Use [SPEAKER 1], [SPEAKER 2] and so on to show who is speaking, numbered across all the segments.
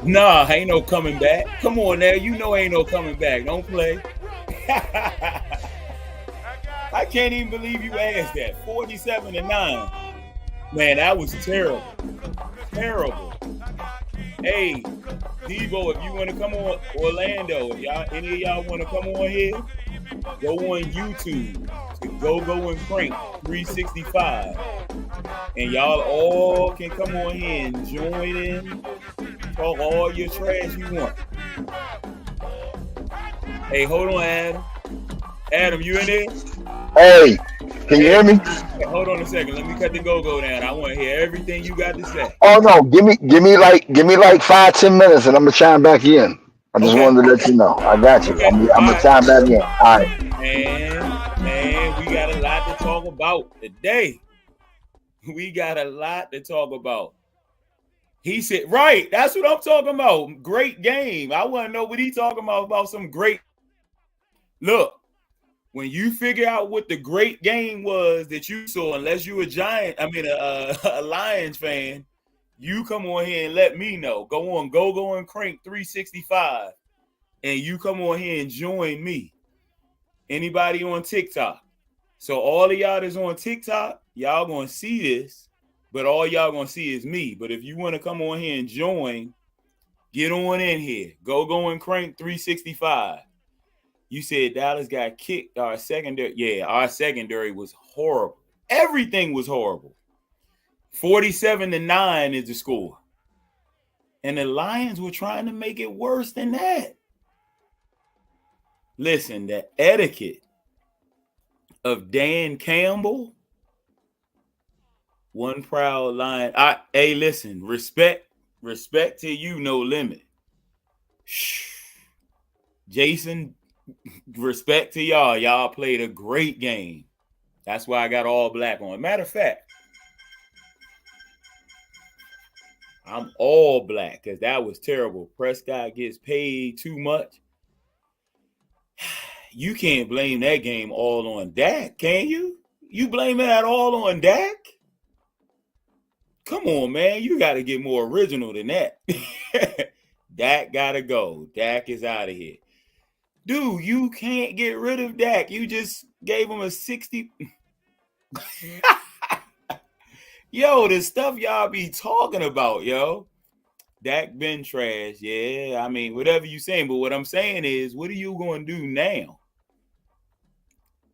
[SPEAKER 1] Nah, ain't no coming back. Come on now, you know ain't no coming back. Don't play. I can't even believe you asked that. 47-9. Man, that was terrible. Terrible. Hey, Debo, if you want to come on, Orlando, if y'all any of y'all want to come on here, go on YouTube to Go and Crank 365. And y'all all can come on here and join in, talk all your trash you want. Hey, hold on, Adam. Adam, you in there?
[SPEAKER 2] Hey, can you
[SPEAKER 1] Hey,
[SPEAKER 2] hear me?
[SPEAKER 1] hold on a second. Let me cut the go down. I want to hear everything you got to say.
[SPEAKER 2] Oh no, give me like 5-10 minutes, and I'm gonna chime back in. I just
[SPEAKER 1] Okay.
[SPEAKER 2] wanted to let you know. I got you.
[SPEAKER 1] Okay.
[SPEAKER 2] I'm
[SPEAKER 1] All
[SPEAKER 2] gonna
[SPEAKER 1] right.
[SPEAKER 2] chime back in. All right.
[SPEAKER 1] Man, we got a lot to talk about today. We got a lot to talk about. He said, right, that's what I'm talking about. Great game. I want to know what he talking about some great. Look, when you figure out what the great game was that you saw, unless you a Giant, a Lions fan, you come on here and let me know. Go on, go and Crank 365, and you come on here and join me. Anybody on TikTok? So all of y'all that's on TikTok, y'all gonna see this, but all y'all gonna see is me. But if you want to come on here and join, get on in here. Go and Crank 365. You said Dallas got kicked. Our secondary, yeah, our secondary was horrible. Everything was horrible. 47-9 is the score. And the Lions were trying to make it worse than that. Listen, the etiquette of Dan Campbell, one proud Lion. Hey, listen, respect to you, no limit. Shh. Jason, respect to y'all. Y'all played a great game. That's why I got all black on. Matter of fact, I'm all black because that was terrible. Prescott gets paid too much. You can't blame that game all on Dak, can you? You blame that all on Dak? Come on, man. You got to get more original than that. Dak got to go. Dak is out of here. Dude, you can't get rid of Dak. You just gave him a 60. Yo, the stuff y'all be talking about, yo. Dak been trash. Yeah, I mean, whatever you saying, but what I'm saying is, what are you going to do now?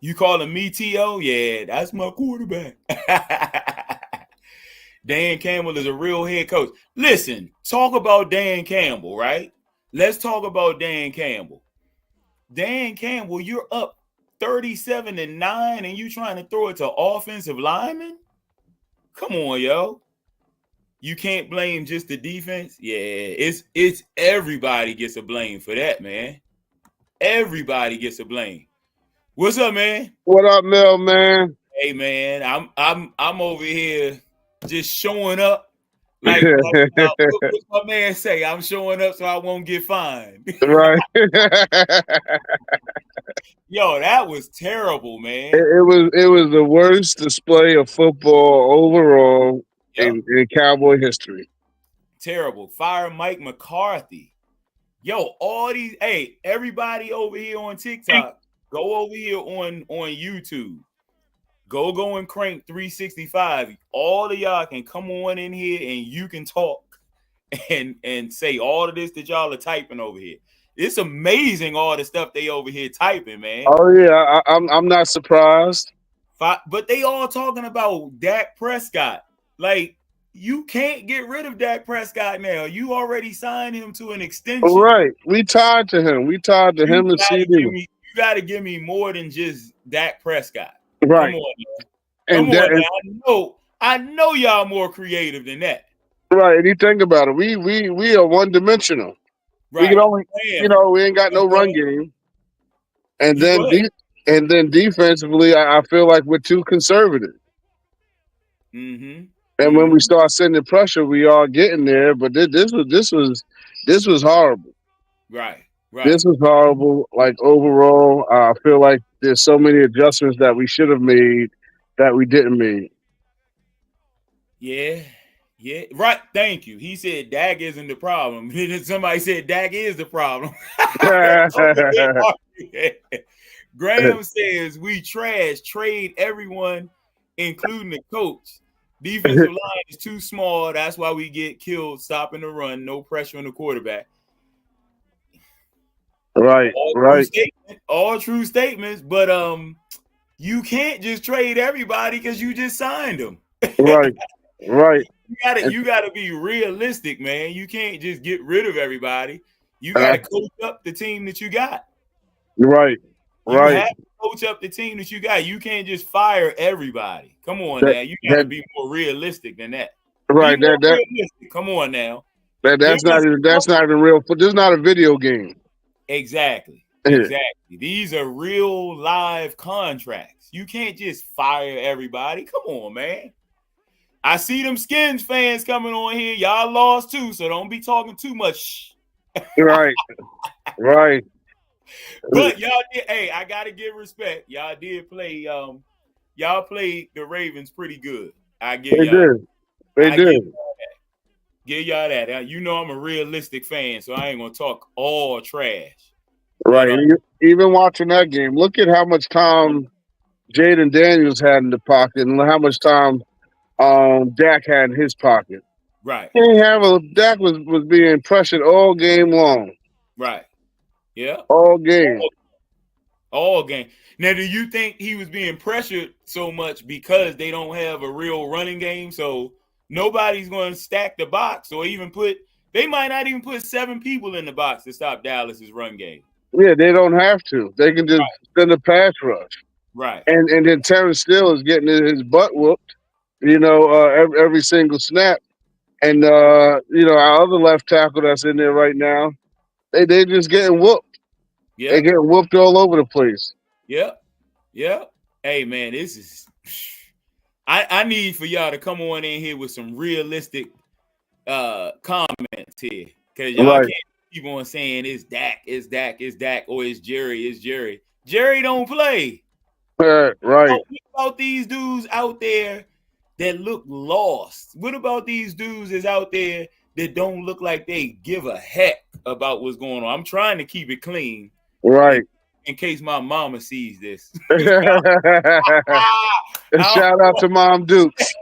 [SPEAKER 1] You calling me T.O.? Yeah, that's my quarterback. Dan Campbell is a real head coach. Listen, talk about Dan Campbell, right? Let's talk about Dan Campbell. Dan Campbell, you're up 37-9 and you trying to throw it to offensive linemen? Come on, yo. You can't blame just the defense. Yeah, it's everybody gets a blame for that, man. Everybody gets a blame. What's up, man?
[SPEAKER 3] What up, Mel, man?
[SPEAKER 1] Hey, man, I'm over here just showing up. What's my man say? I'm showing up so I won't get fined.
[SPEAKER 3] Right.
[SPEAKER 1] Yo, that was terrible,
[SPEAKER 3] It,
[SPEAKER 1] man.
[SPEAKER 3] it was the worst display of football overall
[SPEAKER 1] Yep,
[SPEAKER 3] in Cowboy history.
[SPEAKER 1] terrible. Fire Mike McCarthy. Yo, all these, hey, everybody over here on TikTok, go over here on YouTube. Go and Crank 365. All of y'all can come on in here and you can talk and say all of this that y'all are typing over here. It's amazing all the stuff they over here typing, man.
[SPEAKER 3] Oh yeah, I'm not surprised.
[SPEAKER 1] But they all talking about Dak Prescott. Like, you can't get rid of Dak Prescott now. You already signed him to an extension.
[SPEAKER 3] Right, we tied to him. We tied to
[SPEAKER 1] You
[SPEAKER 3] him and
[SPEAKER 1] gotta
[SPEAKER 3] CD.
[SPEAKER 1] give me you gotta give me more than just Dak Prescott. Come
[SPEAKER 3] Right,
[SPEAKER 1] on, man. Come
[SPEAKER 3] and,
[SPEAKER 1] on
[SPEAKER 3] that, and
[SPEAKER 1] now. I know y'all more creative than that.
[SPEAKER 3] right. And you think about it, we are one dimensional. We can
[SPEAKER 1] Right.
[SPEAKER 3] only,
[SPEAKER 1] Damn.
[SPEAKER 3] we ain't got no
[SPEAKER 1] Go
[SPEAKER 3] run
[SPEAKER 1] ahead.
[SPEAKER 3] game, and
[SPEAKER 1] You go
[SPEAKER 3] then
[SPEAKER 1] ahead.
[SPEAKER 3] defensively, I feel like we're too conservative.
[SPEAKER 1] Mm-hmm.
[SPEAKER 3] And when we
[SPEAKER 1] Mm-hmm.
[SPEAKER 3] start sending pressure, we are getting there. But this was horrible.
[SPEAKER 1] Right. Right.
[SPEAKER 3] This was horrible. Like overall, I feel like there's so many adjustments that we should have made that we didn't make.
[SPEAKER 1] Yeah. Yeah, right. Thank you. He said Dak isn't the problem. Then somebody said Dak is the problem. Graham says we trash, trade everyone, including the coach. Defensive line is too small. That's why we get killed stopping the run. No pressure on the quarterback.
[SPEAKER 3] Right, right.
[SPEAKER 1] All true statements, but you can't just trade everybody because you just signed them.
[SPEAKER 3] Right, right.
[SPEAKER 1] You gotta be realistic, man. You can't just get rid of everybody. You gotta coach up the team that you got.
[SPEAKER 3] Right,
[SPEAKER 1] You
[SPEAKER 3] right.
[SPEAKER 1] have to coach up the team that you got. You can't just fire everybody. Come on now. You gotta be more realistic than that.
[SPEAKER 3] Right.
[SPEAKER 1] Come on now.
[SPEAKER 3] That's not even real. This is not a video game.
[SPEAKER 1] Exactly. Exactly. These are real live contracts. You can't just fire everybody. Come on, man. I see them Skins fans coming on here. Y'all lost too, so don't be talking too much.
[SPEAKER 3] Right. Right.
[SPEAKER 1] But y'all did, hey, I gotta give respect. Y'all did play y'all played the Ravens pretty good.
[SPEAKER 3] They did.
[SPEAKER 1] Give y'all that. You know I'm a realistic fan, so I ain't gonna talk all trash.
[SPEAKER 3] Right. Even watching that game, look at how much time Jaden Daniels had in the pocket and how much time Dak had in his pocket.
[SPEAKER 1] Right.
[SPEAKER 3] Dak was being pressured all game long.
[SPEAKER 1] Right. Yeah.
[SPEAKER 3] All game.
[SPEAKER 1] All game. Now, do you think he was being pressured so much because they don't have a real running game? So nobody's going to stack the box or even they might not even put 7 people in the box to stop Dallas's run game.
[SPEAKER 3] Yeah, they don't have to. They can just send a pass rush.
[SPEAKER 1] Right.
[SPEAKER 3] And then Terrence Steele is getting his butt whooped, every single snap. And our other left tackle that's in there right now, they just getting whooped. Yeah. They getting whooped all over the place.
[SPEAKER 1] Yep. Yep. Hey man, this is I need for y'all to come on in here with some realistic comments here. Because y'all can't keep on saying it's Dak, or it's Jerry. Jerry don't play.
[SPEAKER 3] Right.
[SPEAKER 1] What about these dudes out there that look lost? What about these dudes that's out there that don't look like they give a heck about what's going on? I'm trying to keep it clean.
[SPEAKER 3] Right.
[SPEAKER 1] In case my mama sees this.
[SPEAKER 3] Shout out to Mom Dukes.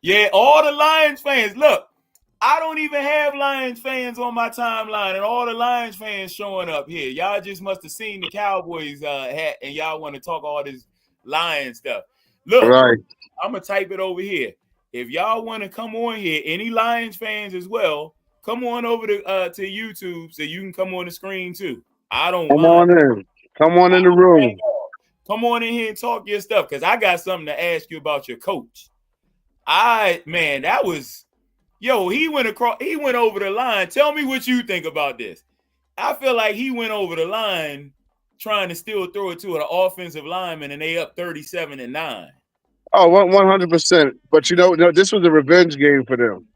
[SPEAKER 1] Yeah, all the Lions fans. Look, I don't even have Lions fans on my timeline, and all the Lions fans showing up here. Y'all just must have seen the Cowboys hat, and y'all want to talk all this Lion stuff. Look, I'm going to type it over here. If y'all want to come on here, any Lions fans as well, come on over to YouTube so you can come on the screen too. I don't mind.
[SPEAKER 3] Come on in the room.
[SPEAKER 1] Come on in here and talk your stuff because I got something to ask you about your coach. That was he went over the line. Tell me what you think about this. I feel like he went over the line trying to still throw it to an offensive lineman and they up 37-9.
[SPEAKER 3] Oh, 100%. But this was a revenge game for them.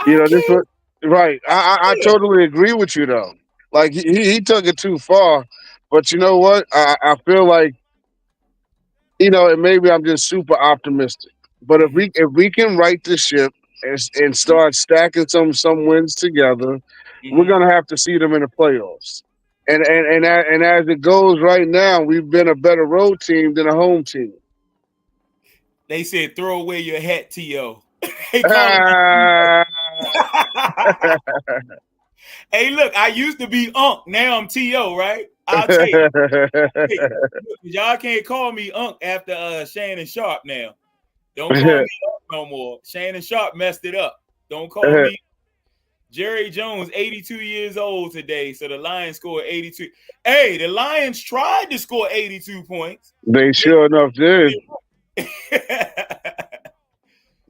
[SPEAKER 3] This was right. I totally agree with you though. Like he took it too far. But you know what? I feel like and maybe I'm just super optimistic. But if we can right the ship and start stacking some wins together, we're gonna have to see them in the playoffs. And as it goes right now, we've been a better road team than a home team.
[SPEAKER 1] They said throw away your hat, T.O. Hey, look, I used to be Unc. Now I'm T.O., right? I'll tell you. Y'all can't call me Unc after Shannon Sharp now. Don't call me Unc no more. Shannon Sharp messed it up. Don't call me. Jerry Jones, 82 years old today, so the Lions scored 82. Hey, the Lions tried to score 82 points.
[SPEAKER 3] They sure enough did.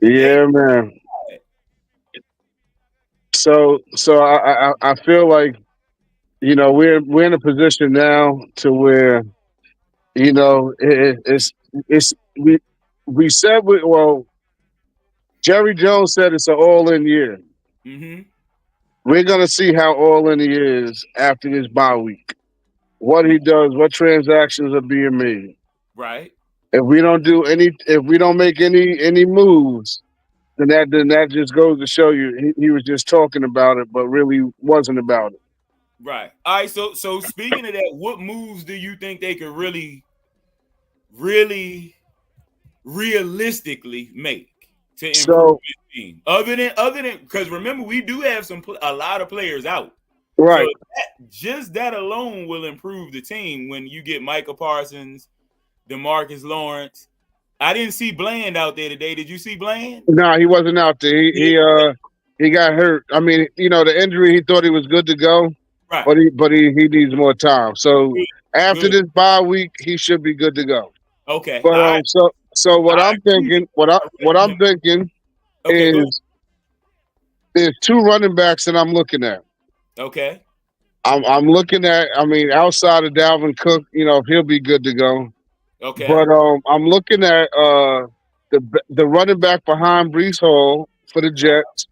[SPEAKER 3] Yeah, man. So I feel like we're in a position now to where we said Jerry Jones said it's an all-in year.
[SPEAKER 1] Mm-hmm.
[SPEAKER 3] We're gonna see how all-in he is after this bye week. What he does, what transactions are being made.
[SPEAKER 1] Right.
[SPEAKER 3] If we don't make any moves, then that just goes to show you he was just talking about it, but really wasn't about it.
[SPEAKER 1] Right. All right. So speaking of that, what moves do you think they could really realistically make to improve
[SPEAKER 3] So
[SPEAKER 1] this team? Other than because remember we do have a lot of players out. So
[SPEAKER 3] right.
[SPEAKER 1] just that alone will improve the team when you get Micah Parsons, DeMarcus Lawrence. I didn't see Bland out there today. Did you see Bland?
[SPEAKER 3] No, he wasn't out there. He got hurt. I mean, the injury. He thought he was good to go,
[SPEAKER 1] Right.
[SPEAKER 3] but he needs more time. So after
[SPEAKER 1] Good.
[SPEAKER 3] this bye week, he should be good to go.
[SPEAKER 1] Okay.
[SPEAKER 3] But
[SPEAKER 1] All right.
[SPEAKER 3] so what
[SPEAKER 1] I
[SPEAKER 3] I'm thinking, what I'm thinking
[SPEAKER 1] Okay. Go.
[SPEAKER 3] is there's two running backs that I'm looking at.
[SPEAKER 1] Okay.
[SPEAKER 3] I'm looking at. I mean, outside of Dalvin Cook, if he'll be good to go.
[SPEAKER 1] Okay.
[SPEAKER 3] But I'm looking at the running back behind Brees Hall for the Jets,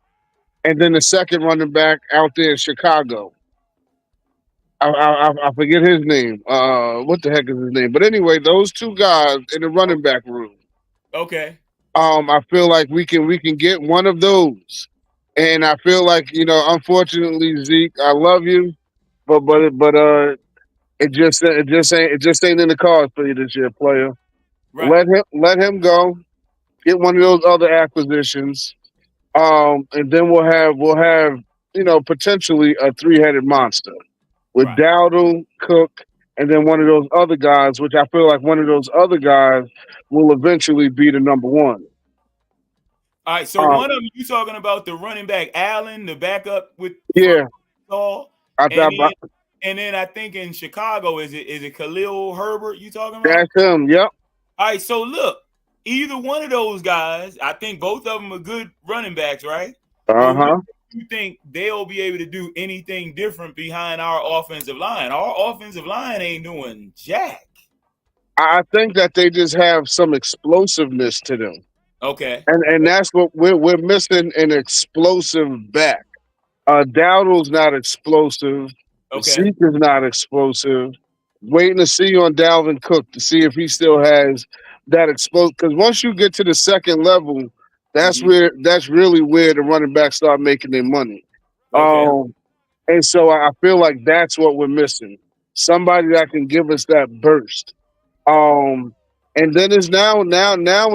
[SPEAKER 3] and then the second running back out there in Chicago. I forget his name. What the heck is his name? But anyway, those two guys in the running back room.
[SPEAKER 1] Okay.
[SPEAKER 3] I feel like we can get one of those, and I feel like unfortunately, Zeke, I love you, but it just ain't in the cards for you this year, player.
[SPEAKER 1] Right.
[SPEAKER 3] Let him go. Get one of those other acquisitions, and then we'll have potentially a three-headed monster with
[SPEAKER 1] Right.
[SPEAKER 3] Dowdle, Cook, and then one of those other guys, which I feel like one of those other guys will eventually be the number one.
[SPEAKER 1] All right. So one of them you talking about the running back Allen, the backup with
[SPEAKER 3] Yeah.
[SPEAKER 1] And then I think in Chicago is it Khalil Herbert you talking about?
[SPEAKER 3] That's him. Yep.
[SPEAKER 1] All right. So look, either one of those guys, I think both of them are good running backs, right? You think they'll be able to do anything different behind our offensive line? Our offensive line ain't doing jack.
[SPEAKER 3] I think that they just have some explosiveness to them.
[SPEAKER 1] Okay.
[SPEAKER 3] And that's what we're missing, an explosive back. Dowdle's not explosive.
[SPEAKER 1] Okay.
[SPEAKER 3] Zeke is not explosive. Waiting to see on Dalvin Cook to see if he still has that explosive. Because once you get to the second level, that's really where the running backs start making their money.
[SPEAKER 1] Okay.
[SPEAKER 3] And so I feel like that's what we're missing. Somebody that can give us that burst. And then it's now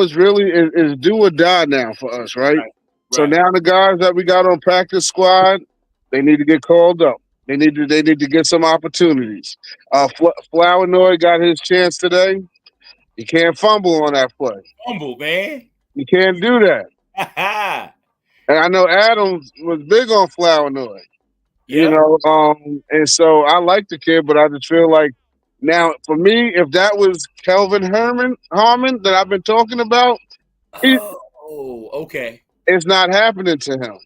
[SPEAKER 3] is really is do or die now for us, right? So now the guys that we got on practice squad, they need to get called up. They need to get some opportunities. Flournoy got his chance today. You can't fumble on that play.
[SPEAKER 1] Fumble, man.
[SPEAKER 3] You can't do that. And I know Adams was big on Flournoy.
[SPEAKER 1] Yeah.
[SPEAKER 3] And so I like the kid, but I just feel like now for me, if that was Kelvin Harmon that I've been talking about,
[SPEAKER 1] okay.
[SPEAKER 3] It's not happening to him.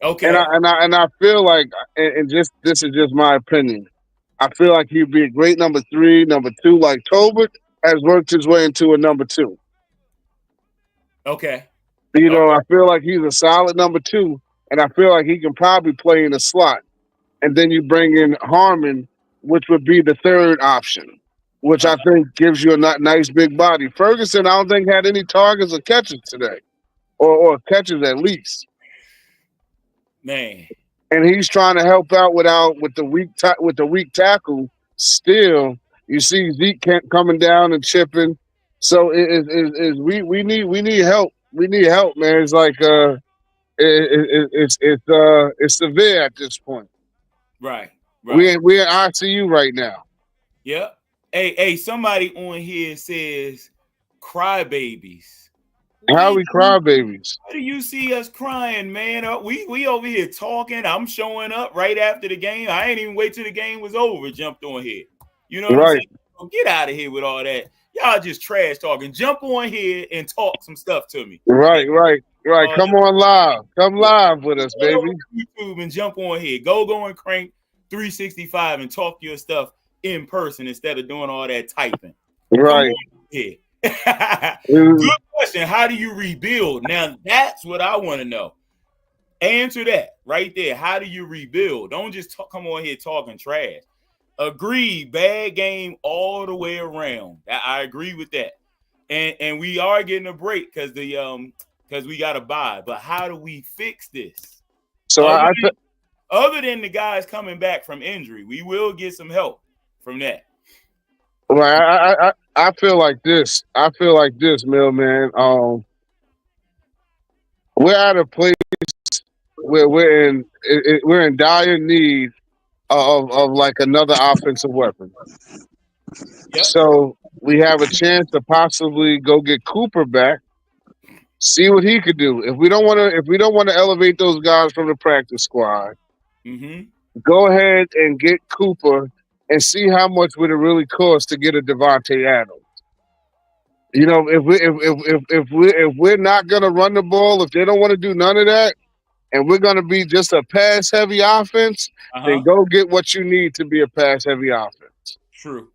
[SPEAKER 1] Okay.
[SPEAKER 3] And I feel like, and just this is just my opinion, I feel like he'd be a great number 3, number 2, like Tolbert has worked his way into a number 2.
[SPEAKER 1] Okay.
[SPEAKER 3] I feel like he's a solid number 2, and I feel like he can probably play in the slot. And then you bring in Harmon, which would be the third option, which I think gives you a nice big body. Ferguson, I don't think had any targets or catches today, or catches at least.
[SPEAKER 1] Man.
[SPEAKER 3] And he's trying to help out with the weak tackle. Still, you see Zeke coming down and chipping. So we need help. We need help, man. It's like it's severe at this point.
[SPEAKER 1] Right.
[SPEAKER 3] We're in ICU right now.
[SPEAKER 1] Yep. Hey, somebody on here says crybabies.
[SPEAKER 3] How we crybabies?
[SPEAKER 1] How do you see us crying, man? We over here talking. I'm showing up right after the game. I ain't even wait till the game was over. Jumped on here. You know what I'm saying? So get out of here with all that. Y'all just trash talking. Jump on here and talk some stuff to me.
[SPEAKER 3] Right. Come on live. Come live with us, baby.
[SPEAKER 1] YouTube and jump on here. Go and crank 365 and talk your stuff in person instead of doing all that typing.
[SPEAKER 3] Right.
[SPEAKER 1] Here. Good question. How do you rebuild? Now that's what I want to know. Answer that right there. How do you rebuild? Don't just come on here talking trash. Agree. Bad game all the way around. I agree with that. and we are getting a break because we got to buy. But how do we fix this?
[SPEAKER 3] So
[SPEAKER 1] Other than the guys coming back from injury, we will get some help from that.
[SPEAKER 3] Right, I feel like this. I feel like this, Millman. We're at a place where we're in dire need of like another offensive weapon.
[SPEAKER 1] Yep.
[SPEAKER 3] So we have a chance to possibly go get Cooper back, see what he could do. If we don't want to elevate those guys from the practice squad, go ahead and get Cooper and see how much would it really cost to get a Devontae Adams. You know, if we're not gonna run the ball, if they don't want to do none of that, and we're gonna be just a pass heavy offense, then go get what you need to be a pass heavy offense.
[SPEAKER 1] True.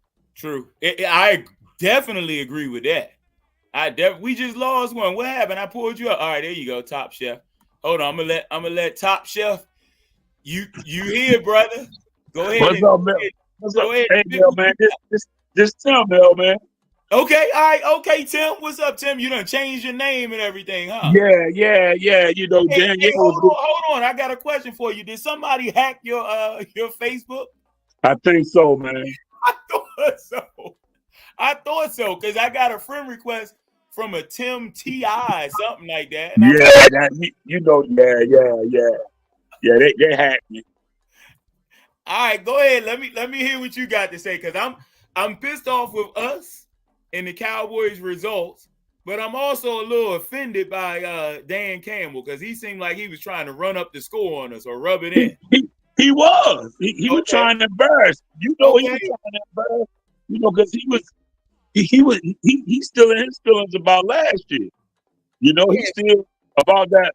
[SPEAKER 1] I definitely agree with that. We just lost one. What happened? I pulled you up. All right, there you go, Top Chef. Hold on, I'm gonna let Top Chef. You here, brother? Go ahead.
[SPEAKER 4] What's up, man? Hey, Mel, man. This Tim, Mel, man.
[SPEAKER 1] Okay, all right, okay, Tim. What's up, Tim? You done changed your name and everything, huh?
[SPEAKER 4] Yeah. You know,
[SPEAKER 1] hold on. I got a question for you. Did somebody hack your Facebook?
[SPEAKER 4] I think so, man.
[SPEAKER 1] I thought so because I got a friend request from a Tim T.I. something like that.
[SPEAKER 4] They hacked me.
[SPEAKER 1] All right, go ahead. Let me hear what you got to say because I'm pissed off with us and the Cowboys results, but I'm also a little offended by Dan Campbell because he seemed like he was trying to run up the score on us or rub it in.
[SPEAKER 4] He was. He was trying to embarrass. You know, he was trying to embarrass. You know, because he's still in his feelings about last year. You know, he's still about that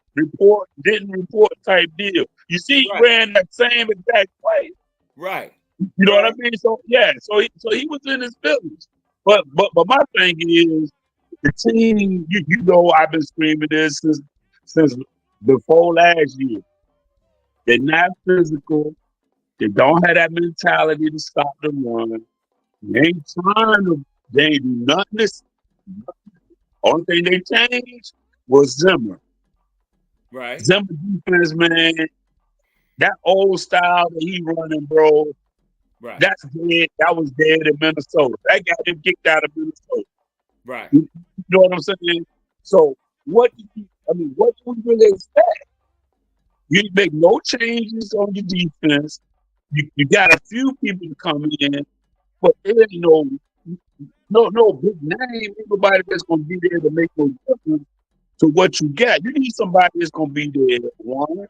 [SPEAKER 4] didn't report type deal. You see, he ran that same exact play.
[SPEAKER 1] Right.
[SPEAKER 4] You know what I mean? So yeah, so he was in his feelings. But my thing is the team. You know, I've been screaming this since before last year. They're not physical. They don't have that mentality to stop the run. They ain't they ain't do nothing. Only thing they changed was Zimmer.
[SPEAKER 1] Right.
[SPEAKER 4] Zimmer defense, man. That old style that he running, bro.
[SPEAKER 1] Right.
[SPEAKER 4] That's dead. That was dead in Minnesota. That got him kicked out of Minnesota.
[SPEAKER 1] Right.
[SPEAKER 4] You know what I'm saying? So what do we really expect? You make no changes on your defense. You got a few people to come in, but there ain't no big name. Everybody that's gonna be there to make no difference to what you got. You need somebody that's gonna be there, one,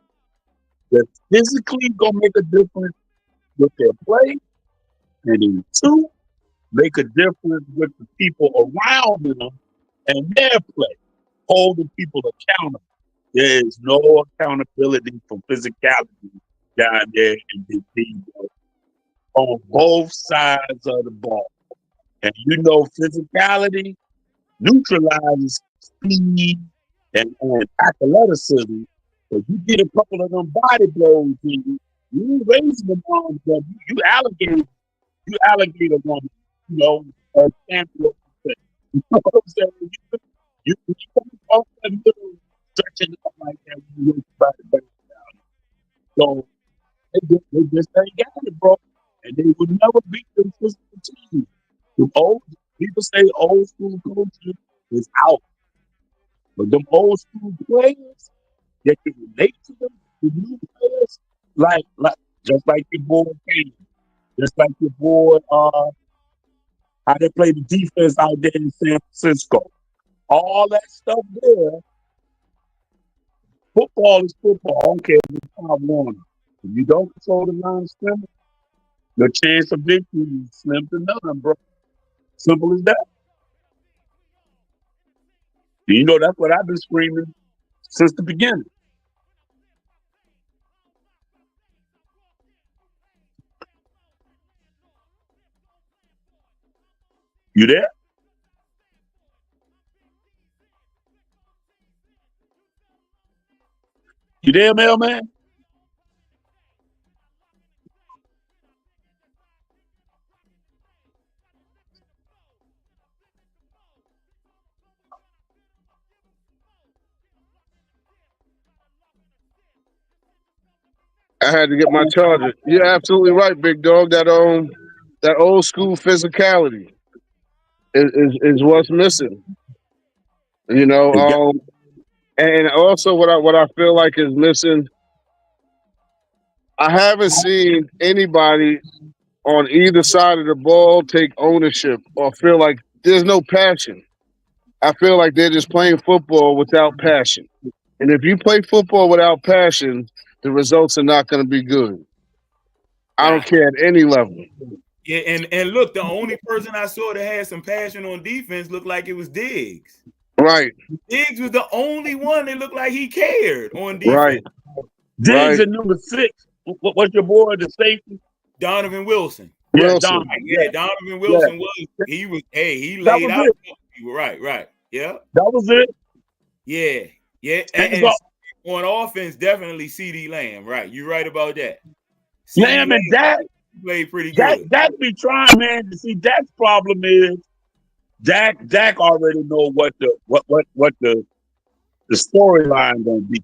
[SPEAKER 4] that's physically gonna make a difference with their play, and then two, make a difference with the people around them and their play, holding people accountable. There is no accountability for physicality down there in Big D on both sides of the ball. And you know, physicality neutralizes speed and athleticism. If you get a couple of them body blows in you ain't raising them arms up. You alligator woman, you know, champion. You know what I'm saying? You come off that middle stretching up like that when you hit somebody back down. So they just ain't got it, bro. And they would never beat them physical teams. People say old school coaches is out. But them old school players, they can relate to them, the new players, like just like your boy Kane, just like your boy how they play the defense out there in San Francisco. All that stuff there. Football is football. I don't care if it's Pop Warner. If you don't control the line of scrimmage, your chance of victory is slim to none, bro. Simple as that. And you know, that's what I've been screaming since the beginning. You there? You there, mailman?
[SPEAKER 3] I had to get my charger. You're absolutely right, big dog. That old school physicality is what's missing. You know,
[SPEAKER 4] It got-
[SPEAKER 3] and also what I feel like is missing. I haven't seen anybody on either side of the ball take ownership or feel like there's no passion. I feel like they're just playing football without passion. And if you play football without passion, the results are not going to be good. I don't care at any level.
[SPEAKER 1] Yeah, and look, the only person I saw that had some passion on defense looked like it was Diggs.
[SPEAKER 3] Right,
[SPEAKER 1] Diggs was the only one that looked like he cared on defense.
[SPEAKER 3] right,
[SPEAKER 4] Diggs
[SPEAKER 3] right.
[SPEAKER 4] at number 6. What's your boy, the safety?
[SPEAKER 1] Donovan Wilson.
[SPEAKER 4] Yeah,
[SPEAKER 3] Wilson.
[SPEAKER 4] Don.
[SPEAKER 1] Yeah, Donovan Wilson he laid out. Right. Yeah.
[SPEAKER 4] That was it.
[SPEAKER 1] Yeah. And on offense, definitely CD Lamb. Right. You're right about that.
[SPEAKER 4] Lamb and Dak
[SPEAKER 1] played pretty good.
[SPEAKER 4] Dak be trying, man. To see Dak's problem is Dak already know what the storyline gonna be.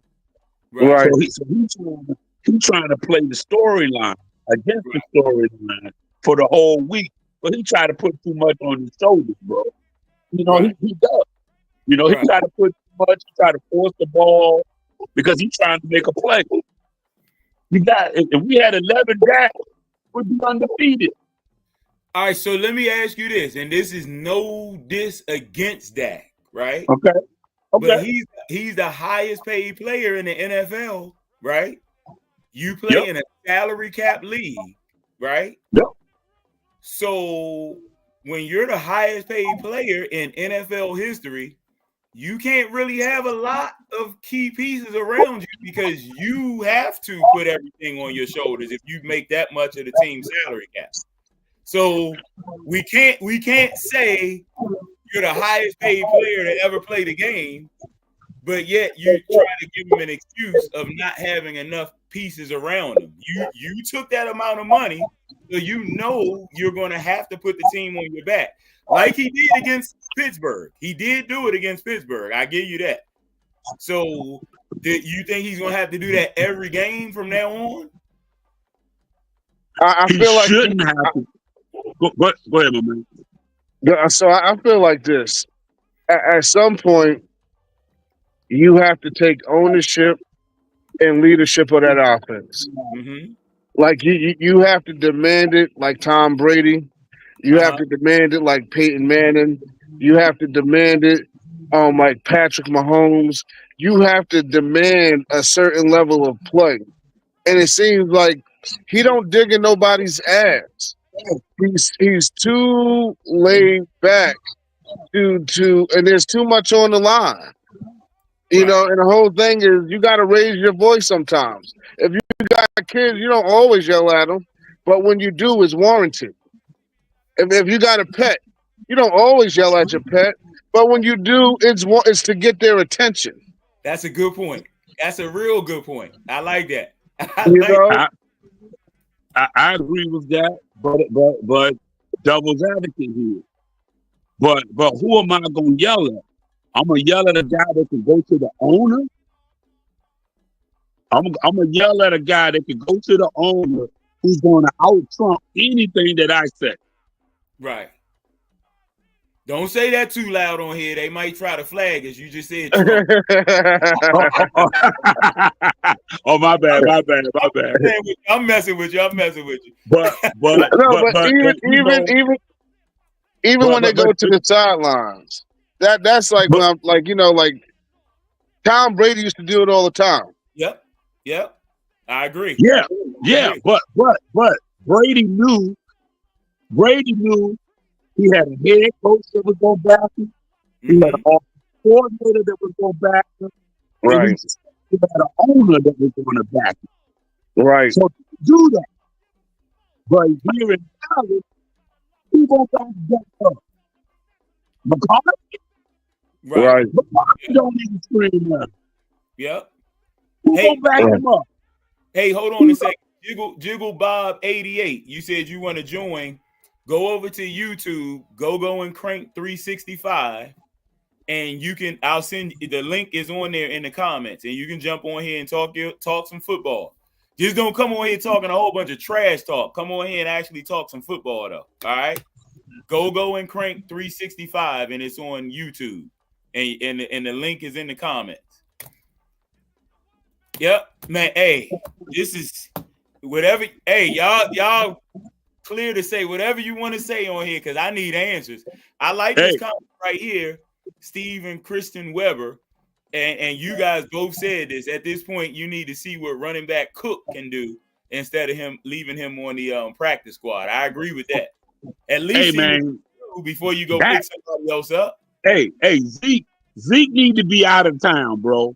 [SPEAKER 3] Right.
[SPEAKER 4] So he's trying to play the storyline against the storyline for the whole week, but he tried to put too much on his shoulders, bro. You know, he does. You know, he tried to put too much. He tried to force the ball because he's trying to make a play. If we had 11 Dak, we'd be undefeated.
[SPEAKER 1] All right, so let me ask you this, and this is no diss against Dak, right?
[SPEAKER 4] Okay.
[SPEAKER 1] But he's the highest paid player in the NFL, right? You play in a salary cap league, right?
[SPEAKER 4] Yep.
[SPEAKER 1] So when you're the highest paid player in NFL history, you can't really have a lot of key pieces around you because you have to put everything on your shoulders if you make that much of the team's salary cap. So we can't say you're the highest paid player to ever play the game, but yet you're trying to give him an excuse of not having enough pieces around him. You took that amount of money, so you know you're going to have to put the team on your back, like he did against Pittsburgh. He did do it against Pittsburgh. I give you that. So, do you think he's going to have to do that every game from now on?
[SPEAKER 3] I feel like
[SPEAKER 4] shouldn't have to. Go ahead, my man.
[SPEAKER 3] So I feel like this. At some point, you have to take ownership and leadership of that offense.
[SPEAKER 1] Mm-hmm.
[SPEAKER 3] Like you have to demand it, like Tom Brady. You have to demand it, like Peyton Manning. You have to demand it, like Patrick Mahomes. You have to demand a certain level of play, and it seems like he don't dig in nobody's ass. He's too laid back to and there's too much on the line. You know, and the whole thing is you got to raise your voice sometimes. If you got kids, you don't always yell at them, but when you do, it's warranted. If you got a pet, you don't always yell at your pet, but when you do, it's to get their attention.
[SPEAKER 1] That's a good point. That's a real good point. I like that.
[SPEAKER 4] I agree with that, but devil's advocate here. But who am I gonna yell at? I'm gonna yell at a guy that can go to the owner. I'm gonna yell at a guy that can go to the owner who's gonna out trump anything that I say.
[SPEAKER 1] Right. Don't say that too loud on here. They might try to flag us. You just said
[SPEAKER 4] Oh, my bad.
[SPEAKER 1] I'm messing with you.
[SPEAKER 3] But even when they go to the sidelines, that's like when I'm like, like Tom Brady used to do it all the time.
[SPEAKER 1] Yep. I agree.
[SPEAKER 4] Yeah. But Brady knew he had a head coach that was going to back him. He had an coordinator that was going to back him.
[SPEAKER 3] Right.
[SPEAKER 4] He had an owner that was going to back him.
[SPEAKER 3] Right.
[SPEAKER 4] So do that. But here in Dallas, who's going to back up? McCarthy?
[SPEAKER 3] Right.
[SPEAKER 4] McCarthy don't even scream that.
[SPEAKER 1] Yep.
[SPEAKER 4] Who's going to back him up?
[SPEAKER 1] Hey, hold on a second. Jiggle Bob 88. You said you want to join. Go over to YouTube, go and crank 365, and I'll send the link is on there in the comments, and you can jump on here and talk some football. Just don't come on here talking a whole bunch of trash talk. Come on here and actually talk some football, though. All right? Go and Crank 365, and it's on YouTube. And the link is in the comments. Yep, man. Hey, this is whatever. Hey, y'all clear to say whatever you want to say on here because I need answers. I like this comment right here, Steve and Kristen Weber. And you guys both said this. At this point, you need to see what running back Cook can do instead of him leaving him on the practice squad. I agree with that. At least before you go pick somebody else up.
[SPEAKER 4] Hey, Zeke need to be out of town, bro.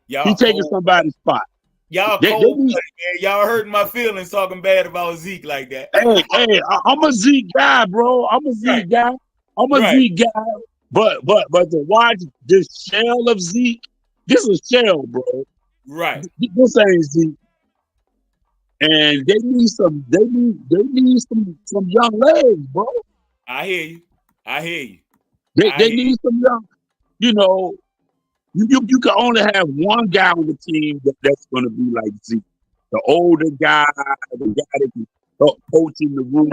[SPEAKER 4] He's taking somebody's spot.
[SPEAKER 1] Y'all cold, man. Y'all hurting my feelings talking bad about Zeke like that.
[SPEAKER 4] Hey, I'm a Zeke guy, bro. I'm a Zeke guy. Zeke guy. But to watch this shell of Zeke, this is a shell, bro.
[SPEAKER 1] Right.
[SPEAKER 4] This ain't Zeke. And they need some young legs, bro.
[SPEAKER 1] I hear you.
[SPEAKER 4] They need some young, you can only have one guy on the team that's gonna be like Zeke. The older guy, the guy that can coach in the room,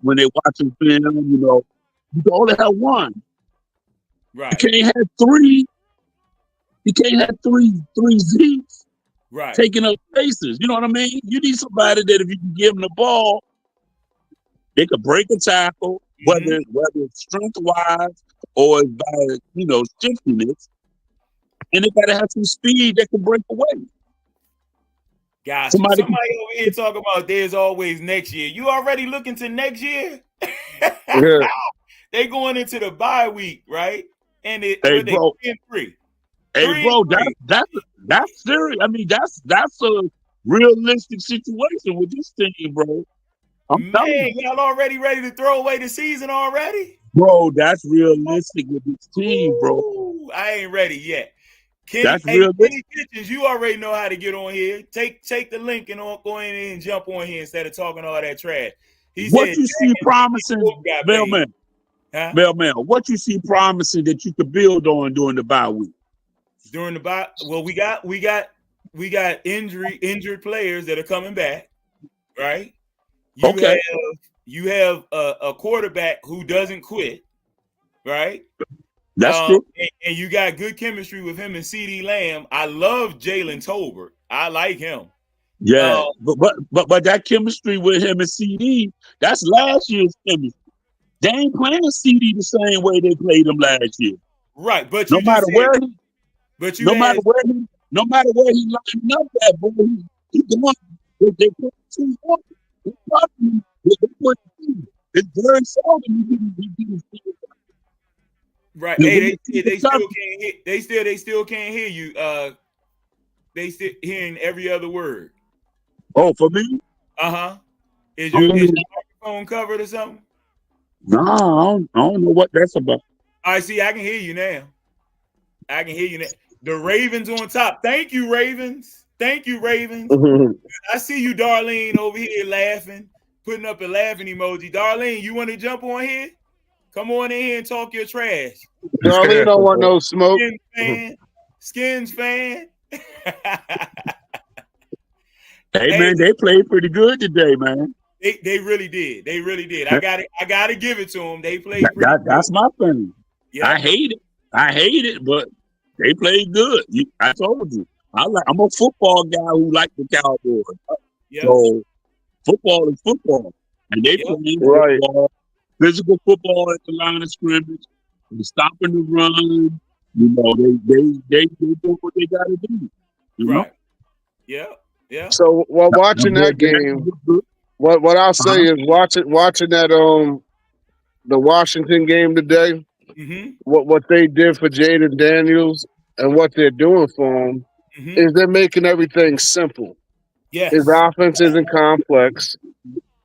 [SPEAKER 4] when they're watching film, you can only have one.
[SPEAKER 1] Right.
[SPEAKER 4] You can't have three. You can't have three Zeeks taking up spaces. You know what I mean? You need somebody that if you can give them the ball, they could break a tackle, whether it's strength-wise or it's by, shiftiness. And they gotta have some speed that can break away.
[SPEAKER 1] Guys, somebody over here talking about there's always next year. You already looking to next year?
[SPEAKER 3] Yeah.
[SPEAKER 1] They going into the bye week, right? And they 3-3.
[SPEAKER 4] Hey, bro, that's serious. I mean, that's a realistic situation with this team, bro.
[SPEAKER 1] Man, y'all already ready to throw away the season already?
[SPEAKER 4] Bro, that's realistic with this team, bro.
[SPEAKER 1] Ooh, I ain't ready yet.
[SPEAKER 4] Kenny
[SPEAKER 1] Kitchens, you already know how to get on here. Take the link and go in and jump on here instead of talking all that trash.
[SPEAKER 4] What you see promising, Mailman?
[SPEAKER 1] Huh?
[SPEAKER 4] Mailman, what you see promising that you could build on during the bye week?
[SPEAKER 1] During the bye, well, we got injured players that are coming back, right? You have a quarterback who doesn't quit, right?
[SPEAKER 4] That's true.
[SPEAKER 1] And you got good chemistry with him and CeeDee Lamb. I love Jalen Tolbert. I like him.
[SPEAKER 4] Yeah, but that chemistry with him and CD, that's last year's chemistry. They ain't playing CD the same way they played him last year.
[SPEAKER 1] Right, but
[SPEAKER 4] no matter where he lining up that boy, he going. They put two up. It's very seldom he didn't see it.
[SPEAKER 1] Right. Hey, they still can't hear. They still can't hear you. They still hearing every other word.
[SPEAKER 4] Oh, for me?
[SPEAKER 1] Is your microphone covered or something?
[SPEAKER 4] No, I don't know what that's about.
[SPEAKER 1] I see. I can hear you now. The Ravens on top. Thank you, Ravens. I see you, Darlene, over here laughing, putting up a laughing emoji. Darlene, you want to jump on here? Come on in here and talk your trash.
[SPEAKER 3] Darlene don't want no smoke.
[SPEAKER 1] Skins fan.
[SPEAKER 4] Hey man, they played pretty good today, man.
[SPEAKER 1] They really did. I gotta give it to them. They played pretty good.
[SPEAKER 4] That's my thing.
[SPEAKER 1] Yeah.
[SPEAKER 4] I hate it, but they played good. I told you. I'm a football guy who likes the Cowboys.
[SPEAKER 1] Yep.
[SPEAKER 4] So football is football. And they played football, physical football at the line of scrimmage, stopping the run. They do what they gotta do. You know?
[SPEAKER 1] Yeah.
[SPEAKER 3] So while watching that game, what I'll say is watching that the Washington game today, what they did for Jaden Daniels and what they're doing for him is they're making everything simple.
[SPEAKER 1] Yes.
[SPEAKER 3] His offense isn't complex.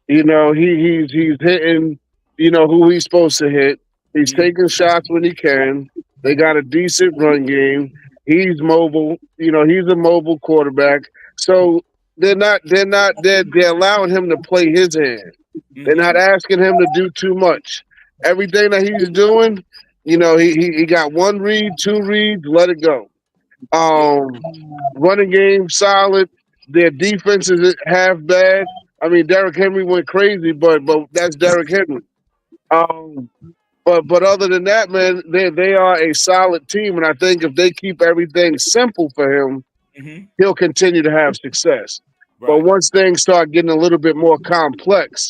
[SPEAKER 3] He's hitting, who he's supposed to hit. He's taking shots when he can. They got a decent run game. He's mobile. He's a mobile quarterback. So they're allowing him to play his hand. They're not asking him to do too much. Everything that he's doing, he got one read, two reads, let it go. Running game solid. Their defense is half bad. I mean, Derrick Henry went crazy, but that's Derrick Henry. But other than that, man, they are a solid team, and I think if they keep everything simple for him, he'll continue to have success.
[SPEAKER 1] Right.
[SPEAKER 3] But once things start getting a little bit more complex,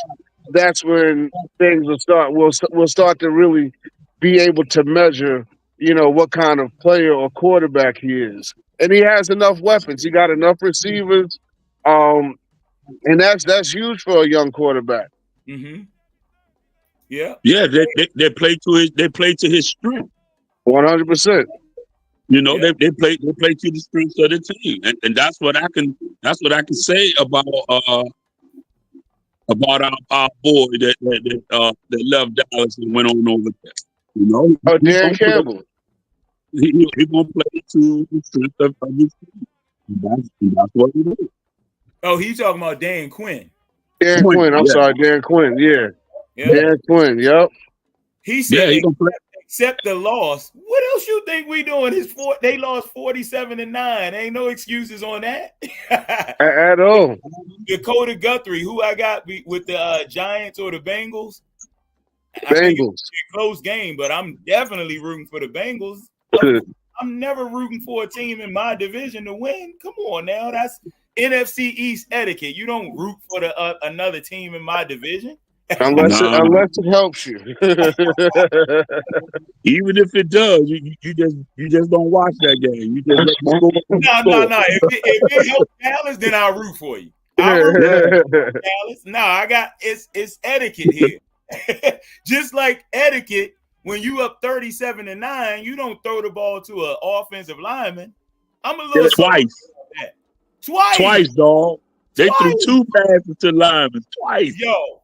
[SPEAKER 3] that's when things will start. We'll start to really be able to measure, what kind of player or quarterback he is. And he has enough weapons. He got enough receivers, and that's huge for a young quarterback.
[SPEAKER 1] Mm-hmm. Yeah.
[SPEAKER 4] Yeah, they play to his strength.
[SPEAKER 3] 100%.
[SPEAKER 4] They play to the strengths of the team, and that's what I can say about our boy that left Dallas and went on over there.
[SPEAKER 3] Dan Campbell.
[SPEAKER 4] He gonna play to the strength of his team. That's what he did.
[SPEAKER 1] Oh, he's talking about Dan Quinn.
[SPEAKER 3] Dan Quinn. I'm sorry, Dan Quinn. Yeah. Dan Quinn. Yep.
[SPEAKER 1] He said
[SPEAKER 4] he gonna play.
[SPEAKER 1] Except the loss. What else you think we doing? They lost 47-9. Ain't no excuses on that.
[SPEAKER 3] At all.
[SPEAKER 1] Dakota Guthrie, who I got with the Giants or the Bengals.
[SPEAKER 3] Bengals.
[SPEAKER 1] A close game, but I'm definitely rooting for the Bengals. I'm never rooting for a team in my division to win. Come on now. That's NFC East etiquette. You don't root for another team in my division.
[SPEAKER 3] Unless it helps you.
[SPEAKER 4] Even if it does, you just don't watch that game. You just
[SPEAKER 1] No. If it helps Dallas, then I'll root for you. I'll root for Dallas. No, it's etiquette here. Just like etiquette, when you up 37-9, you don't throw the ball to an offensive lineman. I'm a little
[SPEAKER 4] twice, dog. They threw 2 passes to linemen twice.
[SPEAKER 1] Yo.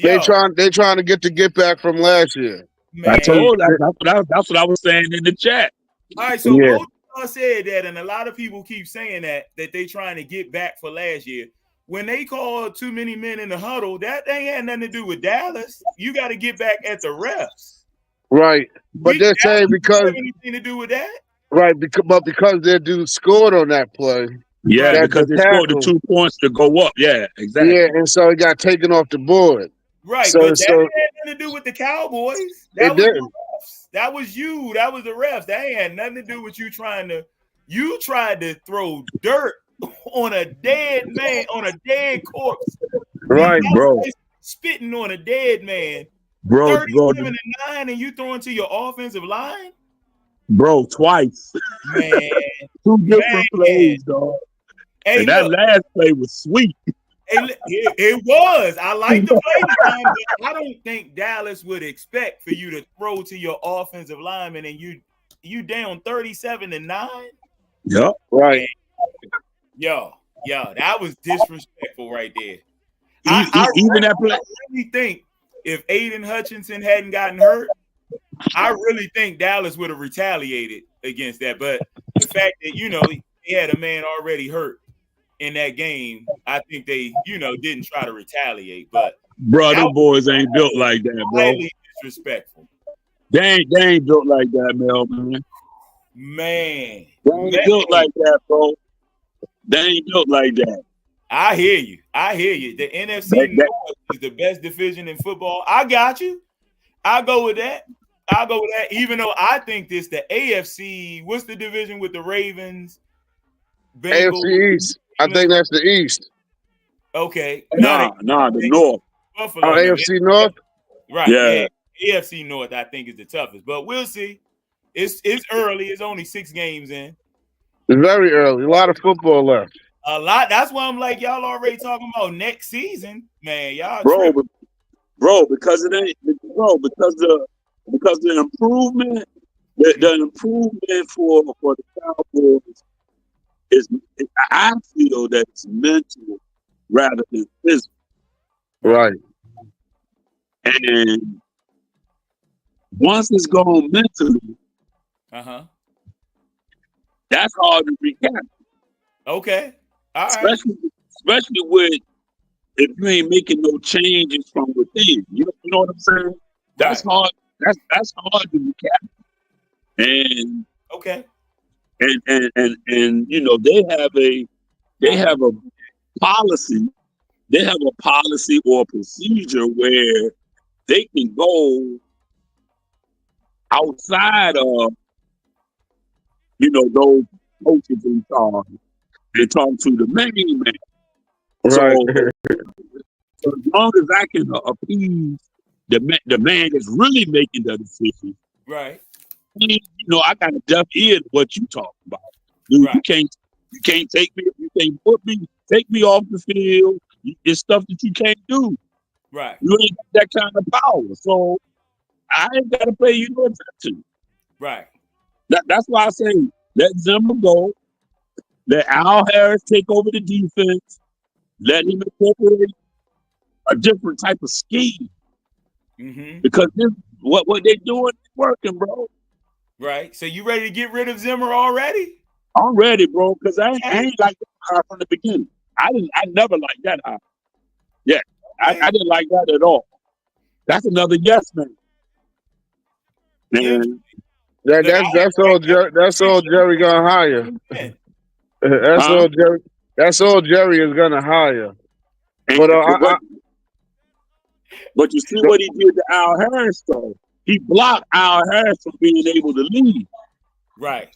[SPEAKER 3] They trying to get back from last year.
[SPEAKER 1] Man.
[SPEAKER 4] I told that's what I was saying in the chat.
[SPEAKER 1] All right, so both of y'all said that, and a lot of people keep saying that they trying to get back for last year. When they call too many men in the huddle, that ain't had nothing to do with Dallas. You got to get back at the refs.
[SPEAKER 3] Right. But they're saying because
[SPEAKER 1] have anything to do with that.
[SPEAKER 3] Right, because their dude scored on that play.
[SPEAKER 4] Yeah, because they scored the 2 points to go up. Yeah, exactly.
[SPEAKER 3] Yeah, and so it got taken off the board.
[SPEAKER 1] Right, but that had nothing to do with the Cowboys. That was the refs. That was you. That was the refs. That ain't had nothing to do with you you tried to throw dirt on a dead man, on a dead corpse.
[SPEAKER 3] Right, bro.
[SPEAKER 1] Spitting on a dead man.
[SPEAKER 4] Bro,
[SPEAKER 1] 37-9, and you throwing to your offensive line?
[SPEAKER 4] Bro, twice.
[SPEAKER 1] Man.
[SPEAKER 4] 2 different plays, dog.
[SPEAKER 1] Hey,
[SPEAKER 4] and that last play was sweet.
[SPEAKER 1] It was. I like the play design, but I don't think Dallas would expect for you to throw to your offensive lineman and you down 37-9.
[SPEAKER 4] Yep.
[SPEAKER 3] Right.
[SPEAKER 1] Yo, that was disrespectful right there.
[SPEAKER 4] I
[SPEAKER 1] really think if Aiden Hutchinson hadn't gotten hurt, I really think Dallas would have retaliated against that. But the fact that, he had a man already hurt in that game, I think they, didn't try to retaliate. But
[SPEAKER 4] bro, them boys ain't built like that, bro.
[SPEAKER 1] Highly disrespectful.
[SPEAKER 4] They ain't built like that, man.
[SPEAKER 1] Man.
[SPEAKER 4] They ain't built like that, bro. They ain't built like that.
[SPEAKER 1] I hear you. The NFC North is the best division in football. I got you. I'll go with that. Even though I think this the AFC, what's the division with the Ravens? Bengals,
[SPEAKER 3] AFC East. I think that's the East.
[SPEAKER 1] Okay.
[SPEAKER 4] Nah, the North.
[SPEAKER 1] Buffalo,
[SPEAKER 3] AFC North?
[SPEAKER 1] Right. Yeah. AFC North, I think, is the toughest. But we'll see. It's early. It's only 6 games in.
[SPEAKER 3] It's very early. A lot of football left.
[SPEAKER 1] A lot. That's why I'm like, y'all already talking about next season, man. Y'all,
[SPEAKER 4] because the improvement, the improvement for the Cowboys is, I feel that it's mental rather than physical.
[SPEAKER 3] Right.
[SPEAKER 4] And once it's gone mentally, that's hard to recap.
[SPEAKER 1] Okay. All right.
[SPEAKER 4] Especially with if you ain't making no changes from within. You know what I'm saying? That's hard. That's hard to recap. And
[SPEAKER 1] okay.
[SPEAKER 4] And they have policy. They have a policy or a procedure where they can go outside of, those coaches in charge. They talk to the main man.
[SPEAKER 3] Right.
[SPEAKER 4] So as long as I can appease the man that's really making the decision,
[SPEAKER 1] Right.
[SPEAKER 4] I got a deaf ear to what you talking about. Dude,
[SPEAKER 1] Right.
[SPEAKER 4] you can't take me, you can't take me off the field. It's stuff that you can't do.
[SPEAKER 1] Right.
[SPEAKER 4] You ain't got that kind of power. So I ain't got to pay you no attention.
[SPEAKER 1] Right.
[SPEAKER 4] That's why I say let Zimmer go. Let Al Harris take over the defense. Let him incorporate a different type of scheme.
[SPEAKER 1] Mm-hmm.
[SPEAKER 4] Because what they doing is working, bro.
[SPEAKER 1] Right. So you ready to get rid of Zimmer already?
[SPEAKER 4] I'm ready, bro, because I ain't like that high from the beginning. I never liked that high. Yeah. I didn't like that at all. That's another yes man. Man.
[SPEAKER 3] That's all Jerry gonna hire. That's all Jerry is gonna hire.
[SPEAKER 4] But you see what he did to Al Harris, though. He blocked Al Harris from being able to lead.
[SPEAKER 1] Right.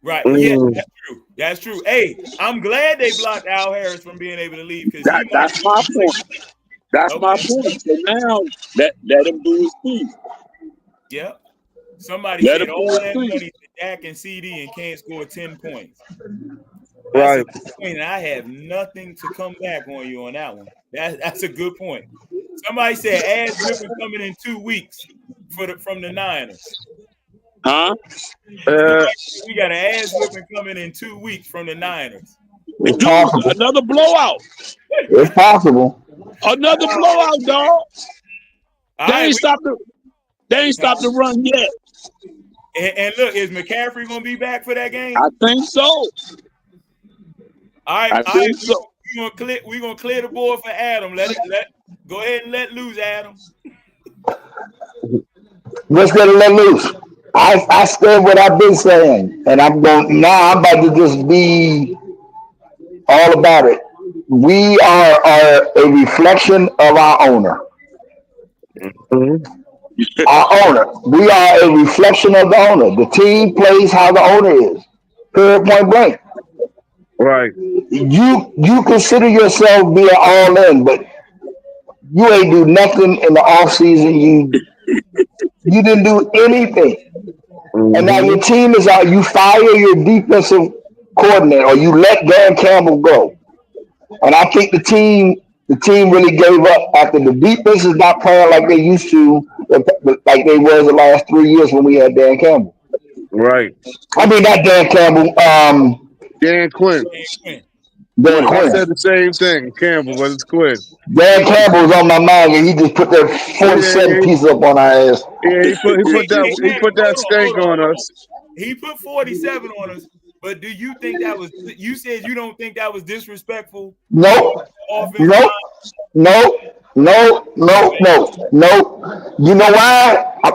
[SPEAKER 1] Right. Well, yeah, that's true. That's true. Hey, I'm glad they blocked Al Harris from being able to leave because
[SPEAKER 4] that's my point. That's my point. So now let him do his thing.
[SPEAKER 1] Yep. Somebody said all that money to Dak and CD and can't score 10 points. That's a good point, and I have nothing to come back on you on that one. That's a good point. Somebody said ass whipping coming in 2 weeks from the Niners.
[SPEAKER 4] Huh?
[SPEAKER 1] We got an ass whipping coming in 2 weeks from the Niners.
[SPEAKER 2] It's possible.
[SPEAKER 4] Another blowout.
[SPEAKER 2] It's possible.
[SPEAKER 4] Another blowout, dog. They ain't stopped the run yet.
[SPEAKER 1] And look, is McCaffrey gonna be back for that game?
[SPEAKER 4] I think so.
[SPEAKER 1] All right,
[SPEAKER 4] I think so.
[SPEAKER 1] We're gonna clear the board for Adam. Go ahead and let loose, Adam.
[SPEAKER 2] Let's let it let loose. I said what I've been saying, and I'm about to just be all about it. We are a reflection of our owner. Our owner. We are a reflection of the owner. The team plays how the owner is. Period, point blank.
[SPEAKER 3] Right.
[SPEAKER 2] You consider yourself being all in, but you ain't do nothing in the off season. You didn't do anything. And now your team is out. You fire your defensive coordinator, or you let Dan Campbell go. And I think the team really gave up after the defense is not playing like they used to, like they was the last 3 years when we had Dan Campbell.
[SPEAKER 3] Right.
[SPEAKER 2] I mean, not Dan Campbell.
[SPEAKER 3] Dan Quinn. I said the same thing, Campbell, but it's Quinn.
[SPEAKER 2] Dan Campbell was on my mind, and he just put that 47 piece up on our ass.
[SPEAKER 3] Yeah, he put that stank on us.
[SPEAKER 1] He put 47 on us. But do you think that was? You said you don't think that was disrespectful?
[SPEAKER 2] Nope. You know why?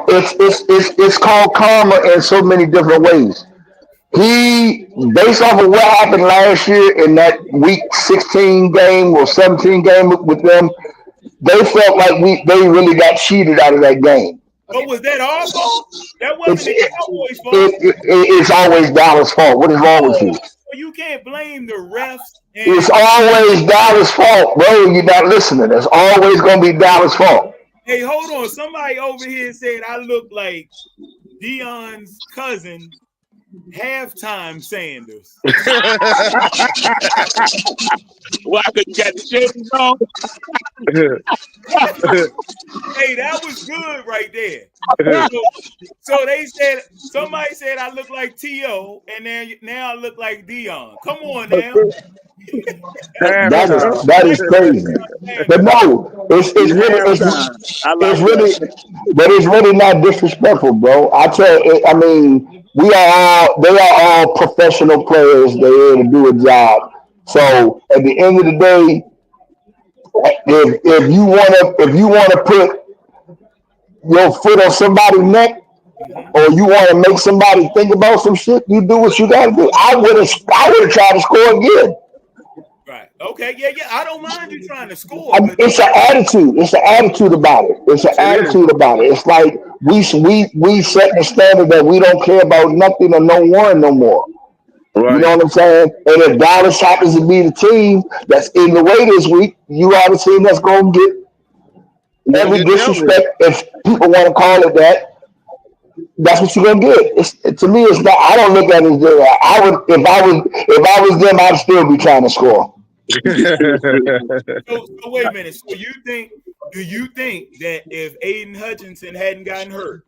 [SPEAKER 2] It's called karma in so many different ways. He, based off of what happened last year in that week 16 game or 17 game with them, they felt like they really got cheated out of that game.
[SPEAKER 1] But was that our fault? That wasn't the Cowboys' fault.
[SPEAKER 2] It's always Dallas' fault. What is wrong with you?
[SPEAKER 1] You can't blame the refs.
[SPEAKER 2] It's always Dallas' fault, bro. You're not listening. It's always going to be Dallas' fault.
[SPEAKER 1] Hey, hold on. Somebody over here said I look like Dion's cousin, Halftime Sanders.
[SPEAKER 4] Well, I could get the shit wrong.
[SPEAKER 1] Hey, that was good right there. So they said, somebody said I look like T.O. and now I look like Dion. Come on now.
[SPEAKER 2] That is crazy. But no, it's really not disrespectful, bro. I mean, they are all professional players. They're here to do a job. So at the end of the day, if you wanna put your foot on somebody's neck, or you want to make somebody think about some shit, you do what you gotta do. I would have tried to score again.
[SPEAKER 1] Right. Okay, yeah. I don't mind you trying to score, but
[SPEAKER 2] It's an attitude. It's an attitude about it. It's an
[SPEAKER 3] It is.
[SPEAKER 2] attitude about it. It's like we set the standard that we don't care about nothing or no one no more. You
[SPEAKER 3] Right.
[SPEAKER 2] know what I'm saying? And if Dallas happens to be the team that's in the way this week, you are the team that's going to get
[SPEAKER 3] Gonna
[SPEAKER 2] every
[SPEAKER 3] get dealt with.
[SPEAKER 2] disrespect, if people want to call it that. That's what you're gonna get. To me, it's not. I don't look at it as that. I would, if I was them, I'd still be trying to score.
[SPEAKER 1] so wait a minute. So do you think that if Aiden Hutchinson hadn't gotten hurt,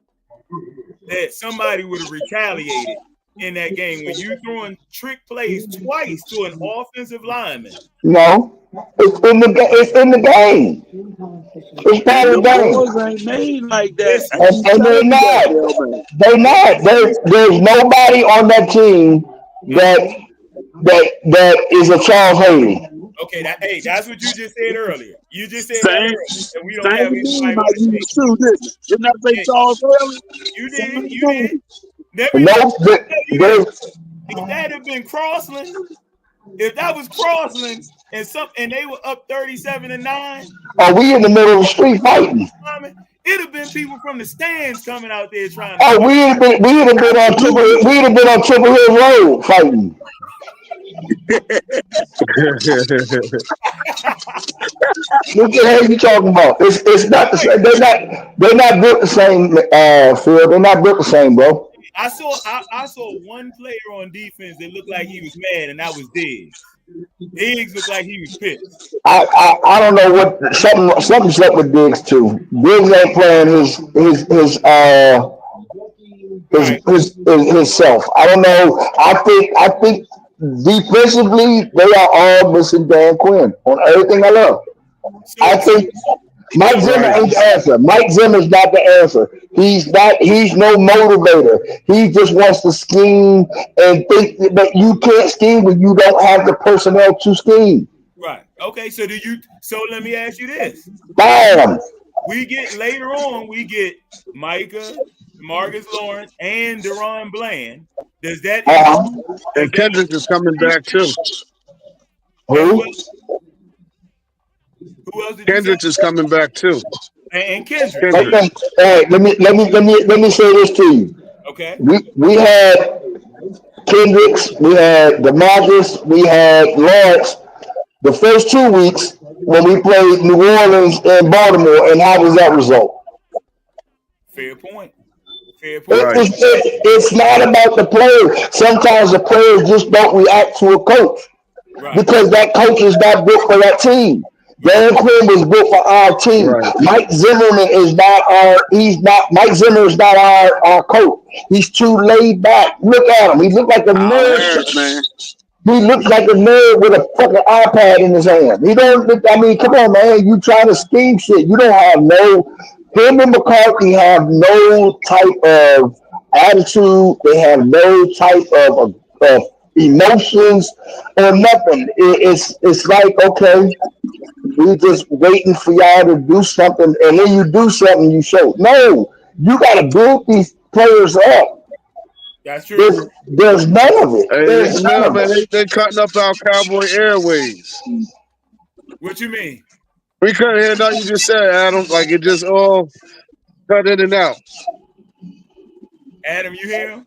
[SPEAKER 1] that somebody would have retaliated in that game when you throwing trick plays twice to an offensive lineman?
[SPEAKER 2] No, it's in the game. It's part of
[SPEAKER 4] The
[SPEAKER 2] the game,
[SPEAKER 4] boys ain't made like that. I
[SPEAKER 2] and,
[SPEAKER 4] keep
[SPEAKER 2] and they're
[SPEAKER 4] telling you that,
[SPEAKER 2] not.
[SPEAKER 4] Bill, man.
[SPEAKER 2] They're not. There's nobody on that team that is a Charles Haley.
[SPEAKER 1] Okay, that's what you just said earlier. You just said that
[SPEAKER 4] Same,
[SPEAKER 1] earlier, and we don't have
[SPEAKER 4] same name
[SPEAKER 1] anybody
[SPEAKER 4] I
[SPEAKER 1] on the team.
[SPEAKER 4] used too, didn't it? Didn't I say
[SPEAKER 1] Yeah,
[SPEAKER 4] Charles Haley?
[SPEAKER 1] you
[SPEAKER 4] Same
[SPEAKER 1] did. You
[SPEAKER 4] name.
[SPEAKER 1] did. Let me
[SPEAKER 2] No,
[SPEAKER 1] tell you this.
[SPEAKER 2] there's
[SPEAKER 1] If that had been Crossland, if that was Crossland and they were up 37-9,
[SPEAKER 2] are we in the middle of the street fighting?
[SPEAKER 1] it'd have been people from the stands coming out there trying
[SPEAKER 2] Oh,
[SPEAKER 1] to.
[SPEAKER 2] we'd have been on Triple Hill Road fighting. What the hell you talking about? It's not the same. They're not built the same, Phil. They're not built the same, bro.
[SPEAKER 1] I saw one player on defense that looked like he was mad, and that was Diggs. Diggs looked like he was pissed.
[SPEAKER 2] I don't know what something's up with Diggs too. Diggs ain't playing his self. I don't know. I think defensively they are all missing Dan Quinn on everything I love. I think Mike Zimmer ain't the answer. Mike Zimmer's not the answer. He's no motivator. He just wants to scheme and think that you can't scheme when you don't have the personnel to scheme.
[SPEAKER 1] Right. Okay. So let me ask you this.
[SPEAKER 2] Bam.
[SPEAKER 1] We get Micah, Marcus Lawrence, and Deron Bland. Does that
[SPEAKER 3] And Kendrick is coming back too.
[SPEAKER 2] Who?
[SPEAKER 1] Who else did
[SPEAKER 3] Kendrick is coming back too.
[SPEAKER 1] And Kendrick.
[SPEAKER 3] Kendrick.
[SPEAKER 2] Okay. All right. Let me say this to you.
[SPEAKER 1] Okay.
[SPEAKER 2] We had Kendricks, we had DeMarcus, we had Lawrence. The first 2 weeks when we played New Orleans and Baltimore, and how was that result?
[SPEAKER 1] Fair point.
[SPEAKER 3] Right.
[SPEAKER 2] It's not about the players. Sometimes the players just don't react to a coach because that coach is not built for that team. Dan Quinn was built for our team.
[SPEAKER 3] Right.
[SPEAKER 2] Mike Zimmer is not our coach. He's too laid back. Look at him. He looked like a nerd.
[SPEAKER 4] Man.
[SPEAKER 2] He looks like a nerd with a fucking iPad in his hand. He don't look, I mean, come on, man. You trying to scheme shit. You don't have him and McCarthy have no type of attitude. They have no type of emotions or nothing. It's like, okay, we just waiting for y'all to do something, and when you do something, you show. No, you got to build these players up.
[SPEAKER 1] That's true.
[SPEAKER 2] There's none of it. There's none of it.
[SPEAKER 3] They cutting up our Cowboy Airways.
[SPEAKER 1] What you mean?
[SPEAKER 3] We couldn't hear nothing you just said, Adam. Like it just all cut in and out.
[SPEAKER 1] Adam, you hear him?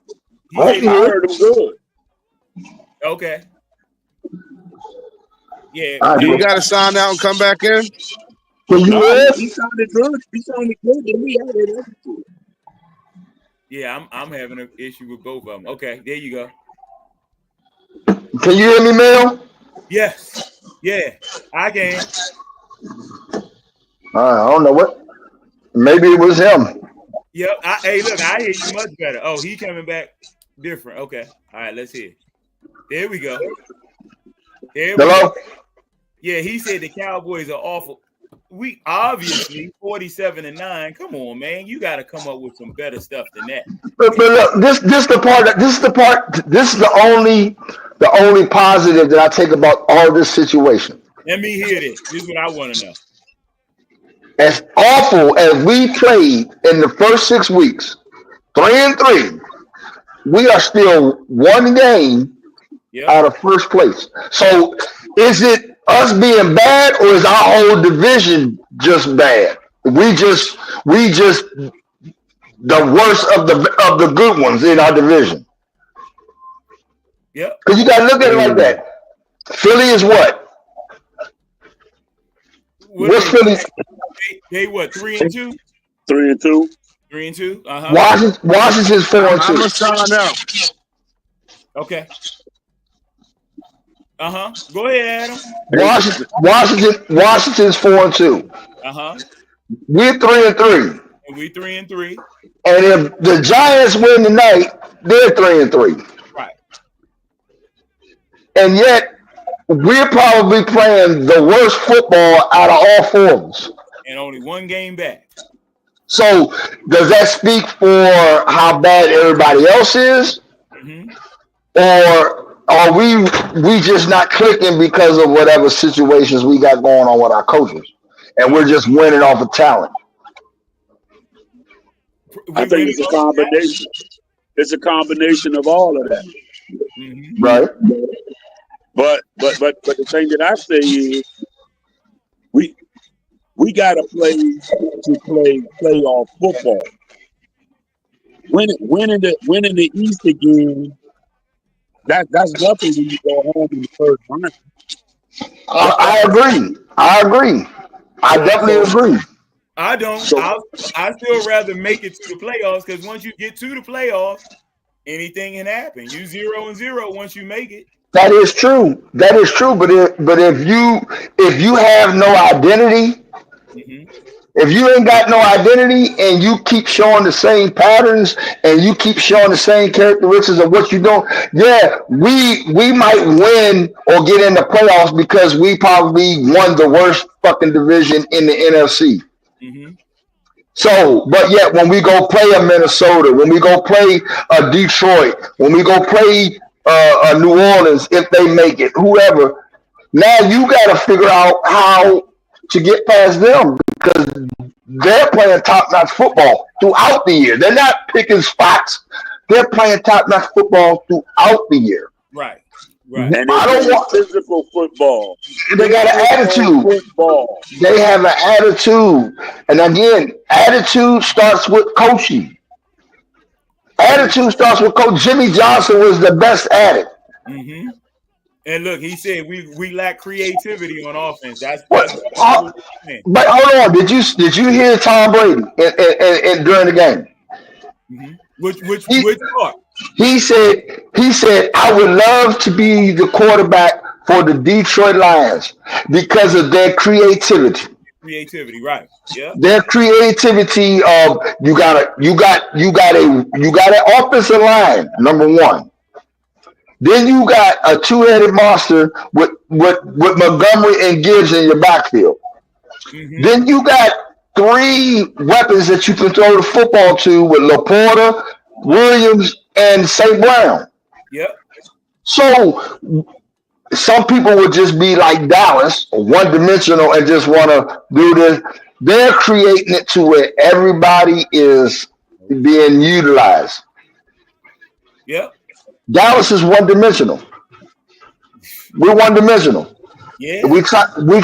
[SPEAKER 2] I
[SPEAKER 4] heard him good.
[SPEAKER 1] Okay. Yeah.
[SPEAKER 3] You got to sign out and come back in.
[SPEAKER 2] Can you hear?
[SPEAKER 4] He sounded good. He sounded good to me. I heard everything.
[SPEAKER 1] Yeah, I'm having an issue with both of them. Okay, there you go.
[SPEAKER 2] Can you hear me, Mel?
[SPEAKER 1] Yes. Yeah, I can.
[SPEAKER 2] I don't know what. Maybe it was him.
[SPEAKER 1] Yep. Hey, look, I hear you much better. Oh, he coming back different. Okay. All right, let's hear. There we go.
[SPEAKER 2] Hello?
[SPEAKER 1] Yeah, he said the Cowboys are awful. We obviously 47-9. Come on, man. You got to come up with some better stuff than that.
[SPEAKER 2] But look, this is the only positive that I take about all this situation.
[SPEAKER 1] Let me hear this. This is what I want to know.
[SPEAKER 2] As awful as we played in the first 6 weeks, 3-3, we are still one game out of first place. So is it us being bad, or is our whole division just bad? We just the worst of the good ones in our division.
[SPEAKER 1] Yep.
[SPEAKER 2] Because you got to look at it like that. Philly is what? What's Philly?
[SPEAKER 1] They what? 3-2.
[SPEAKER 4] 3-2.
[SPEAKER 1] 3-2.
[SPEAKER 2] Washington's 4-2.
[SPEAKER 3] I'm gonna sign out.
[SPEAKER 1] Okay. Go ahead, Adam.
[SPEAKER 2] Washington's 4-2. We're 3-3.
[SPEAKER 1] And we 3-3.
[SPEAKER 2] And if the Giants win tonight, they're 3-3.
[SPEAKER 1] Right.
[SPEAKER 2] And yet, we're probably playing the worst football out of all four of us.
[SPEAKER 1] And only one game back.
[SPEAKER 2] So, does that speak for how bad everybody else is?
[SPEAKER 1] Mm-hmm.
[SPEAKER 2] Or are we just not clicking because of whatever situations we got going on with our coaches? And we're just winning off of talent?
[SPEAKER 4] I think it's a combination. It's a combination of all of that.
[SPEAKER 1] Mm-hmm.
[SPEAKER 2] Right.
[SPEAKER 4] But the thing that I say is we gotta play playoff football. Winning the East again, that's nothing when you go home in the third round.
[SPEAKER 2] I agree. I definitely agree.
[SPEAKER 1] I don't. I still rather make it to the playoffs, because once you get to the playoffs, anything can happen. You 0-0 once you make it.
[SPEAKER 2] That is true. But if you have no identity,
[SPEAKER 1] mm-hmm.
[SPEAKER 2] if you ain't got no identity and you keep showing the same patterns and you keep showing the same characteristics of what you're doing, yeah, we might win or get in the playoffs because we probably won the worst fucking division in the NFC.
[SPEAKER 1] Mm-hmm.
[SPEAKER 2] So, but yet when we go play a Minnesota, when we go play a Detroit, when we go play New Orleans, if they make it, whoever, now you got to figure out how to get past them, because they're playing top-notch football throughout the year. They're not picking spots. They're playing top-notch football throughout the year.
[SPEAKER 1] Right.
[SPEAKER 4] And I don't want physical football.
[SPEAKER 2] They got an attitude.
[SPEAKER 4] Football.
[SPEAKER 2] They have an attitude. And again, attitude starts with coaching. Attitude starts with coach. Jimmy Johnson was the best at it.
[SPEAKER 1] Mm-hmm. And look, he said we lack creativity on offense.
[SPEAKER 2] But hold on, did you hear Tom Brady during the game?
[SPEAKER 1] Mm-hmm. Which part?
[SPEAKER 2] He said, I would love to be the quarterback for the Detroit Lions because of their creativity.
[SPEAKER 1] Creativity, right? Yeah.
[SPEAKER 2] Their creativity of you got an offensive line, number one. Then you got a two-headed monster with Montgomery and Gibbs in your backfield. Mm-hmm. Then you got three weapons that you can throw the football to with Laporta, Williams, and St. Brown.
[SPEAKER 1] Yep.
[SPEAKER 2] So some people would just be like Dallas, one-dimensional, and just want to do this. They're creating it to where everybody is being utilized.
[SPEAKER 1] Yep.
[SPEAKER 2] Dallas is one-dimensional. We're one-dimensional.
[SPEAKER 1] Yeah.
[SPEAKER 2] We try to run.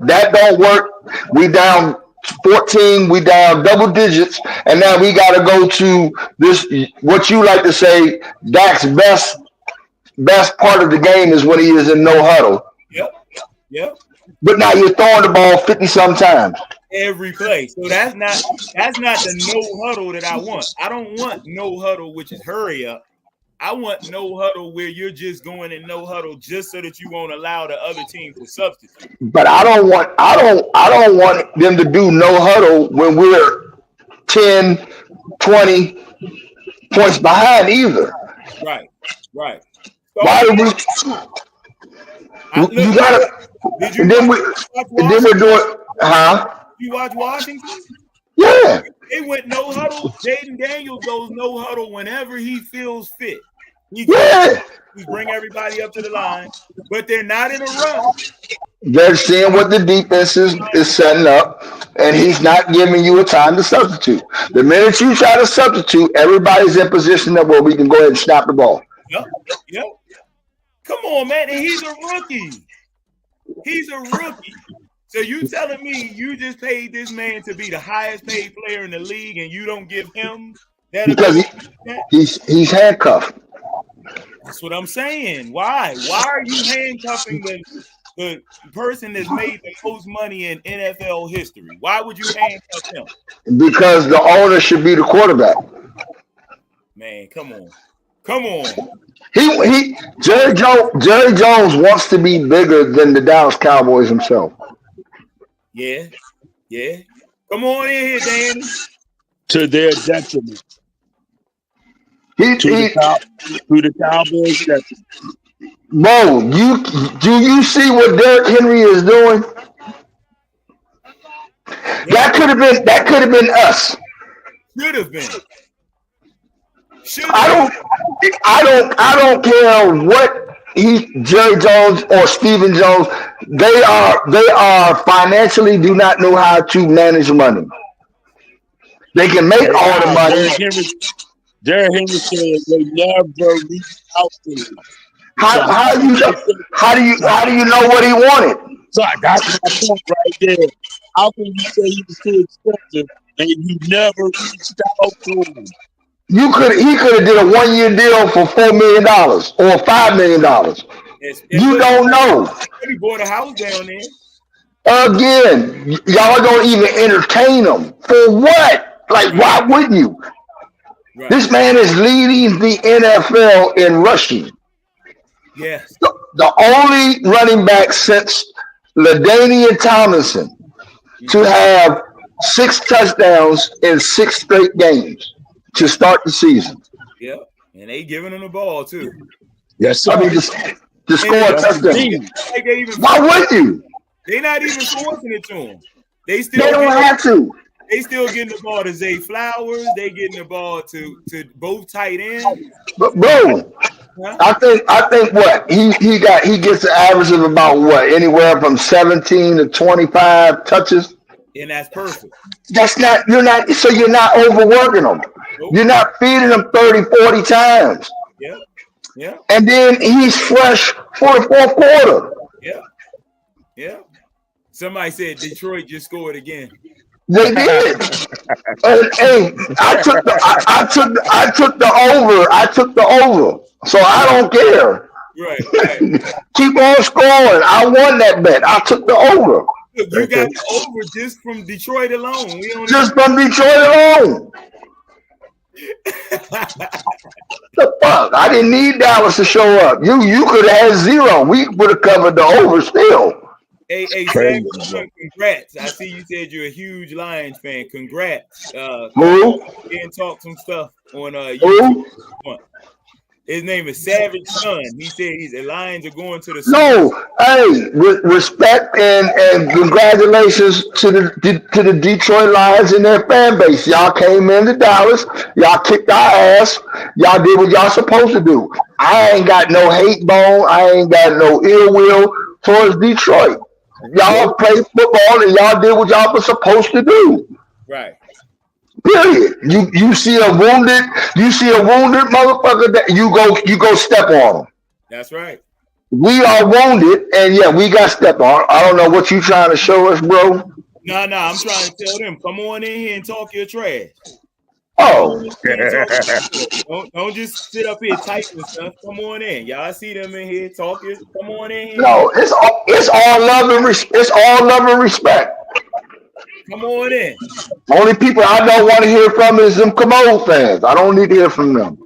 [SPEAKER 2] That don't work. We down 14. We down double digits, and now we got to go to this. What you like to say, Dak's best part of the game is when he is in no huddle.
[SPEAKER 1] Yep.
[SPEAKER 2] But now you're throwing the ball 50-some times.
[SPEAKER 1] Every play. So that's not the no huddle that I want. I don't want no huddle, which is hurry up. I want no huddle where you're just going in no huddle just so that you won't allow the other team to substitute.
[SPEAKER 2] But I don't want them to do no huddle when we're 10, 20 points behind either.
[SPEAKER 1] Right. So
[SPEAKER 2] why do we? You gotta. And then we're doing. Huh?
[SPEAKER 1] You watch Washington?
[SPEAKER 2] Yeah.
[SPEAKER 1] They went no huddle. Jaden Daniels goes no huddle whenever he feels fit. He bring everybody up to the line, but they're not in a run.
[SPEAKER 2] They're seeing what the defense is setting up, and he's not giving you a time to substitute. The minute you try to substitute, everybody's in position that where we can go ahead and snap the ball.
[SPEAKER 1] Yep. Come on, man. And he's a rookie. He's a rookie. So you telling me you just paid this man to be the highest paid player in the league and you don't give him that?
[SPEAKER 2] Because he's handcuffed.
[SPEAKER 1] That's what I'm saying. Why? Why are you handcuffing the person that's made the most money in NFL history? Why would you handcuff him?
[SPEAKER 2] Because the owner should be the quarterback.
[SPEAKER 1] Man, come on. Come on.
[SPEAKER 2] Jerry Jones wants to be bigger than the Dallas Cowboys himself.
[SPEAKER 1] Yeah. Yeah. Come on in here, Danny.
[SPEAKER 4] To their detriment.
[SPEAKER 2] To
[SPEAKER 4] the Cowboys detriment.
[SPEAKER 2] Bro, do you see what Derrick Henry is doing? That could have been us.
[SPEAKER 1] Should have been.
[SPEAKER 2] I don't care what Jerry Jones or Stephen Jones. They are financially do not know how to manage money. They can make all the money.
[SPEAKER 4] Derrick Henry said they never reached out to him.
[SPEAKER 2] How do you know what he wanted?
[SPEAKER 4] So that's my point right there. How can you say he was too expensive and you never reached out to him?
[SPEAKER 2] He could have did a 1-year deal for $4 million or $5 million. You don't know.
[SPEAKER 1] He bought a house down there.
[SPEAKER 2] Again, y'all don't even entertain him. For what? Like, why wouldn't you? Right. This man is leading the NFL in rushing.
[SPEAKER 1] Yes.
[SPEAKER 2] The only running back since LaDainian Tomlinson to have 6 touchdowns in 6 straight games to start the season.
[SPEAKER 1] Yep. And they giving him the ball too.
[SPEAKER 4] Yes, sir.
[SPEAKER 2] I mean, to score a touchdown. Why would you?
[SPEAKER 1] They're not even forcing it to him. They
[SPEAKER 2] don't have to.
[SPEAKER 1] They still getting the ball to Zay Flowers. They getting the ball to both tight ends.
[SPEAKER 2] But bro, I think what he gets an average of about what, anywhere from 17 to 25 touches.
[SPEAKER 1] And that's perfect.
[SPEAKER 2] You're not overworking them. Nope. You're not feeding them 30, 40 times.
[SPEAKER 1] Yeah. Yeah.
[SPEAKER 2] And then he's fresh for the fourth quarter.
[SPEAKER 1] Yeah. Yeah. Somebody said Detroit just scored again.
[SPEAKER 2] They did. Hey, I took the over. I took the over. So I don't care.
[SPEAKER 1] Right.
[SPEAKER 2] Keep on scoring. I won that bet. I took the over.
[SPEAKER 1] Look, you got the over just from Detroit alone.
[SPEAKER 2] From Detroit alone. The fuck? I didn't need Dallas to show up. You could have had 0. We would have covered the over still.
[SPEAKER 1] Hey, congrats. I see you said you're a huge Lions fan. Congrats.
[SPEAKER 2] Who?
[SPEAKER 1] And talk some stuff on
[SPEAKER 2] YouTube.
[SPEAKER 1] His name is Savage Son. He said the Lions are going to the
[SPEAKER 2] respect and congratulations to the Detroit Lions and their fan base. Y'all came into Dallas. Y'all kicked our ass. Y'all did what y'all supposed to do. I ain't got no hate bone. I ain't got no ill will towards Detroit. Y'all played football and y'all did what y'all were supposed to do.
[SPEAKER 1] Right.
[SPEAKER 2] Period. You see a wounded motherfucker that you go step on him.
[SPEAKER 1] That's right.
[SPEAKER 2] We are wounded and we got stepped on. I don't know what you trying to show us, bro.
[SPEAKER 1] No, I'm trying to tell them, come on in here and talk your trash.
[SPEAKER 2] Oh.
[SPEAKER 1] Don't just sit up here typing stuff. Come on in. Y'all see them in here talking. Come on in here.
[SPEAKER 2] No, it's all love and respect.
[SPEAKER 1] Come on in.
[SPEAKER 2] Only people I don't want to hear from is them Commode fans. I don't need to hear from them.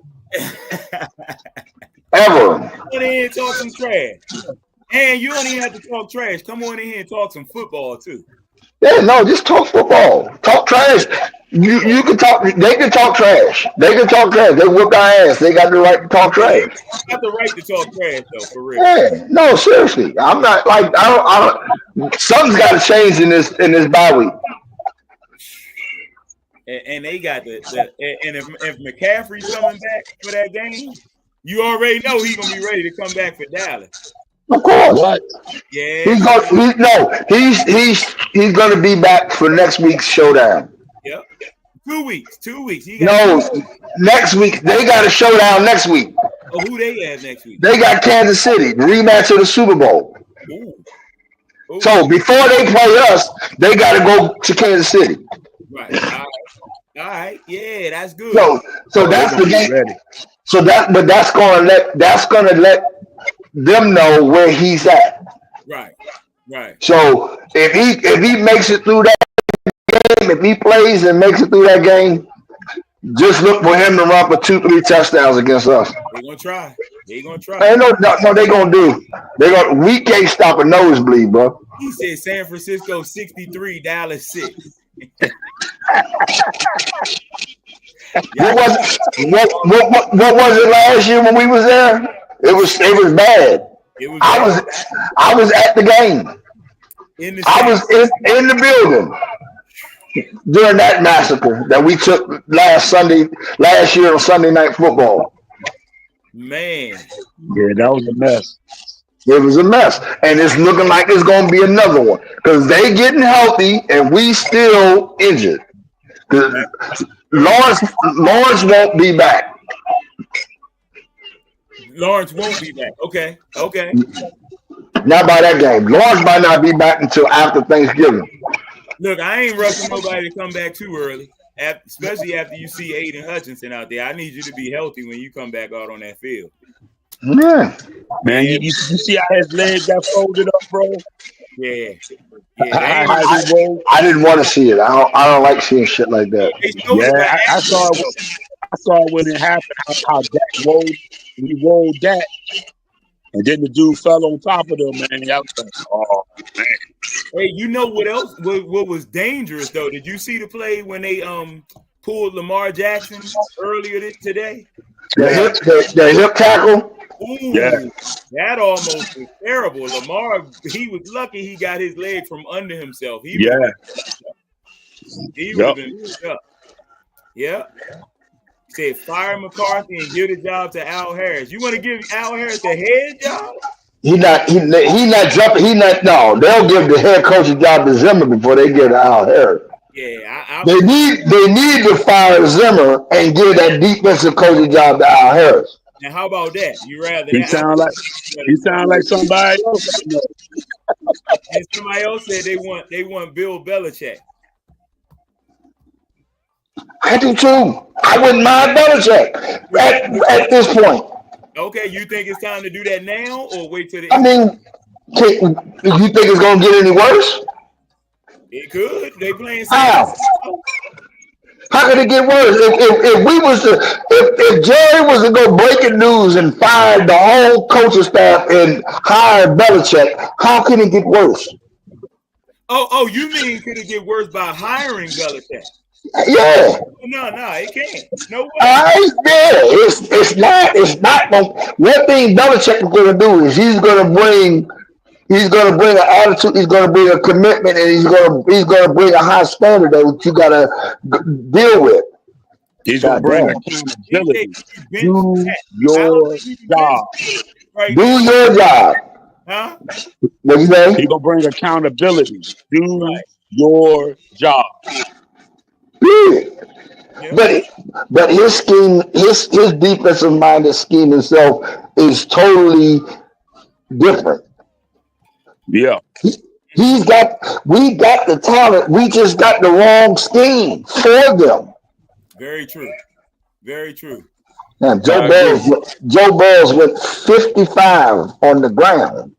[SPEAKER 2] Ever.
[SPEAKER 1] Come on in here and talk some trash. And you don't even have to talk trash. Come on in here and talk some football too.
[SPEAKER 2] Yeah, no, just talk football. Talk trash. You can talk. They can talk trash. They whip our ass. They got the right to talk trash.
[SPEAKER 1] They got the right to talk trash though, for real.
[SPEAKER 2] Yeah, no, seriously. I'm not like I don't. Something's got to change in this bye week.
[SPEAKER 1] And they got and if McCaffrey's coming back for that game, you already know he's gonna be ready to come back for Dallas.
[SPEAKER 2] Of course.
[SPEAKER 4] What?
[SPEAKER 1] Yeah.
[SPEAKER 2] He's gonna be back for next week's showdown.
[SPEAKER 1] Yep. 2 weeks. 2 weeks.
[SPEAKER 2] Next week. They got a showdown next week.
[SPEAKER 1] Oh, who they have next week?
[SPEAKER 2] They got Kansas City, rematch of the Super Bowl.
[SPEAKER 1] Ooh. Ooh.
[SPEAKER 2] So before they play us, they got to go to Kansas City.
[SPEAKER 1] Right. All right. Yeah, that's good.
[SPEAKER 2] So that's the game. Ready. So that's gonna let them know where he's at.
[SPEAKER 1] Right.
[SPEAKER 2] So if he makes it through that game, if he plays and makes it through that game, just look for him to run for 2-3 touchdowns against us.
[SPEAKER 1] They're gonna try.
[SPEAKER 2] Ain't no, they gonna do. We can't stop a nosebleed, bro.
[SPEAKER 1] He said San Francisco 63, Dallas 6.
[SPEAKER 2] What was it last year when we was there? It was bad. I was at the game. I was in the building during that massacre that we took last year on Sunday Night Football.
[SPEAKER 1] Man.
[SPEAKER 3] Yeah, that was a mess.
[SPEAKER 2] It was a mess. And it's looking like it's going to be another one. Because they getting healthy and we still injured. Lawrence won't be back.
[SPEAKER 1] Lawrence won't be back. Okay.
[SPEAKER 2] Not by that game. Lawrence might not be back until after Thanksgiving.
[SPEAKER 1] Look, I ain't rushing nobody to come back too early, especially after you see Aiden Hutchinson out there. I need you to be healthy when you come back out on that field.
[SPEAKER 2] Yeah.
[SPEAKER 4] Man, you see how his legs got folded up, bro?
[SPEAKER 1] Yeah.
[SPEAKER 2] I didn't want to see it. I don't like seeing shit like that.
[SPEAKER 4] Yeah, I saw it when it happened. How Dak rolled. He rolled Dak, and then the dude fell on top of them. Man, I was like, oh man.
[SPEAKER 1] Hey, you know what else? What was dangerous though? Did you see the play when they pulled Lamar Jackson earlier today?
[SPEAKER 2] The hip tackle.
[SPEAKER 1] Ooh, yeah. That almost was terrible. Lamar, he was lucky he got his leg from under himself. He would have been up. Yeah. He said fire McCarthy and give the job to Al Harris. You want to give Al Harris the head job? He not
[SPEAKER 2] jumping. No, they'll give the head coach a job to Zimmer before they give to Al Harris.
[SPEAKER 1] Yeah,
[SPEAKER 2] they need to fire Zimmer and give that defensive coach a job to Al Harris.
[SPEAKER 1] Now, how about that? You rather
[SPEAKER 4] he sound like somebody else.
[SPEAKER 1] And somebody else said they want Bill Belichick.
[SPEAKER 2] I do too. I wouldn't mind Belichick at this point.
[SPEAKER 1] Okay, you think it's time to do that now or wait till the
[SPEAKER 2] I mean, you think it's gonna get any worse?
[SPEAKER 1] It could. They playing.
[SPEAKER 2] How could it get worse? If Jerry was to go breaking news and fire the whole coaching staff and hire Belichick, how can it get worse?
[SPEAKER 1] Oh, you mean could it get worse by hiring Belichick?
[SPEAKER 2] Yeah.
[SPEAKER 1] No, it can't. No way.
[SPEAKER 2] It's not. One thing Belichick is going to do is he's going to bring an attitude. He's going to bring a commitment, and he's going to bring a high standard that you got to deal with.
[SPEAKER 4] He's going to bring accountability. Do your job.
[SPEAKER 2] Right. Do your job.
[SPEAKER 1] Huh?
[SPEAKER 2] What you say?
[SPEAKER 4] He's going to bring accountability. Do your job.
[SPEAKER 2] Yeah. But his scheme, his defensive minded scheme itself is totally different.
[SPEAKER 4] Yeah.
[SPEAKER 2] We got the talent. We just got the wrong scheme for them.
[SPEAKER 1] Very true. Very true.
[SPEAKER 2] Now, Joe Burrows went 55 on the ground.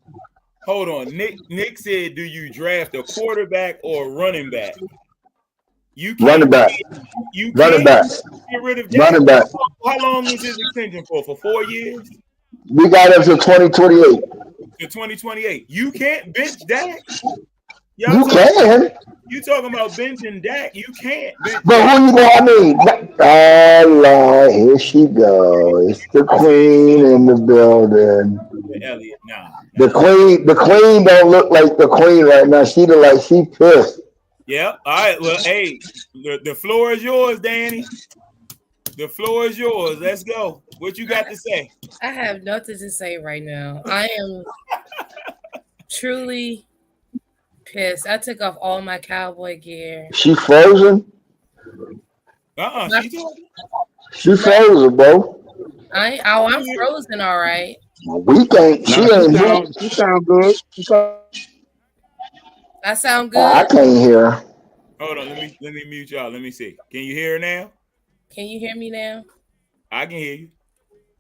[SPEAKER 1] Hold on. Nick said, do you draft a quarterback or a running back? You can't
[SPEAKER 2] running back.
[SPEAKER 1] Get rid of Dak.
[SPEAKER 2] Running back.
[SPEAKER 1] How long was his extension for? For 4 years?
[SPEAKER 2] We got him to 2028.
[SPEAKER 1] To 2028. You can't bench Dak.
[SPEAKER 2] You can.
[SPEAKER 1] You talking about benching Dak? You can't.
[SPEAKER 2] But who you going? Oh Lord, here she goes. It's the queen in the building.
[SPEAKER 1] Elliot, nah.
[SPEAKER 2] The queen don't look like the queen right now. She look like she pissed.
[SPEAKER 1] Yeah. All right. Well, hey, the floor is yours, Danny. The floor is yours. Let's go. What you got to say?
[SPEAKER 5] I have nothing to say right now. I am truly pissed. I took off all my cowboy gear.
[SPEAKER 2] She frozen?
[SPEAKER 1] She
[SPEAKER 2] frozen, bro.
[SPEAKER 5] I'm frozen. All right.
[SPEAKER 2] We can't. She
[SPEAKER 3] Nah,
[SPEAKER 2] ain't here.
[SPEAKER 3] she sound good.
[SPEAKER 5] That sound
[SPEAKER 2] I
[SPEAKER 5] good.
[SPEAKER 2] can't hear her.
[SPEAKER 1] Hold on, let me mute y'all. Let me see. Can you hear her now?
[SPEAKER 5] Can you hear me now?
[SPEAKER 1] I can hear you.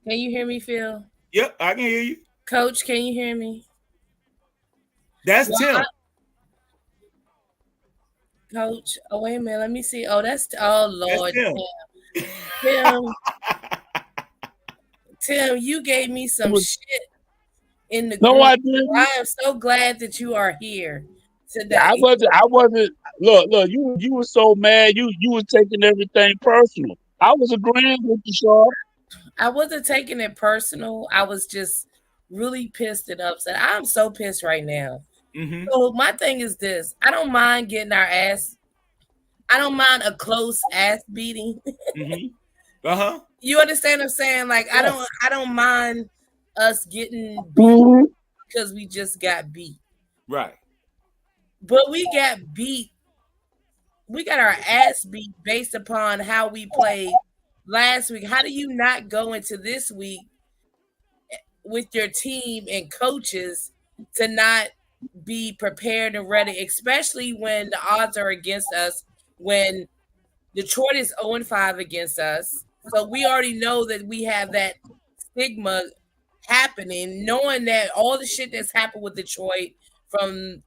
[SPEAKER 5] Can you hear me, Phil?
[SPEAKER 1] Yep, I can hear you.
[SPEAKER 5] Coach, can you hear me?
[SPEAKER 1] That's
[SPEAKER 5] Well,
[SPEAKER 1] Tim.
[SPEAKER 5] Coach, oh wait a minute, let me see. Oh, oh Lord,
[SPEAKER 1] Tim.
[SPEAKER 5] Tim, you gave me some shit in the
[SPEAKER 4] No,
[SPEAKER 5] group.
[SPEAKER 4] I didn't.
[SPEAKER 5] I am so glad that you are here today.
[SPEAKER 4] I wasn't. Look. You were so mad. You was taking everything personal. I was agreeing with you, Shaw.
[SPEAKER 5] I wasn't taking it personal. I was just really pissed and upset. I'm so pissed right now.
[SPEAKER 1] Mm-hmm.
[SPEAKER 5] So my thing is this: I don't mind getting our ass. I don't mind a close ass beating.
[SPEAKER 1] Mm-hmm. Uh-huh.
[SPEAKER 5] You understand what I'm saying? Like
[SPEAKER 1] Yes.
[SPEAKER 5] I don't mind us getting beat because we just got beat.
[SPEAKER 1] Right.
[SPEAKER 5] But we got beat. We got our ass beat based upon how we played last week. How do you not go into this week with your team and coaches to not be prepared and ready, especially when the odds are against us, when Detroit is 0-5 against us. So we already know that we have that stigma happening, knowing that all the shit that's happened with Detroit from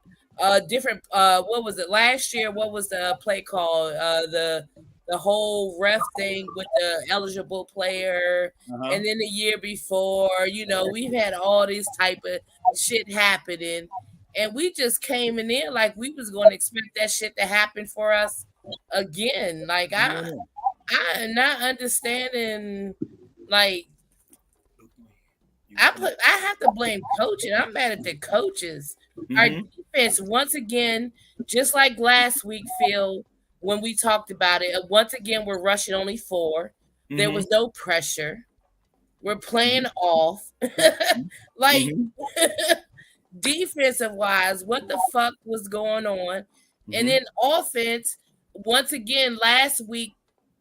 [SPEAKER 5] different what was it last year? What was the play called? The whole ref thing with the eligible player, and then the year before, we've had all this type of shit happening, and we just came in there like we was going to expect that shit to happen for us again. Like I am not understanding. Like I have to blame coaching. I'm mad at the coaches. Our defense, once again, just like last week, Phil, when we talked about it, once again, we're rushing only 4. There was no pressure. We're playing off. Like, defensive wise, what the fuck was going on? And then offense, once again, last week,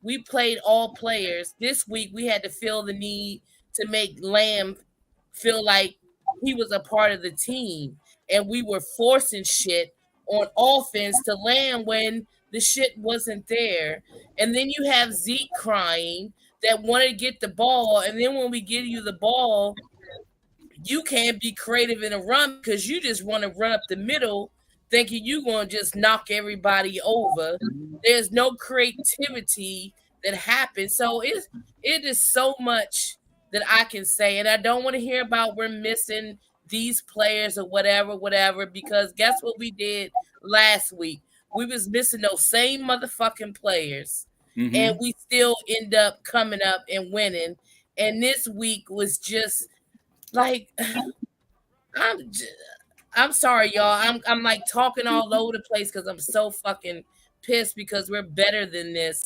[SPEAKER 5] we played all players. This week, we had to feel the need to make Lamb feel like he was a part of the team, and we were forcing shit on offense to Lamb when the shit wasn't there. And then you have Zeke crying that wanted to get the ball, and then when we give you the ball, you can't be creative in a run because you just want to run up the middle thinking you're going to just knock everybody over. There's no creativity that happens. So it is so much that I can say, and I don't want to hear about we're missing these players or whatever, because guess what we did last week? We was missing those same motherfucking players, and we still end up coming up and winning. And this week was just like, I'm sorry, y'all. I'm like talking all over the place because I'm so fucking pissed because we're better than this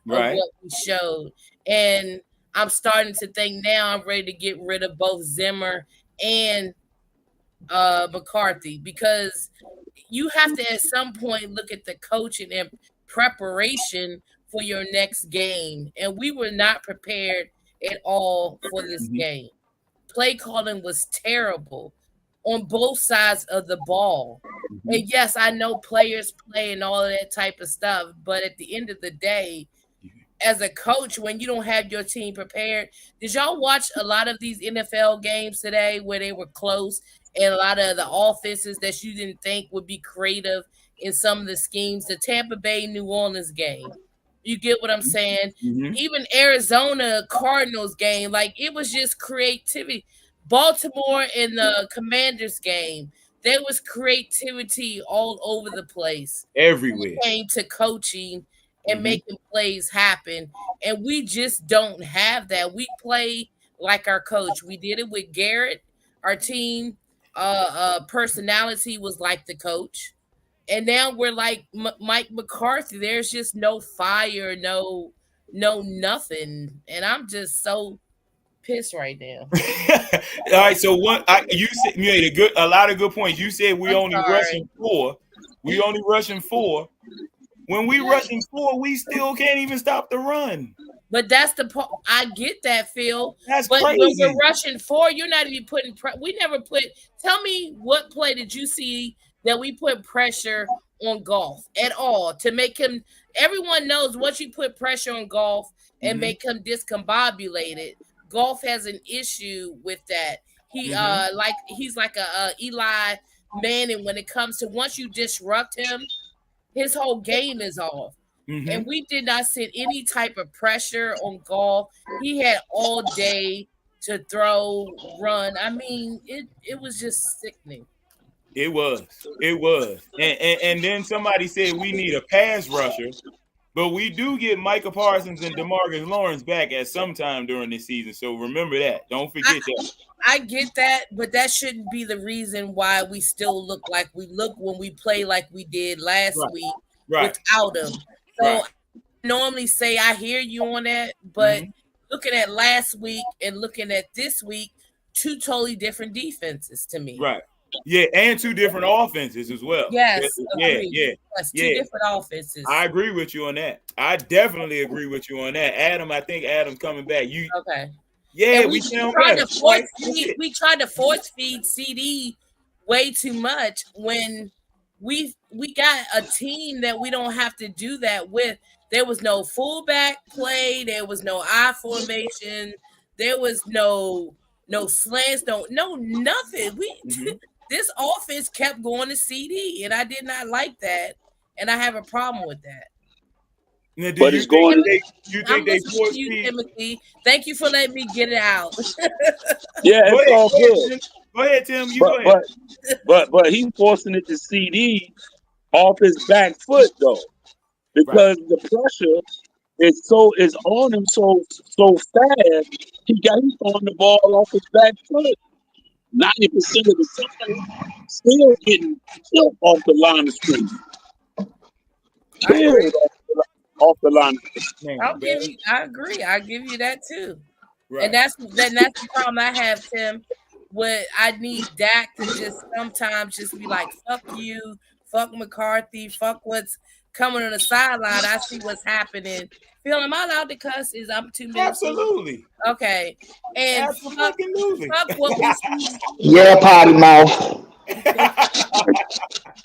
[SPEAKER 5] of what we showed. And I'm starting to think now I'm ready to get rid of both Zimmer and McCarthy, because you have to at some point look at the coaching and preparation for your next game. And we were not prepared at all for this game. Play calling was terrible on both sides of the ball. And yes, I know players play and all of that type of stuff, but at the end of the day, as a coach, when you don't have your team prepared, did y'all watch a lot of these NFL games today where they were close and a lot of the offenses that you didn't think would be creative in some of the schemes? The Tampa Bay New Orleans game, you get what I'm saying? Even Arizona Cardinals game, like it was just creativity. Baltimore in the Commanders game, there was creativity all over the place.
[SPEAKER 1] Everywhere.
[SPEAKER 5] It came to coaching and making plays happen, and we just don't have that. We play like our coach. We did it with Garrett. Our team personality was like the coach, and now we're like Mike McCarthy. There's just no fire, no nothing, and I'm just so pissed right now.
[SPEAKER 1] All right, so you said you made a lot of good points. You said we only rushing 4. We only rushing 4. When we rushing 4, we still can't even stop the run.
[SPEAKER 5] But that's the part. I get that, Phil.
[SPEAKER 1] That's
[SPEAKER 5] But when
[SPEAKER 1] crazy.
[SPEAKER 5] we're rushing forward, you're not even putting. We never put. Tell me what play did you see that we put pressure on Golf at all to make him? Everyone knows once you put pressure on Golf and make him discombobulated, Golf has an issue with that. He he's like a Eli Manning when it comes to once you disrupt him, his whole game is off. And we did not set any type of pressure on Golf. He had all day to throw, run. I mean, it was just sickening.
[SPEAKER 1] It was. And then somebody said we need a pass rusher, but we do get Micah Parsons and DeMarcus Lawrence back at some time during this season. So remember that. Don't forget that.
[SPEAKER 5] I get that, but that shouldn't be the reason why we still look like we look when we play like we did last week without him. So I normally say I hear you on that, but looking at last week and looking at this week, two totally different defenses to me.
[SPEAKER 1] Right. Yeah, and two different offenses as well.
[SPEAKER 5] Yes.
[SPEAKER 1] Yeah.
[SPEAKER 5] Yes, two different offenses.
[SPEAKER 1] I agree with you on that. I definitely agree with you on that. Adam, I think Adam's coming back.
[SPEAKER 5] Okay.
[SPEAKER 1] Yeah,
[SPEAKER 5] we tried to force feed CD way too much when we got a team that we don't have to do that with. There was no fullback play. There was no I formation. There was no slants. No nothing. This offense kept going to CD, and I did not like that, and I have a problem with that.
[SPEAKER 1] Now,
[SPEAKER 4] but it's going.
[SPEAKER 1] You think they force
[SPEAKER 5] feed? Timothy, thank you for letting me get it out.
[SPEAKER 4] Yeah, it's all good.
[SPEAKER 1] Go ahead, Tim. You go ahead.
[SPEAKER 4] But he's forcing it to CD off his back foot though, because the pressure is on him so fast. He's throwing the ball off his back foot. 90% of the time, still getting killed off the line of scrimmage. Off the line.
[SPEAKER 5] I agree. I give you that too. Right. And that's the problem I have, Tim. What I need Dak to just sometimes just be like, fuck you, fuck McCarthy, fuck what's coming on the sideline. I see what's happening. Phil, am I allowed to cuss? I'm 2 minutes.
[SPEAKER 1] Absolutely.
[SPEAKER 5] Okay. And fuck what we see.
[SPEAKER 2] Yeah, potty mouth.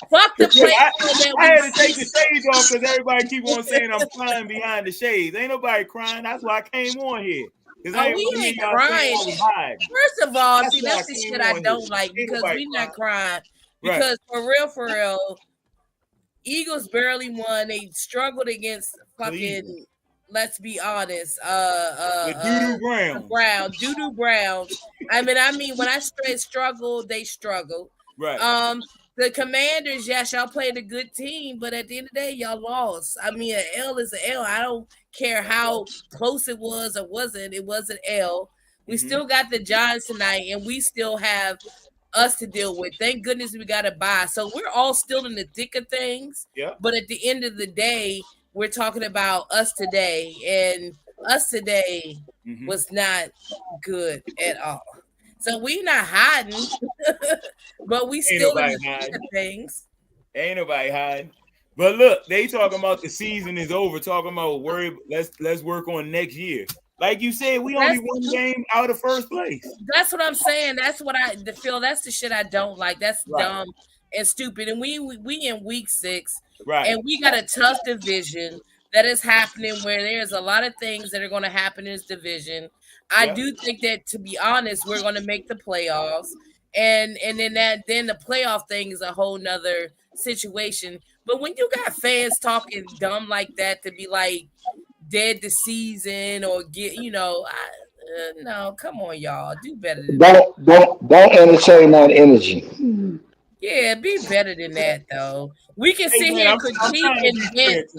[SPEAKER 5] Fuck the play.
[SPEAKER 1] I had to take the shades off because everybody keep on saying I'm crying behind the shades. Ain't nobody crying. That's why I came on here.
[SPEAKER 5] We ain't crying. First of all, that's the shit I don't like because we not crying. Because for real, Eagles barely won. They struggled against fucking. Let's be honest.
[SPEAKER 1] The
[SPEAKER 5] Doo-doo Browns. I mean, when I say struggle, they struggled.
[SPEAKER 1] Right.
[SPEAKER 5] The Commanders, yes, y'all played a good team, but at the end of the day, y'all lost. I mean, an L is an L. I don't care how close it was or wasn't. It was an L. We still got the Giants tonight, and we still have us to deal with. Thank goodness we got a bye. So we're all still in the thick of things.
[SPEAKER 1] Yeah.
[SPEAKER 5] But at the end of the day, we're talking about us today, and us today was not good at all. So we not hiding, but we still in the thick of things.
[SPEAKER 1] Ain't nobody hiding. But look, they talking about the season is over. Talking about let's work on next year. Like you said, we only one game out of first place.
[SPEAKER 5] That's what I'm saying. That's what I feel. That's the shit I don't like. That's dumb and stupid. And we in week 6, and we got a tough division that is happening where there's a lot of things that are going to happen in this division. I do think that, to be honest, we're going to make the playoffs, and then the playoff thing is a whole nother situation. But when you got fans talking dumb like that to be like dead the season or get, no, come on, y'all, do better than
[SPEAKER 2] that. Don't entertain that energy.
[SPEAKER 5] Yeah, be better than that, though. We can sit here and critique and vent.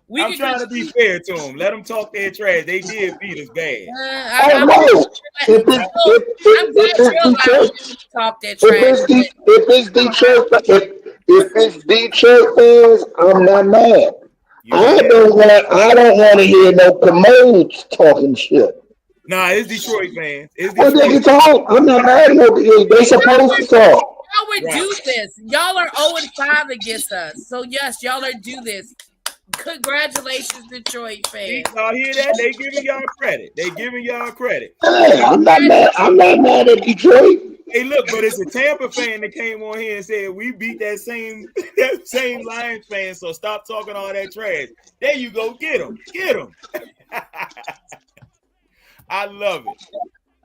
[SPEAKER 1] I'm trying to be fair to them. Let them talk their trash. They did beat us bad.
[SPEAKER 5] I'm glad you're allowed to talk their trash.
[SPEAKER 2] If it's Detroit fans, I'm not mad. I don't want to hear no commodes talking shit.
[SPEAKER 1] Nah, it's Detroit fans.
[SPEAKER 2] They can talk. I'm not mad. They supposed to talk.
[SPEAKER 5] Y'all would do this. Y'all are 0-5 against us. So yes, y'all are do this. Congratulations, Detroit
[SPEAKER 1] See,
[SPEAKER 5] fans.
[SPEAKER 1] y'all hear that? They giving y'all credit. They giving y'all credit.
[SPEAKER 2] Hey, I'm not mad. I'm not mad at Detroit.
[SPEAKER 1] Hey, look, but it's a Tampa fan that came on here and said we beat that same Lions fan. So stop talking all that trash. There you go. Get him. Get him. I love it.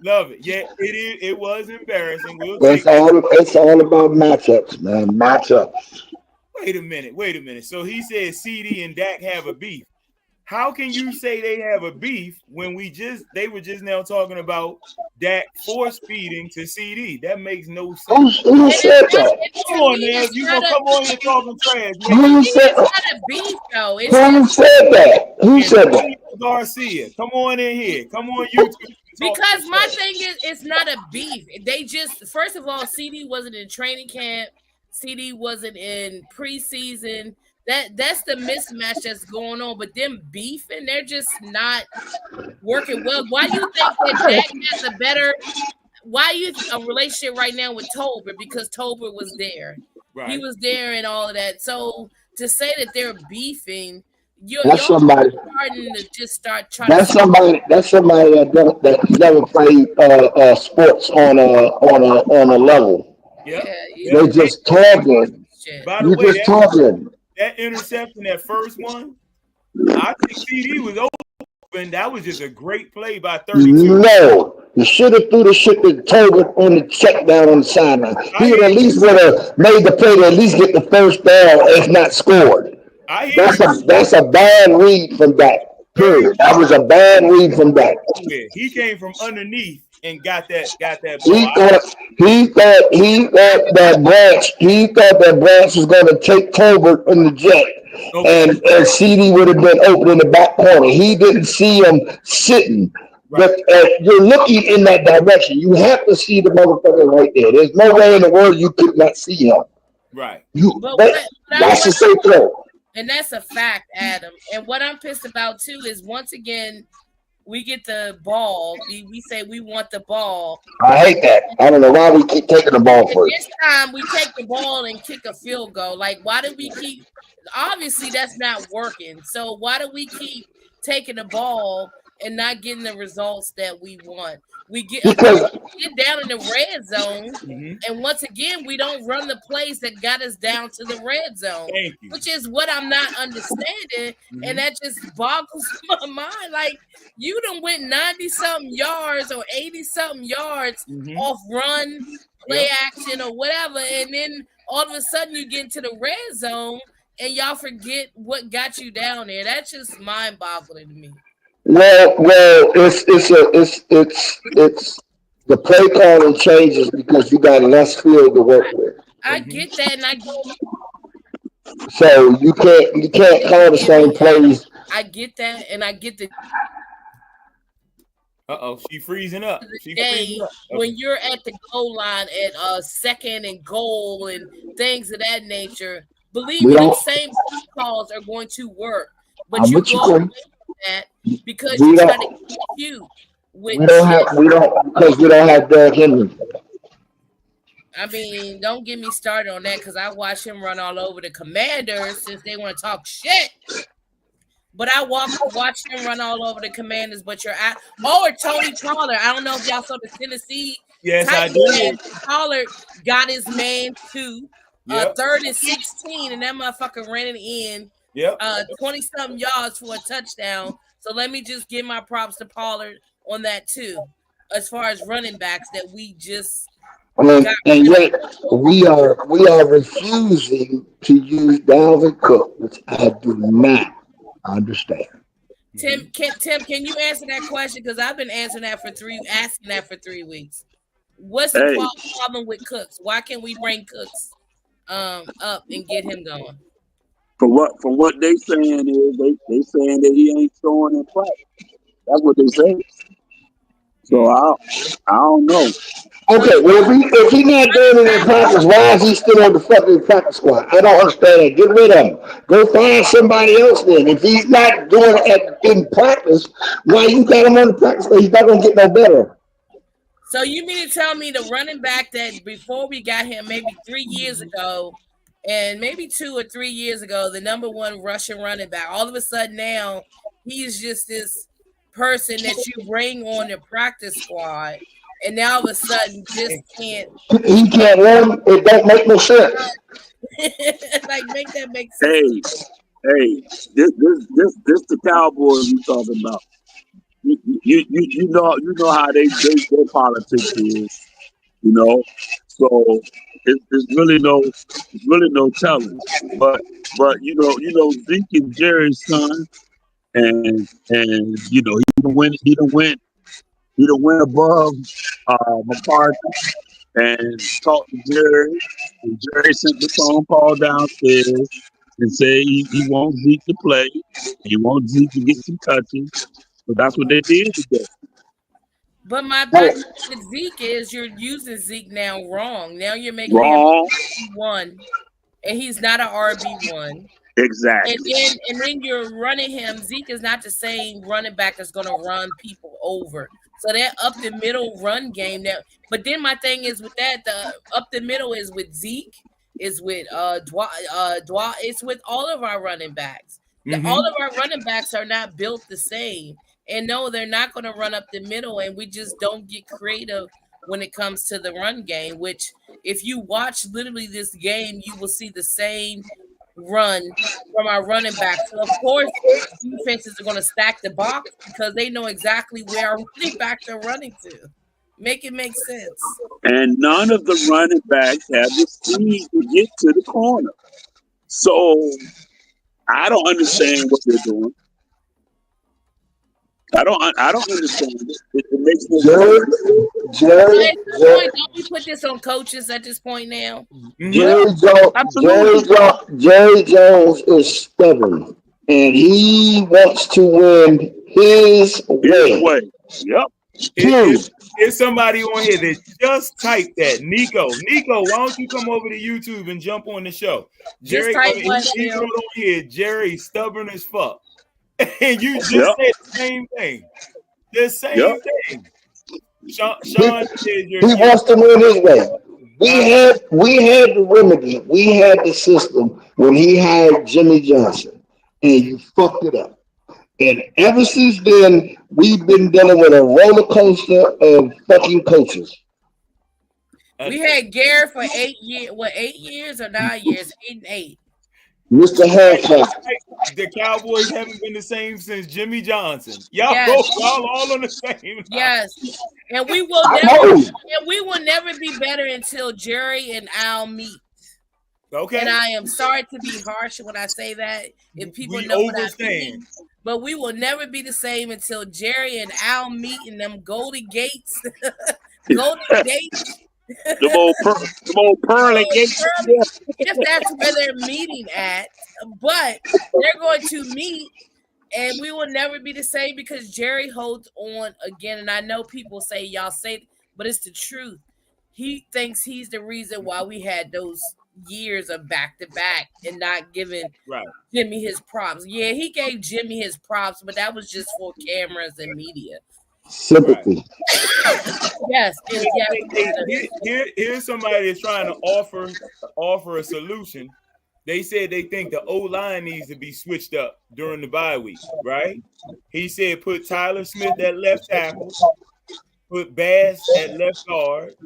[SPEAKER 1] Love it. Yeah, it is. It was embarrassing. We'll take
[SPEAKER 2] It's all about matchups, man. Matchups.
[SPEAKER 1] Wait a minute. So he said CD and Dak have a beef. How can you say they have a beef when they were just now talking about Dak force feeding to CD? That makes no sense.
[SPEAKER 2] Who said that?
[SPEAKER 1] Come on, man. You gonna come on here talking trash?
[SPEAKER 2] Who said
[SPEAKER 5] It's not a beef, though. It's
[SPEAKER 2] Who said that? Who said that?
[SPEAKER 1] Antonio Garcia, come on in here. Come on YouTube.
[SPEAKER 5] because my thing is, it's not a beef. They just, first of all, CD wasn't in training camp. CD wasn't in preseason. That's the mismatch that's going on. But them beefing, they're just not working well. Why do you think that Dak has a better? Why you a relationship right now with Tolbert? Because Tolbert was there.
[SPEAKER 1] Right.
[SPEAKER 5] He was there and all of that. So to say that they're beefing, you're
[SPEAKER 2] somebody.
[SPEAKER 5] starting to just start trying.
[SPEAKER 2] That's somebody that never played sports on a level.
[SPEAKER 1] Yeah.
[SPEAKER 2] They're just talking.
[SPEAKER 1] By the
[SPEAKER 2] You're
[SPEAKER 1] way,
[SPEAKER 2] just talking.
[SPEAKER 1] That interception, that first one, I think CD was open. That was just a great play by 32.
[SPEAKER 2] No, you should have threw the shit to Tolbert on the check down on the sideline. He would at least made the play to at least get the first down, if not scored. That's a bad read from that. Period. That was a bad read from that.
[SPEAKER 1] He came from underneath and got that
[SPEAKER 2] ball. He thought that Branch was going to take Tolbert in the jet. Okay. And CD would have been open in the back corner. He didn't see him sitting. Right. But you're looking in that direction. You have to see the motherfucker right there. There's no way in the world you could not see him.
[SPEAKER 1] Right.
[SPEAKER 2] That's the same throw.
[SPEAKER 5] And that's a fact, Adam. And what I'm pissed about too is once again, we get the ball. We say we want the ball.
[SPEAKER 2] I hate that. I don't know why we keep taking the ball first.
[SPEAKER 5] This time we take the ball and kick a field goal. Like, why do we keep? Obviously, that's not working. So why do we keep taking the ball and not getting the results that we want? We get down in the red zone, and once again, we don't run the plays that got us down to the red zone, which is what I'm not understanding, and that just boggles my mind. Like, you done went 90-something yards or 80-something yards off run, play action, or whatever, and then all of a sudden you get into the red zone, and y'all forget what got you down there. That's just mind-boggling to me.
[SPEAKER 2] Well, it's the play calling changes because you got less field to work with.
[SPEAKER 5] I get that, and I get
[SPEAKER 2] so you can't call the same plays.
[SPEAKER 5] I get that, and I get the.
[SPEAKER 1] She freezing up.
[SPEAKER 5] When you're at the goal line at second and goal and things of that nature, believe me, the same calls are going to work. But you go away from that because you're trying to get cute.
[SPEAKER 2] We don't have Derrick Henry.
[SPEAKER 5] I mean, don't get me started on that because I watched him run all over the Commanders since they want to talk shit. But I watched him run all over the Commanders. But you're at or Tony Pollard. I don't know if y'all saw the Tennessee.
[SPEAKER 1] Yes, I did.
[SPEAKER 5] Pollard got his man too. 3rd and 16, and that motherfucker ran it in. 20-something yards for a touchdown. So let me just give my props to Pollard on that too. As far as running backs that we just.
[SPEAKER 2] And yet we are refusing to use Dalvin Cook, which I do not understand.
[SPEAKER 5] Tim, can you answer that question? Because I've been asking that for 3 weeks. What's the problem with Cooks? Why can't we bring Cooks up and get him going?
[SPEAKER 4] From what they saying is they saying that he ain't throwing in practice. That's what they say. So I don't know.
[SPEAKER 2] Okay, well if he's not doing it in practice, why is he still on the fucking practice squad? I don't understand that. Get rid of him. Go find somebody else then. If he's not doing it in practice, why you got him on the practice squad? He's not gonna get no better.
[SPEAKER 5] So you mean to tell me the running back that before we got him maybe 3 years ago And maybe 2 or 3 years ago, the number one Russian running back. All of a sudden now, he's just this person that you bring on the practice squad, and now all of a sudden just can't
[SPEAKER 2] He can't run. It don't make no sense.
[SPEAKER 5] like make that make sense.
[SPEAKER 4] Hey, this the Cowboys we talking about. You know how their politics is, you know. So it's really no telling. But Zeke is Jerry's son, and he don't win above McCarthy and talked to Jerry, and Jerry sent the phone call downstairs and said he wants Zeke to play, he wants Zeke to get some touches. So that's what they did today.
[SPEAKER 5] But my question with Zeke is you're using Zeke now wrong. Now you're making
[SPEAKER 4] Wrong.
[SPEAKER 5] him RB1, and he's not an RB1.
[SPEAKER 4] Exactly.
[SPEAKER 5] And then you're running him. Zeke is not the same running back that's going to run people over. So that up the middle run game now. But then my thing is with that, the up the middle is with Zeke, is with Dwa, it's with all of our running backs. All of our running backs are not built the same. And no, they're not going to run up the middle, and we just don't get creative when it comes to the run game, which if you watch literally this game, you will see the same run from our running back. So of course, defenses are going to stack the box because they know exactly where our running backs are running to. Make it make sense.
[SPEAKER 4] And none of the running backs have the speed to get to the corner. So I don't understand what they're doing. I don't understand it. It makes no sense.
[SPEAKER 2] Jerry,
[SPEAKER 5] Don't we put this on coaches at this point now?
[SPEAKER 2] Jerry Jones is stubborn, and he wants to win his way.
[SPEAKER 4] Yep.
[SPEAKER 1] There's somebody on here that just typed that. Nico, why don't you come over to YouTube and jump on the show? Jerry, he wrote on here, Jerry stubborn as fuck. And you just said the same thing. The same thing. Sean said
[SPEAKER 2] he wants to win his way. We had the remedy. We had the system when he had Jimmy Johnson, and you fucked it up. And ever since then, we've been dealing with a roller coaster of fucking coaches.
[SPEAKER 5] We had Garrett for 8 years. What, 8 years or 9 years? 8 and 8.
[SPEAKER 2] Mr. Hancock.
[SPEAKER 1] The Cowboys haven't been the same since Jimmy Johnson. Y'all all on the same.
[SPEAKER 5] Yes, and we will never be better until Jerry and Al meet.
[SPEAKER 1] Okay.
[SPEAKER 5] And I am sorry to be harsh when I say that. If people know what I mean, but we will never be the same until Jerry and Al meet in them Golden Gates. Golden Gates.
[SPEAKER 4] The old pearly gates.
[SPEAKER 5] If that's where they're meeting at, but they're going to meet, and we will never be the same because Jerry holds on again. And I know people say y'all say, but it's the truth. He thinks he's the reason why we had those years of back to back and not giving Jimmy his props. Yeah, he gave Jimmy his props, but that was just for cameras and media.
[SPEAKER 2] Sympathy.
[SPEAKER 5] Yes.
[SPEAKER 1] Here's somebody that's trying to offer a solution. They said they think the O-line needs to be switched up during the bye week, right? He said put Tyler Smith at left tackle, put Bass at left guard,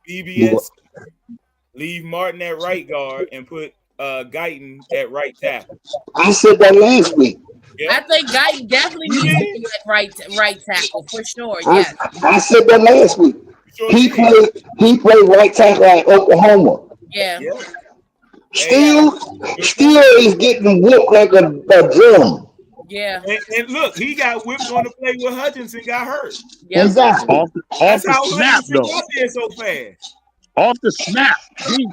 [SPEAKER 1] BBS, leave Martin at right guard, and put Guyton at right tackle.
[SPEAKER 2] I said that last week.
[SPEAKER 5] Yeah. I think Guyton definitely needs to be at right tackle for sure. Yes.
[SPEAKER 2] I said that last week. He played right tackle at Oklahoma.
[SPEAKER 5] Yeah.
[SPEAKER 2] Still is getting whooped like a drum.
[SPEAKER 5] Yeah.
[SPEAKER 1] And look, he got whipped on the play with Hutchinson, got hurt.
[SPEAKER 5] Yep.
[SPEAKER 2] Exactly.
[SPEAKER 4] Off the snap, though.
[SPEAKER 1] Got there so fast.
[SPEAKER 4] Off the snap. He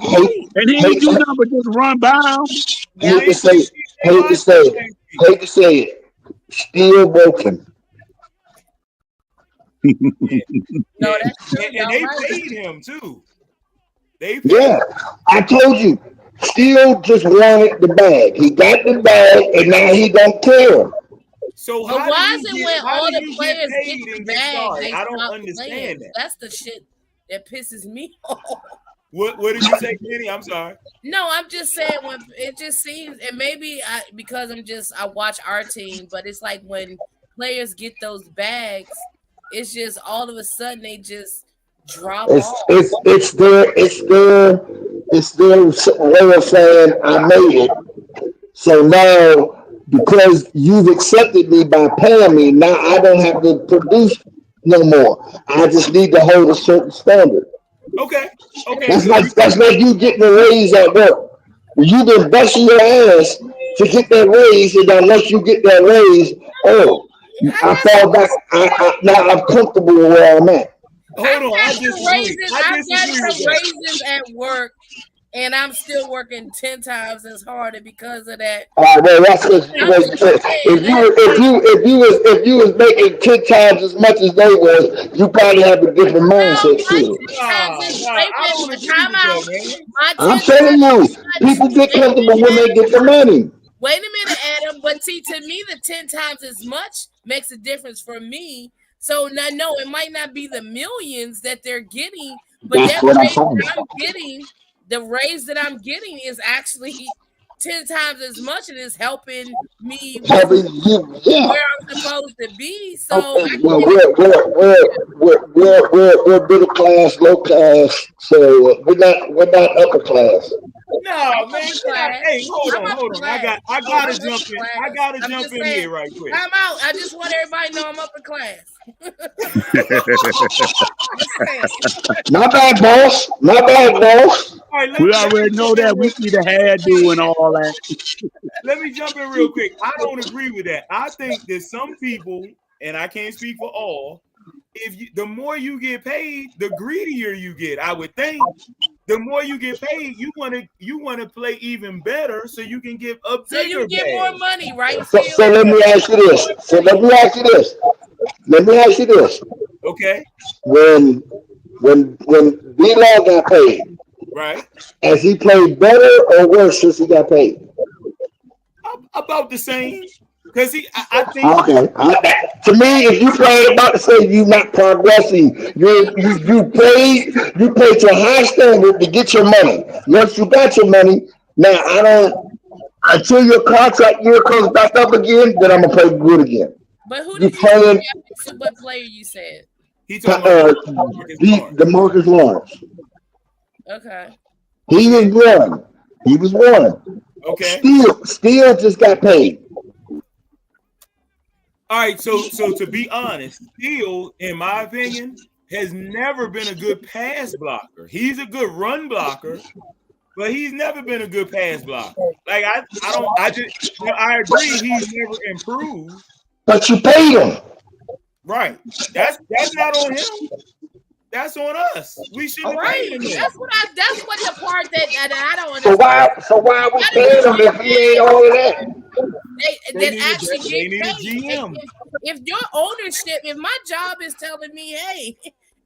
[SPEAKER 4] didn't do nothing but just run by him.
[SPEAKER 2] Hate to say it. Still broken.
[SPEAKER 5] No, that's true.
[SPEAKER 1] And they paid him too.
[SPEAKER 2] I told you. Still just wanted the bag. He got the bag, and now he don't care.
[SPEAKER 1] So
[SPEAKER 5] why is it when all the players get the bag,
[SPEAKER 1] I don't understand that.
[SPEAKER 5] That's the shit that pisses me off.
[SPEAKER 1] What did you say, Kenny? I'm sorry.
[SPEAKER 5] No, I'm just saying when it just seems, and maybe because I watch our team, but it's like when players get those bags, it's just all of a sudden they just drop off.
[SPEAKER 2] It's their way of saying I made it. So now, because you've accepted me by paying me, now I don't have to produce no more. I just need to hold a certain standard.
[SPEAKER 1] Okay.
[SPEAKER 2] That's like you getting a raise at work. You've been busting your ass to get that raise, and unless you get that raise, I fall back. Now I'm comfortable with where I'm at.
[SPEAKER 1] Hold on, I disagree.
[SPEAKER 5] I've got some raises at work, and I'm still working 10 times as hard, and because of that.
[SPEAKER 2] Well, that's because if you was making 10 times as much as they was, you probably have a different mindset too. I'm telling you, people get comfortable when they get the money.
[SPEAKER 5] Wait a minute, Adam. But see, to me, the 10 times as much makes a difference for me. So now, no, it might not be the millions that they're getting, but
[SPEAKER 2] that's what I'm
[SPEAKER 5] getting. The raise that I'm getting is actually 10 times as much, and is helping me where I'm supposed to be. So
[SPEAKER 2] we're middle class, low class, so we're not upper class.
[SPEAKER 1] No, man. Hey, hold on. I gotta jump in. I gotta jump in here right quick.
[SPEAKER 5] I'm out. I just want everybody to know I'm upper class.
[SPEAKER 2] Not bad, boss.
[SPEAKER 1] Right,
[SPEAKER 4] we already know that. We see the hairdo and all that.
[SPEAKER 1] Let me jump in real quick. I don't agree with that. I think that some people, and I can't speak for all, the more you get paid, the greedier you get. I would think the more you get paid, you want to play even better, so you can get a bigger.
[SPEAKER 5] So you get more money, right?
[SPEAKER 2] So let me ask you this.
[SPEAKER 1] Okay.
[SPEAKER 2] When B-Law got paid,
[SPEAKER 1] right?
[SPEAKER 2] Has he played better or worse since he got paid?
[SPEAKER 1] About the same. Because I think.
[SPEAKER 2] Okay. To me, if you play about the same, you're not progressing. You played to a high standard to get your money. Once you got your money, now until your contract year comes back up again, then I'm gonna play good again.
[SPEAKER 5] But who did you say? What player you said?
[SPEAKER 1] He talking about
[SPEAKER 2] DeMarcus Lawrence.
[SPEAKER 5] Okay.
[SPEAKER 2] He was one.
[SPEAKER 1] Okay.
[SPEAKER 2] Still just got paid.
[SPEAKER 1] All right, so to be honest, Steele, in my opinion, has never been a good pass blocker. He's a good run blocker, but he's never been a good pass blocker. Like I agree he's never improved.
[SPEAKER 2] But you paid him.
[SPEAKER 1] Right. That's not on him. That's on us. We shouldn't have paid him.
[SPEAKER 5] That's what the part that I don't understand.
[SPEAKER 2] So why are we paying him if he ain't all of that?
[SPEAKER 1] They need a GM.
[SPEAKER 5] If your ownership, if my job is telling me, hey,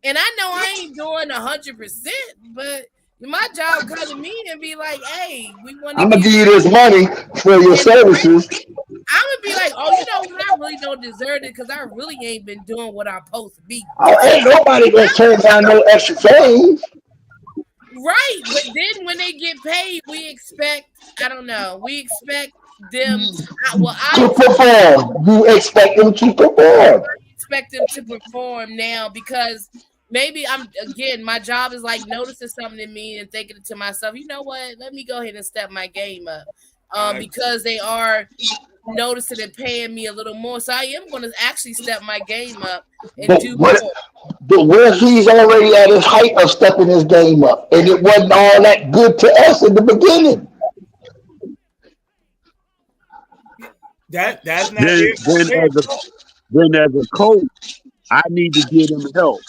[SPEAKER 5] and I know I ain't doing 100%, but my job come to me and be like, hey, we want to.
[SPEAKER 2] I'm gonna give you this money for your services.
[SPEAKER 5] I'm gonna be like, oh, you know what? I really don't deserve it because I really ain't been doing what I'm supposed to be.
[SPEAKER 2] Ain't nobody gonna turn down no extra change.
[SPEAKER 5] Right, but then when they get paid, we expect. I don't know. We expect them to
[SPEAKER 2] perform. You expect them to perform.
[SPEAKER 5] I expect them to perform now because maybe my job is like noticing something in me and thinking to myself, you know what? Let me go ahead and step my game up because they are noticing and paying me a little more. So I am going to actually step my game up and do more.
[SPEAKER 2] But where he's already at his height of stepping his game up, and it wasn't all that good to us in the beginning.
[SPEAKER 1] That's not it.
[SPEAKER 4] Then as a coach, I need to get him help.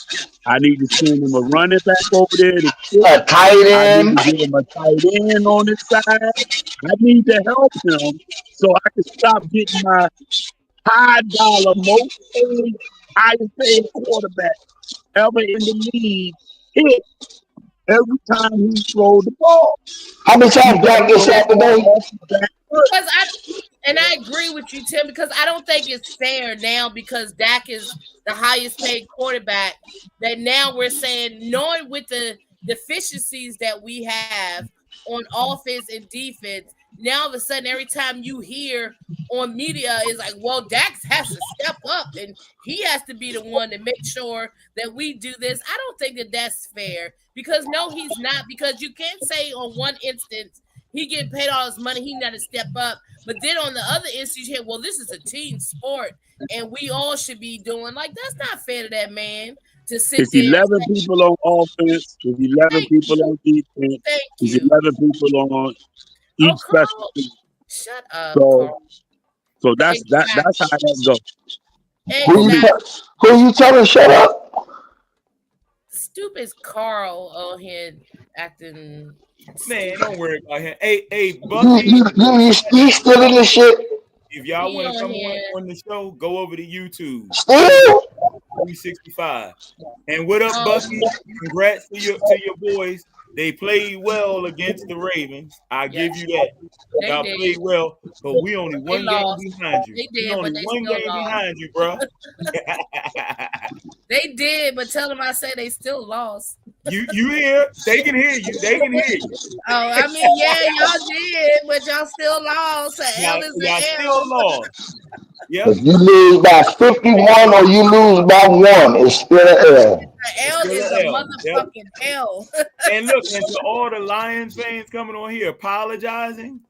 [SPEAKER 4] I need to send him a running back over there.
[SPEAKER 2] A tight end.
[SPEAKER 4] I need to get him a tight end on his side. I need to help him so I can stop getting my high-dollar, most paid, highest-paid quarterback ever in the league hit every time he throws the ball.
[SPEAKER 2] How many times Dak get sacked today?
[SPEAKER 5] And I agree with you, Tim, because I don't think it's fair now because Dak is the highest paid quarterback that now we're saying, knowing with the deficiencies that we have on offense and defense. Now all of a sudden, every time you hear on media is like, well, Dax has to step up and he has to be the one to make sure that we do this. I don't think that that's fair because no, he's not. Because you can't say on one instance he getting paid all his money, he got to step up. But then on the other instance, you hear, well, this is a team sport and we all should be doing like that's not fair to that man to sit
[SPEAKER 4] It's
[SPEAKER 5] there.
[SPEAKER 4] 11 people on offense. It's 11 people on defense.
[SPEAKER 5] Thank
[SPEAKER 4] It's
[SPEAKER 5] you.
[SPEAKER 4] 11 people on each
[SPEAKER 5] Oh,
[SPEAKER 4] special
[SPEAKER 5] Carl,
[SPEAKER 4] team.
[SPEAKER 5] shut up,
[SPEAKER 4] So,
[SPEAKER 5] Carl.
[SPEAKER 4] so that's how that goes.
[SPEAKER 2] Who you telling shut up?
[SPEAKER 5] Stupid Carl on here acting.
[SPEAKER 1] Man, don't worry about him. Hey,
[SPEAKER 2] You
[SPEAKER 1] Bucky,
[SPEAKER 2] you still in the shit?
[SPEAKER 1] if y'all
[SPEAKER 5] He
[SPEAKER 1] want
[SPEAKER 5] on
[SPEAKER 1] to come
[SPEAKER 5] here.
[SPEAKER 1] on the show, go over to YouTube
[SPEAKER 2] Still?
[SPEAKER 1] 365. And what up,
[SPEAKER 5] Oh.
[SPEAKER 1] Bucky? Congrats to your boys. They played well against the Ravens. I give you that.
[SPEAKER 5] They
[SPEAKER 1] Y'all
[SPEAKER 5] did.
[SPEAKER 1] played well, but we only one game
[SPEAKER 5] lost.
[SPEAKER 1] behind you.
[SPEAKER 5] They
[SPEAKER 1] We
[SPEAKER 5] did,
[SPEAKER 1] only
[SPEAKER 5] but they
[SPEAKER 1] one
[SPEAKER 5] still
[SPEAKER 1] game
[SPEAKER 5] lost.
[SPEAKER 1] behind you, bro.
[SPEAKER 5] They did, but tell them I say they still lost.
[SPEAKER 1] you hear? They can hear you. They can hear you.
[SPEAKER 5] Oh, I mean, yeah, y'all did, but y'all still lost. The L is
[SPEAKER 1] Y'all
[SPEAKER 5] the
[SPEAKER 1] still
[SPEAKER 5] L.
[SPEAKER 1] lost. Yep.
[SPEAKER 2] If you lose by 51 or you lose by 1, it's still an L.
[SPEAKER 5] The L
[SPEAKER 1] Still
[SPEAKER 5] is
[SPEAKER 1] an
[SPEAKER 5] a
[SPEAKER 1] L. Yep.
[SPEAKER 5] motherfucking L.
[SPEAKER 1] And look, and to all the Lions fans coming on here apologizing.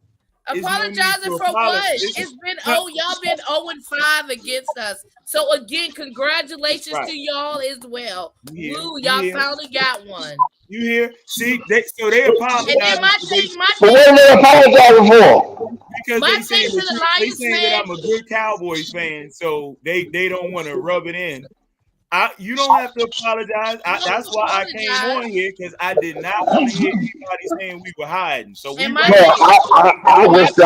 [SPEAKER 1] It's no need
[SPEAKER 5] Apologizing
[SPEAKER 1] to
[SPEAKER 5] for what?
[SPEAKER 1] apologize.
[SPEAKER 5] It's been y'all been 0-5 against us. So again, congratulations
[SPEAKER 1] Right.
[SPEAKER 5] to y'all as well.
[SPEAKER 1] You hear?
[SPEAKER 5] Woo,
[SPEAKER 1] You
[SPEAKER 5] y'all
[SPEAKER 1] hear?
[SPEAKER 5] finally got one.
[SPEAKER 1] You hear? See, they apologize
[SPEAKER 5] And then my
[SPEAKER 2] But
[SPEAKER 5] thing,
[SPEAKER 2] what are they apologizing for?
[SPEAKER 1] because
[SPEAKER 5] my
[SPEAKER 1] they saying
[SPEAKER 5] thing to the
[SPEAKER 1] that
[SPEAKER 5] Lions
[SPEAKER 1] that
[SPEAKER 5] fan.
[SPEAKER 1] I'm a good Cowboys fan, so they don't want to rub it in. You don't have to apologize. That's why I came on here because I did not want to hear anybody saying we were hiding. So we
[SPEAKER 5] And
[SPEAKER 2] No,
[SPEAKER 5] my
[SPEAKER 2] I just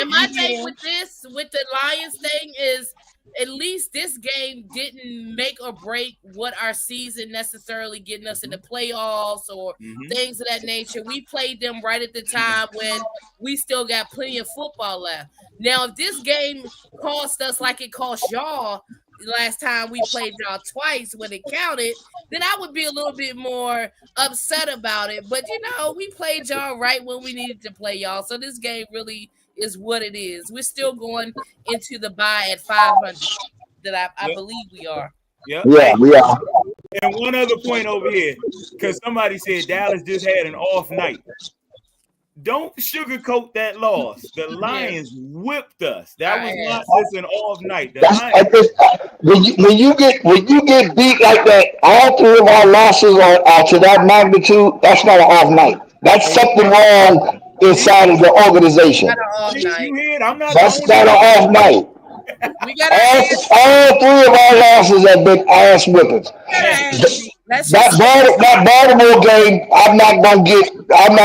[SPEAKER 5] And my take with the Lions thing is at least this game didn't make or break what our season necessarily getting us in the playoffs or things of that nature. We played them right at the time when we still got plenty of football left. Now, if this game cost us like it cost y'all last time we played y'all twice when it counted, then I would be a little bit more upset about it. But we played y'all right when we needed to play y'all. So this game really is what it is. We're still going into the bye at 500 that I believe we are.
[SPEAKER 1] Yeah,
[SPEAKER 2] we are.
[SPEAKER 1] And one other point over here, because somebody said Dallas just had an off night. Don't sugarcoat that loss. The Lions whipped us. That was not just an off night. The Lions,
[SPEAKER 2] When you get beat like that, all 3 of our losses are to that magnitude. That's not an off night. That's something wrong inside of the organization.
[SPEAKER 5] Not an off night.
[SPEAKER 1] you hear it? I'm not
[SPEAKER 2] That's
[SPEAKER 1] the only
[SPEAKER 2] not an off night.
[SPEAKER 5] We got
[SPEAKER 2] All 3 of our losses have been ass whippings. That Baltimore game, I'm not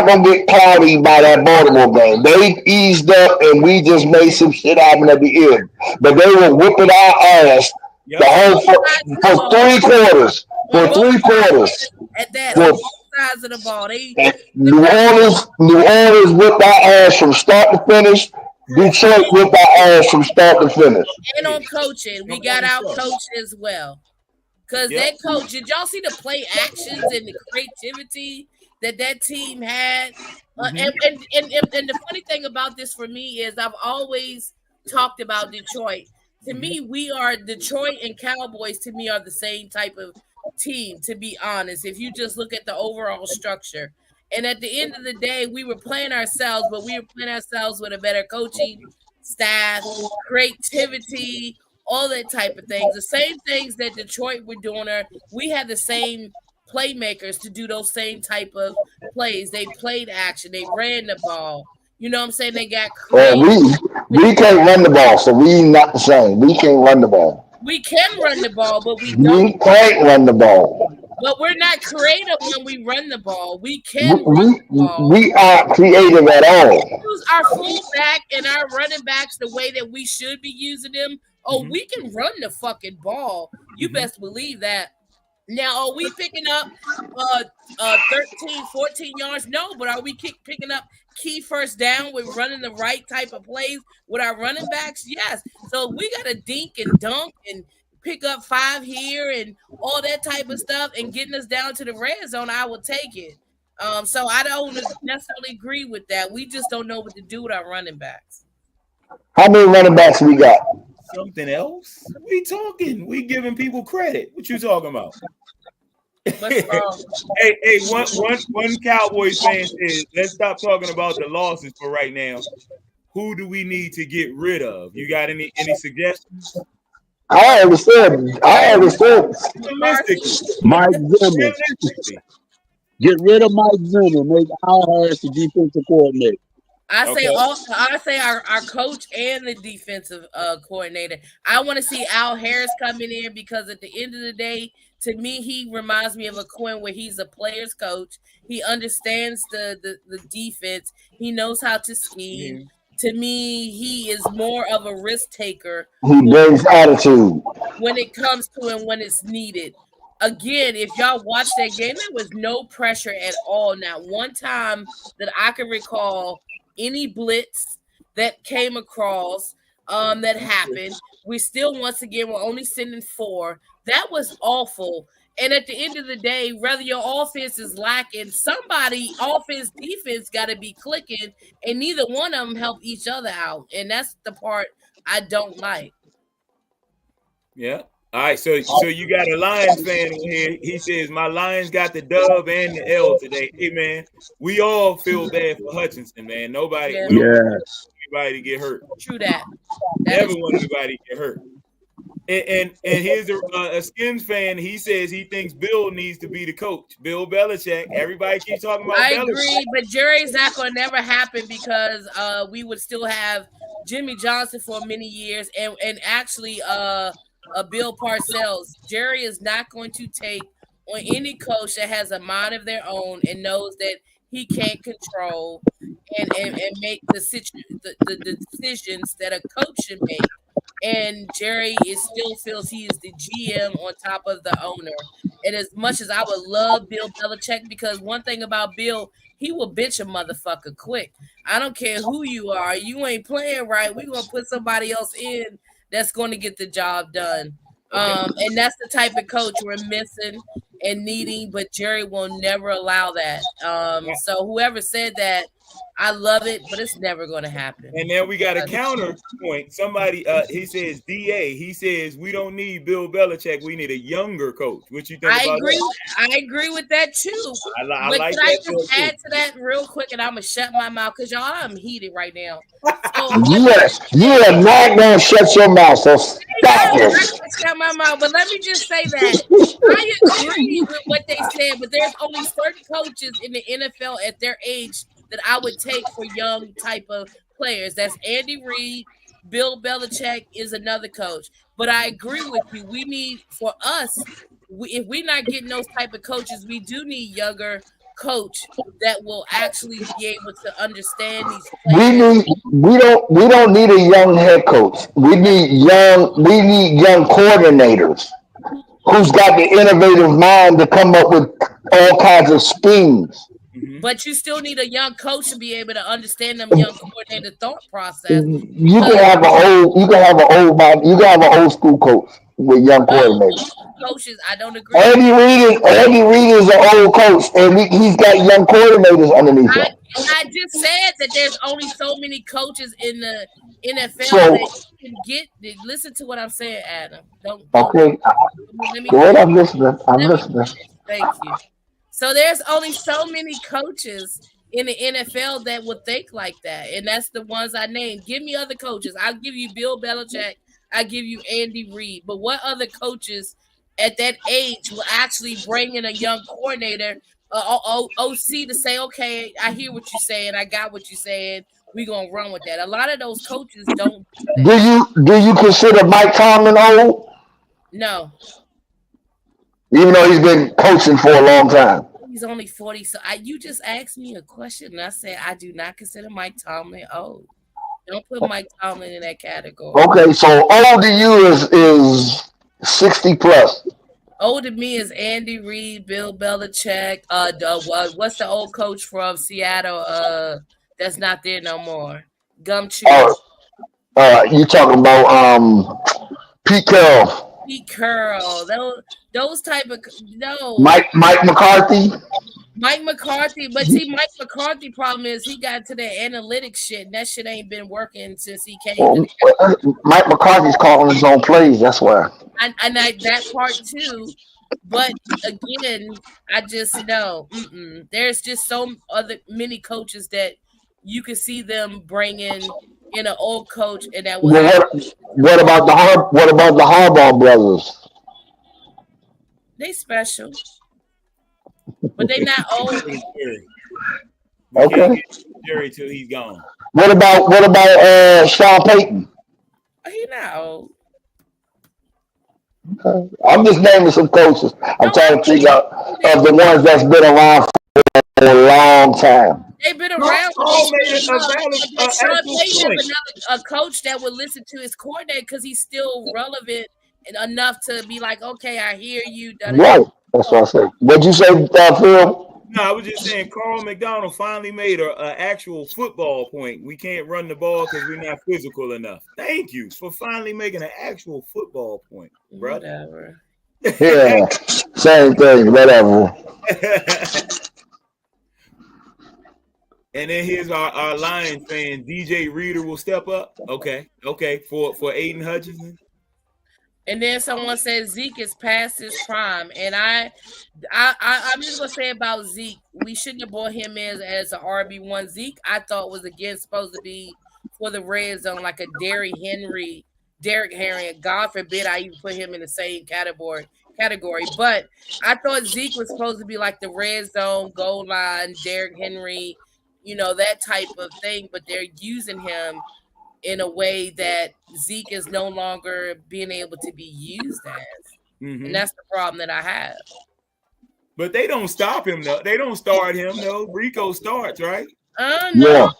[SPEAKER 2] gonna get cloudy by that Baltimore game. They eased up and we just made some shit happen at the end. But they were whipping our ass the whole for 3 quarters. For 3 quarters.
[SPEAKER 5] At that, on both sides of the ball.
[SPEAKER 2] New Orleans whipped our ass from start to finish. Detroit whipped our ass from start to finish.
[SPEAKER 5] And on coaching, we got out coached as well. Because that coach, did y'all see the play actions and the creativity that team had? And the funny thing about this for me is I've always talked about Detroit. To me, Detroit and Cowboys to me are the same type of team, to be honest, if you just look at the overall structure. And at the end of the day, we were playing ourselves, but we were playing ourselves with a better coaching staff, creativity, all that type of things. The same things that Detroit were doing, we had the same playmakers to do those same type of plays. They played action. They ran the ball. You know what I'm saying? They got creative.
[SPEAKER 2] We can't run the ball, so we not the same. We can't run the ball.
[SPEAKER 5] We can run the ball, but we don't.
[SPEAKER 2] We can't run the ball.
[SPEAKER 5] But we're not creative when we run the ball. We can run the ball.
[SPEAKER 2] We aren't creative at all.
[SPEAKER 5] Use our fullback and our running backs the way that we should be using them. Oh, we can run the fucking ball. You best believe that. Now, are we picking up 13, 14 yards? No, but are we picking up key first down with running the right type of plays with our running backs? Yes. So we got to dink and dunk and pick up 5 here and all that type of stuff and getting us down to the red zone, I will take it. So I don't necessarily agree with that. We just don't know what to do with our running backs.
[SPEAKER 2] How many running backs we got?
[SPEAKER 1] Something else? We talking. We giving people credit. What you talking about? Hey, one Cowboys fan says, let's stop talking about the losses for right now. Who do we need to get rid of? You got any suggestions?
[SPEAKER 2] I understand.
[SPEAKER 4] Mike Zimmer. Get rid of Mike Zimmer. Make Al Harris the defensive coordinator.
[SPEAKER 5] I say our coach and the defensive coordinator. I want to see Al Harris coming in because at the end of the day, to me, he reminds me of a Quinn where he's a player's coach. He understands the defense. He knows how to scheme. Mm-hmm. To me, he is more of a risk taker.
[SPEAKER 2] He brings attitude
[SPEAKER 5] when it comes to and when it's needed. Again, if y'all watch that game, there was no pressure at all. Not one time that I can recall any blitz that came across that happened. We still, once again, we're only sending 4. That was awful. And at the end of the day, whether your offense is lacking, somebody, offense, defense, got to be clicking, and neither one of them help each other out. And that's the part I don't like.
[SPEAKER 1] Yeah. All right, so you got a Lions fan in here. He says, my Lions got the dub and the L today. Hey, man, we all feel bad for Hutchinson, man. Nobody want anybody to get hurt.
[SPEAKER 5] True that.
[SPEAKER 1] Never want anybody to get hurt. And here's a Skins fan. He says he thinks Bill needs to be the coach. Bill Belichick. Everybody keeps talking about
[SPEAKER 5] I
[SPEAKER 1] Belichick.
[SPEAKER 5] agree, but Jerry's not going to never happen because we would still have Jimmy Johnson for many years and actually Bill Parcells. Jerry is not going to take on any coach that has a mind of their own and knows that he can't control and make the decisions that a coach should make. And Jerry still feels he is the GM on top of the owner. And as much as I would love Bill Belichick, because one thing about Bill, he will bitch a motherfucker quick. I don't care who you are. You ain't playing right. We're going to put somebody else in that's going to get the job done. And that's the type of coach we're missing and needing, but Jerry will never allow that. So whoever said that, I love it, but it's never going to happen.
[SPEAKER 1] And then we got a counterpoint. Somebody, he says, DA, he says, we don't need Bill Belichick. We need a younger coach. What you think about that?
[SPEAKER 5] I agree with that, too.
[SPEAKER 1] I
[SPEAKER 5] but
[SPEAKER 1] like
[SPEAKER 5] can
[SPEAKER 1] that.
[SPEAKER 5] I just add to that real quick, and I'm going to shut my mouth because y'all, I'm heated right now. So,
[SPEAKER 2] you are not going to shut your mouth, so stop this.
[SPEAKER 5] Shut my mouth, but let me just say that I agree with what they said, but there's only certain coaches in the NFL at their age that I would take for young type of players. That's Andy Reid. Bill Belichick is another coach. But I agree with you. We need, for us, if we're not getting those type of coaches, we do need younger coach that will actually be able to understand these players.
[SPEAKER 2] We don't need a young head coach. We need young coordinators who's got the innovative mind to come up with all kinds of schemes.
[SPEAKER 5] But you still need a young coach to be able to understand them young coordinator thought process.
[SPEAKER 2] You can have an old school coach with young coordinators.
[SPEAKER 5] Coaches, I don't agree.
[SPEAKER 2] Andy Reid is an old coach, and he's got young coordinators underneath him.
[SPEAKER 5] I just said that there's only so many coaches in the NFL that you can get. Listen to what I'm saying, Adam.
[SPEAKER 2] Okay. Go ahead, I'm listening.
[SPEAKER 5] Thank you. So there's only so many coaches in the NFL that would think like that, and that's the ones I named. Give me other coaches. I'll give you Bill Belichick. I give you Andy Reid. But what other coaches at that age will actually bring in a young coordinator, OC, to say, okay, I hear what you're saying. I got what you're saying. We're going to run with that. A lot of those coaches don't do that.
[SPEAKER 2] Do you consider Mike Tomlin old?
[SPEAKER 5] No.
[SPEAKER 2] Even though he's been coaching for a long time.
[SPEAKER 5] He's only 40. So you just asked me a question, and I said I do not consider Mike Tomlin old. Don't put Mike Tomlin in that category.
[SPEAKER 2] Okay, so old to you is 60 plus.
[SPEAKER 5] Old to me is Andy Reid, Bill Belichick. What's the old coach from Seattle? That's not there no more. Gumshoe.
[SPEAKER 2] You talking about Pete Carroll?
[SPEAKER 5] Pete Curl, those type of no.
[SPEAKER 2] Mike McCarthy.
[SPEAKER 5] Mike McCarthy, but see, Mike McCarthy problem is he got to the analytics shit, and that shit ain't been working since he came.
[SPEAKER 2] Well, Mike McCarthy's calling his own plays. That's why.
[SPEAKER 5] And that part too. But again, I just know there's just so many coaches that you can see them bringing in an old coach, and that will.
[SPEAKER 2] Well, what about the Harbaugh brothers?
[SPEAKER 5] They special, but they not old.
[SPEAKER 2] Okay.
[SPEAKER 1] Jerry till he's gone.
[SPEAKER 2] What about Sean Payton?
[SPEAKER 5] He not old.
[SPEAKER 2] Okay. I'm just naming some coaches. I'm trying to figure out of the ones that's been around for a long time.
[SPEAKER 5] They've been around.
[SPEAKER 1] Carl made
[SPEAKER 5] Sean
[SPEAKER 1] actual
[SPEAKER 5] Payton
[SPEAKER 1] point.
[SPEAKER 5] is a coach that would listen to his coordinator because he's still relevant enough to be like, okay, I hear you.
[SPEAKER 2] Right. That's what I said. What'd you say, Phil?
[SPEAKER 1] No, I was just saying Carl McDonald finally made an actual football point. We can't run the ball because we're not physical enough. Thank you for finally making an actual football point, brother.
[SPEAKER 5] Whatever.
[SPEAKER 2] Yeah. Same thing. Whatever.
[SPEAKER 1] And then here's our Lions fan, DJ Reader will step up. Okay, for Aiden Hutchinson.
[SPEAKER 5] And then someone said Zeke is past his prime, and I'm just gonna say about Zeke, we shouldn't have brought him in as an RB1. Zeke, I thought was again supposed to be for the red zone, like a Derrick Henry. And God forbid I even put him in the same category. But I thought Zeke was supposed to be like the red zone, goal line, Derrick Henry, that type of thing. But they're using him in a way that Zeke is no longer being able to be used as. And that's the problem that I have.
[SPEAKER 1] But they don't stop him, though. They don't start him, though. Rico starts, right?
[SPEAKER 5] No.
[SPEAKER 2] Yeah.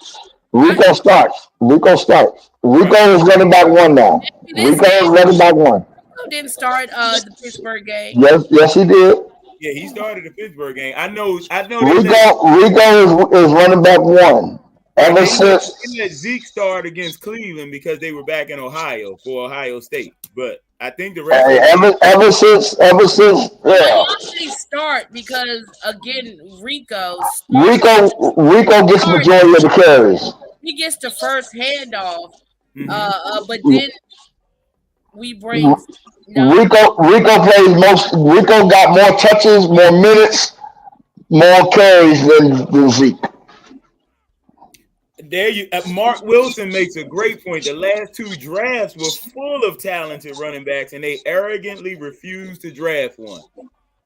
[SPEAKER 2] Rico starts. Rico is running back one now. Rico is running back one.
[SPEAKER 5] Rico didn't start the Pittsburgh game.
[SPEAKER 2] Yes, he did.
[SPEAKER 1] Yeah, he started the Pittsburgh game. I know.
[SPEAKER 2] Rico is running back one. Ever since
[SPEAKER 1] Zeke started against Cleveland because they were back in Ohio for Ohio State, but I think the rest
[SPEAKER 2] ever since
[SPEAKER 5] I say start because again Rico
[SPEAKER 2] gets majority of the carries.
[SPEAKER 5] He gets the first handoff, but then we bring
[SPEAKER 2] Rico plays Rico got more touches, more minutes, more carries than Zeke.
[SPEAKER 1] There you, Mark Wilson makes a great point. The last two drafts were full of talented running backs, and they arrogantly refused to draft one.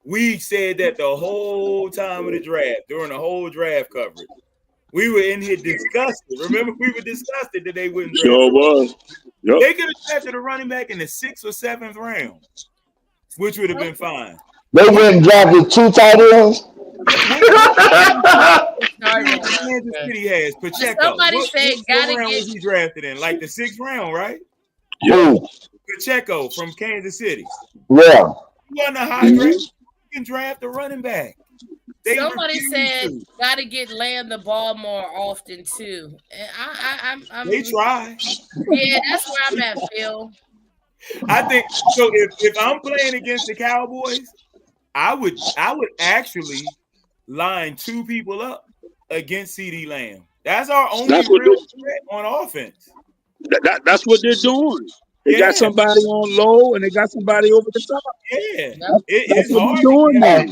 [SPEAKER 1] We said that the whole time of the draft, during the whole draft coverage. We were in here disgusted. Remember, we were disgusted that they wouldn't draft.
[SPEAKER 4] Sure was. Yep.
[SPEAKER 1] They could have drafted a running back in the 6th or 7th round, which would have been fine.
[SPEAKER 2] They went and drafted 2 tight ends.
[SPEAKER 1] Kansas City has Pacheco.
[SPEAKER 5] Somebody said
[SPEAKER 1] what round was he drafted in? Like the 6th round, right?
[SPEAKER 2] Yeah.
[SPEAKER 1] Pacheco from Kansas City.
[SPEAKER 2] Yeah.
[SPEAKER 1] He wasn't a high draft. You can draft a running back.
[SPEAKER 5] Somebody said got to get Lamb the ball more often too. And I'm
[SPEAKER 1] they try.
[SPEAKER 5] Yeah, that's where I'm at, Phil.
[SPEAKER 1] I think so. If I'm playing against the Cowboys, I would actually line 2 people up against CeeDee Lamb. That's our only real threat on offense.
[SPEAKER 4] That's what they're doing. They got somebody on low and they got somebody over the top.
[SPEAKER 1] Yeah,
[SPEAKER 4] it's
[SPEAKER 1] hard.
[SPEAKER 4] Doing
[SPEAKER 2] and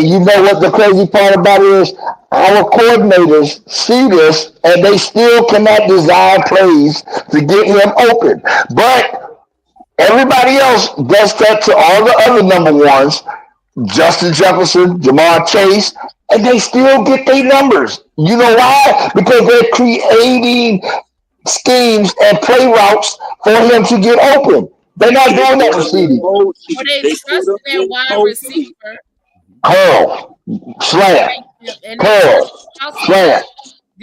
[SPEAKER 2] you know what the crazy part about it is? Our coordinators see this and they still cannot design plays to get him open. But everybody else does that to all the other number ones. Justin Jefferson, Jamar Chase, and they still get their numbers. You know why? Because they're creating schemes and play routes for him to get open. They're not doing that with CeeDee.
[SPEAKER 5] But they trust their wide receiver.
[SPEAKER 2] Curl, slant, slant,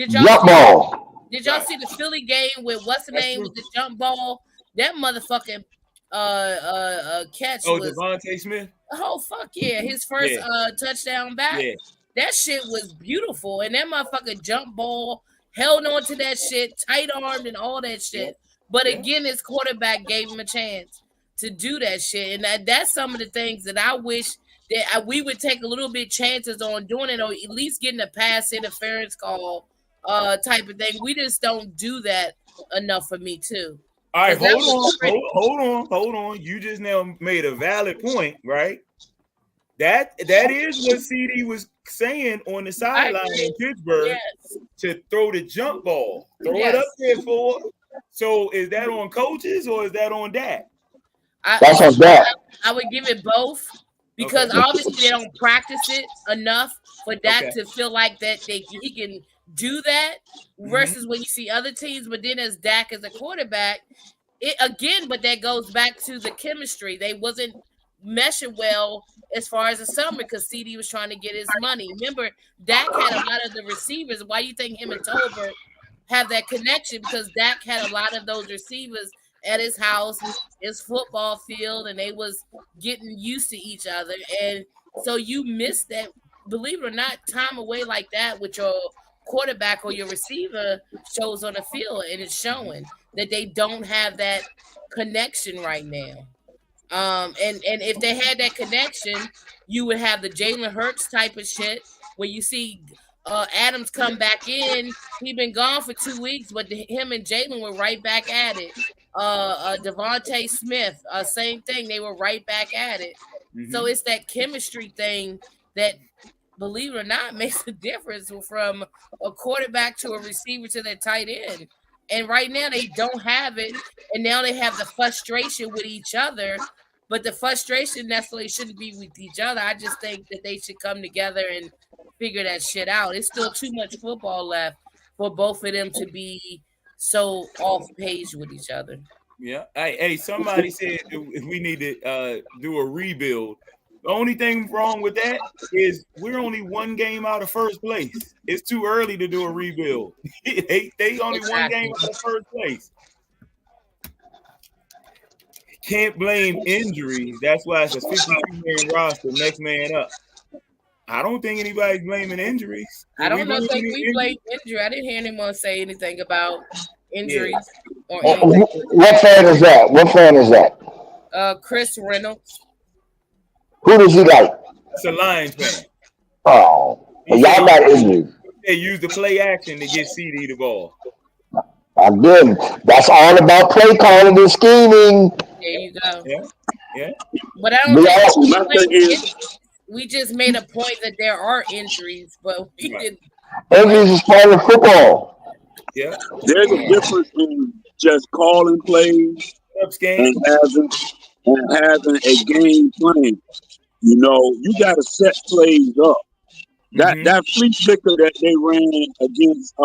[SPEAKER 2] jump ball.
[SPEAKER 5] Did y'all see the Philly game with what's the name with the jump ball? That motherfucking catch was
[SPEAKER 1] Devontae Smith.
[SPEAKER 5] Oh fuck yeah! His first touchdown back. Yeah. That shit was beautiful, and that motherfucking jump ball held on to that shit, tight armed and all that shit. But again, his quarterback gave him a chance to do that shit. And that's some of the things that I wish that we would take a little bit chances on doing it, or at least getting a pass interference call type of thing. We just don't do that enough for me too.
[SPEAKER 1] All right,
[SPEAKER 5] 'Cause that
[SPEAKER 1] hold
[SPEAKER 5] was
[SPEAKER 1] on,
[SPEAKER 5] pretty-
[SPEAKER 1] hold on. You just now made a valid point, right? That is what CD was saying on the sideline in Pittsburgh
[SPEAKER 5] Yes.
[SPEAKER 1] to throw the jump ball, throw it
[SPEAKER 5] Yes.
[SPEAKER 1] up there for. So is that on coaches or is that on Dak?
[SPEAKER 2] That's on Dak.
[SPEAKER 5] I would give it both because
[SPEAKER 1] Okay.
[SPEAKER 5] obviously they don't practice it enough for Dak
[SPEAKER 1] Okay.
[SPEAKER 5] to feel like that he can do that versus when you see other teams. But then as Dak as a quarterback, but that goes back to the chemistry. They wasn't meshing well as far as the summer because CD was trying to get his money. Remember, Dak had a lot of the receivers. Why do you think him and Tolbert have that connection? Because Dak had a lot of those receivers at his house, his football field, and they was getting used to each other. And so you miss that, believe it or not, time away like that with your quarterback or your receiver shows on the field, and it's showing that they don't have that connection right now. And if they had that connection, you would have the Jalen Hurts type of shit where you see Adams come back in. He been gone for 2 weeks, but him and Jalen were right back at it. Devontae Smith, same thing. They were right back at it.
[SPEAKER 1] Mm-hmm.
[SPEAKER 5] So it's that chemistry thing that, believe it or not, makes a difference from a quarterback to a receiver to their tight end. And right now they don't have it. And now they have the frustration with each other. But the frustration necessarily shouldn't be with each other. I just think that they should come together and figure that shit out. It's still too much football left for both of them to be so off page with each other.
[SPEAKER 1] Yeah. Hey, somebody said we need to do a rebuild. The only thing wrong with that is we're only one game out of first place. It's too early to do a rebuild. they only one game out of first place. Can't blame injuries. That's why it's a 52-man roster, next man up. I don't think anybody's blaming injuries.
[SPEAKER 5] I don't know if we blame injury. I didn't hear anyone say anything about injuries or
[SPEAKER 2] What
[SPEAKER 5] anything.
[SPEAKER 2] fan is that? What fan is that?
[SPEAKER 5] Chris Reynolds.
[SPEAKER 2] Who does he like?
[SPEAKER 1] It's a Lions fan.
[SPEAKER 2] Oh, well, y'all got injured.
[SPEAKER 1] They use the play action to get CD the ball.
[SPEAKER 2] Again, that's all about play calling and scheming.
[SPEAKER 5] There you go.
[SPEAKER 1] Yeah.
[SPEAKER 5] But I don't
[SPEAKER 2] We
[SPEAKER 5] think
[SPEAKER 2] all-
[SPEAKER 5] we
[SPEAKER 3] My
[SPEAKER 5] blame
[SPEAKER 3] thing is-
[SPEAKER 5] injuries. We just made a point that there are injuries, but we
[SPEAKER 1] Right.
[SPEAKER 5] didn't.
[SPEAKER 2] Injuries is part of football.
[SPEAKER 1] Yeah.
[SPEAKER 4] There's a difference in just calling plays
[SPEAKER 1] Up game.
[SPEAKER 4] and having a game plan. You know, you got to set plays up. That flea flicker that they ran against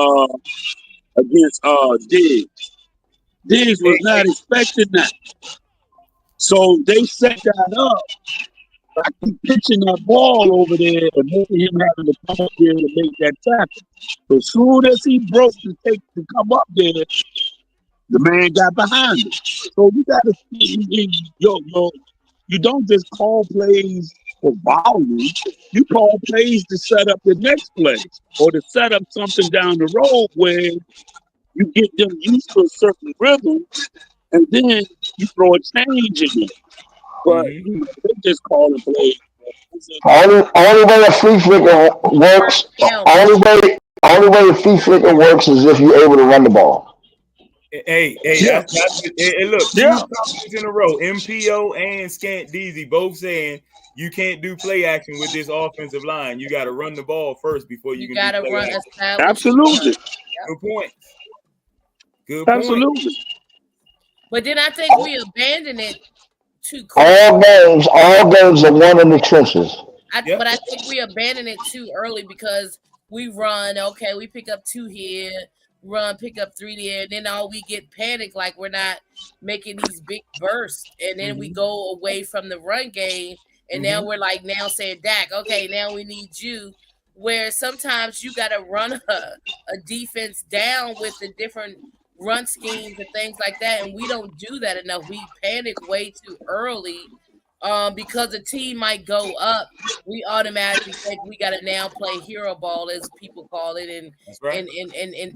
[SPEAKER 4] Diggs. Diggs was not expecting that. So they set that up. I keep pitching that ball over there and making him having to come up there to make that tackle. As soon as he broke to come up there, the man got behind it. So you got to see, you don't just call plays for volume. You call plays to set up the next play or to set up something down the road where you get them used to a certain rhythm, and then you throw a change in it. But they just call it plays.
[SPEAKER 2] Only way a flea flicker works. Only way a flea flicker works is if you're able to run the ball.
[SPEAKER 1] Hey, that's look, two comments in a row. MPO and Scant Deasy both saying you can't do play action with this offensive line. You got to run the ball first before you can
[SPEAKER 5] gotta
[SPEAKER 1] do play
[SPEAKER 5] run
[SPEAKER 1] action.
[SPEAKER 4] Absolutely.
[SPEAKER 1] Good point. Good point.
[SPEAKER 4] Absolutely.
[SPEAKER 5] But then I think we abandoned it too quick.
[SPEAKER 2] All games are won in the trenches.
[SPEAKER 5] But I think we abandoned it too early because we run, okay, we pick up 2 here, pick up 3 there, and then all we get panic like we're not making these big bursts. And then we go away from the run game, and now we're now saying, Dak, okay, now we need you. Where sometimes you got to run a defense down with the different run schemes and things like that, and we don't do that enough. We panic way too early because the team might go up. We automatically think we got to now play hero ball, as people call it, and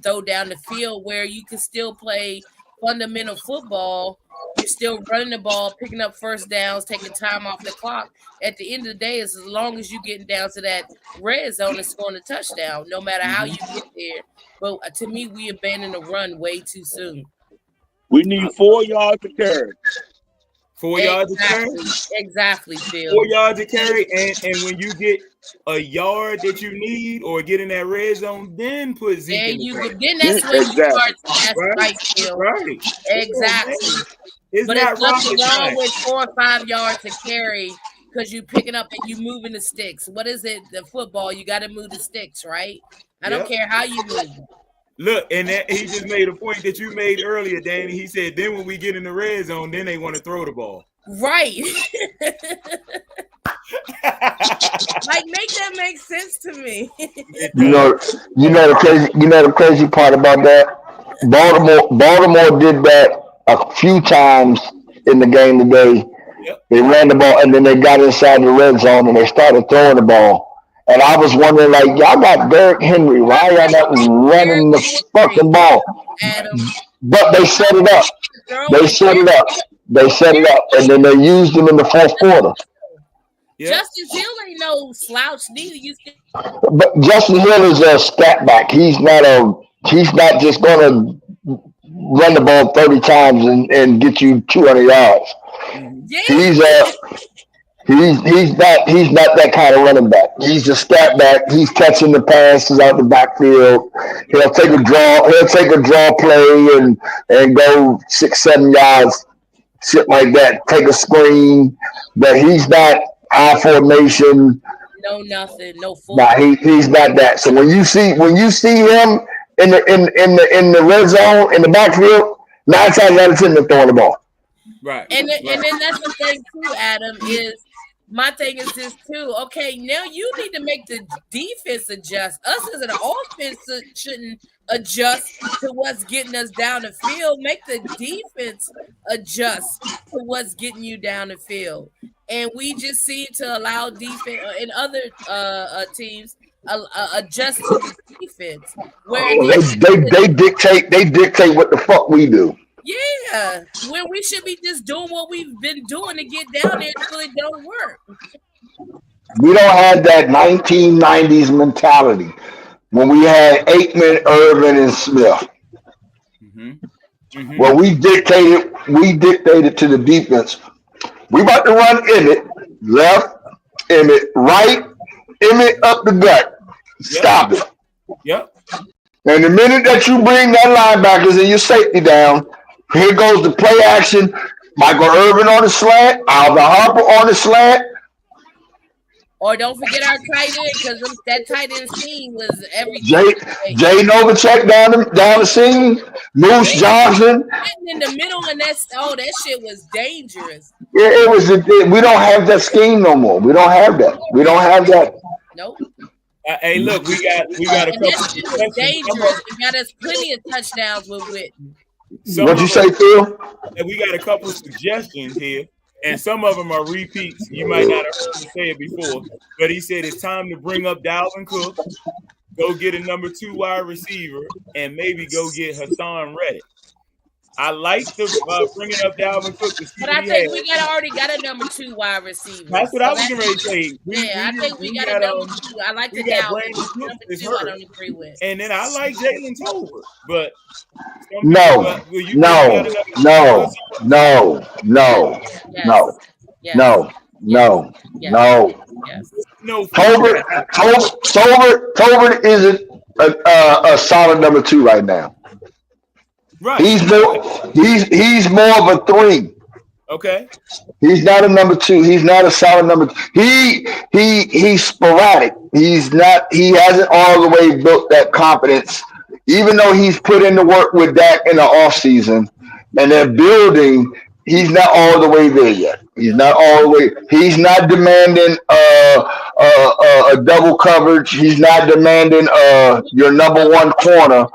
[SPEAKER 5] throw down the field where you can still play fundamental football. You're still running the ball, picking up first downs, taking time off the clock. At the end of the day, as long as you getting down to that red zone and scoring a touchdown, no matter how you get there. But to me, we abandoned the run way too soon.
[SPEAKER 4] We need 4 yards to carry.
[SPEAKER 1] 4 yards to carry.
[SPEAKER 5] Exactly, Phil.
[SPEAKER 1] 4 yards to carry, and when you get a yard that you need or get in that red zone, then put Zeke in the paint.
[SPEAKER 5] Then that's when you start. That's right, Phil.
[SPEAKER 1] Right.
[SPEAKER 5] Exactly.
[SPEAKER 1] It's
[SPEAKER 5] but
[SPEAKER 1] not
[SPEAKER 5] it's nothing wrong
[SPEAKER 1] right.
[SPEAKER 5] with 4 or 5 yards to carry because you picking up and you moving the sticks. What is it? The football, you got to move the sticks, right? I don't care how you move.
[SPEAKER 1] Look, and he just made a point that you made earlier, Danny. He said, then when we get in the red zone, then they want to throw the ball.
[SPEAKER 5] Right. Like, make that make sense to me.
[SPEAKER 2] You know the crazy part about that. Baltimore did that a few times in the game today.
[SPEAKER 1] Yep.
[SPEAKER 2] They ran the ball and then they got inside the red zone and they started throwing the ball. And I was wondering, like, y'all got Derrick Henry. Why y'all not running the fucking ball?
[SPEAKER 5] Adam.
[SPEAKER 2] But they set it up. They set it up, and then they used him in the fourth quarter.
[SPEAKER 1] Yep.
[SPEAKER 5] Justice Hill ain't no slouch neither.
[SPEAKER 2] But Justin Hill is a scat back. He's not just going to run the ball 30 times and get you 200 yards.
[SPEAKER 5] Yeah.
[SPEAKER 2] He's not that kind of running back. He's a scat back. He's catching the passes out the backfield. He'll take a draw play and go 6-7 yards, shit like that. Take a screen, but he's not I formation.
[SPEAKER 5] No nothing. No full.
[SPEAKER 2] Nah, he's not that. So when you see him in the red zone in the backfield, 9 times out of 10 they're throwing the ball.
[SPEAKER 1] Right.
[SPEAKER 5] And then that's the thing too, Adam, is my thing is this too. Okay, now you need to make the defense adjust. Us as an offense shouldn't adjust to what's getting us down the field. Make the defense adjust to what's getting you down the field. And we just seem to allow defense and other teams adjust to the defense. Where
[SPEAKER 2] they dictate what the fuck we do.
[SPEAKER 5] Yeah, when we should be just doing what we've been doing to get down there until it don't work.
[SPEAKER 2] We don't have that 1990s mentality when we had Aikman, Irvin, and Smith. Well, we dictated to the defense. We about to run Emmett left, Emmett right, Emmett up the gut. Stop it.
[SPEAKER 1] Yep.
[SPEAKER 2] And the minute that you bring that linebackers and your safety down, here goes the play action. Michael Irvin on the slant, Alvin Harper on the slant.
[SPEAKER 5] Or don't forget our tight end, because that tight end scene was everything.
[SPEAKER 2] Jay Novacek down the scene. Moose Johnson.
[SPEAKER 5] In the middle, and that shit was dangerous.
[SPEAKER 2] Yeah, it was. We don't have that scheme no more. We don't have that.
[SPEAKER 5] Nope.
[SPEAKER 1] Hey, look, we got a couple.
[SPEAKER 5] That shit was dangerous. We got us plenty of touchdowns with Witten.
[SPEAKER 2] What'd you say, Phil?
[SPEAKER 1] We got a couple of suggestions here, and some of them are repeats. You might not have heard me say it before, but he said it's time to bring up Dalvin Cook, go get a number 2 wide receiver, and maybe go get Hassan Reddick. I like the bringing up Dalvin Cook.
[SPEAKER 5] But I think we already got a number 2 wide receiver.
[SPEAKER 1] That's what I was getting ready to say.
[SPEAKER 5] I think we got a number 2. I like the Dalvin. Number 2 I don't agree with.
[SPEAKER 1] And then I like Jalen Tolbert, but
[SPEAKER 2] no. Tolbert isn't a solid number 2 right now.
[SPEAKER 1] Right.
[SPEAKER 2] He's more of a 3.
[SPEAKER 1] Okay.
[SPEAKER 2] He's not a number 2. He's not a solid number 2. He's sporadic. He hasn't all the way built that confidence. Even though he's put in the work with Dak in the offseason and they're building, he's not all the way there yet. He's not all the way. He's not demanding a double coverage. He's not demanding your number 1 corner.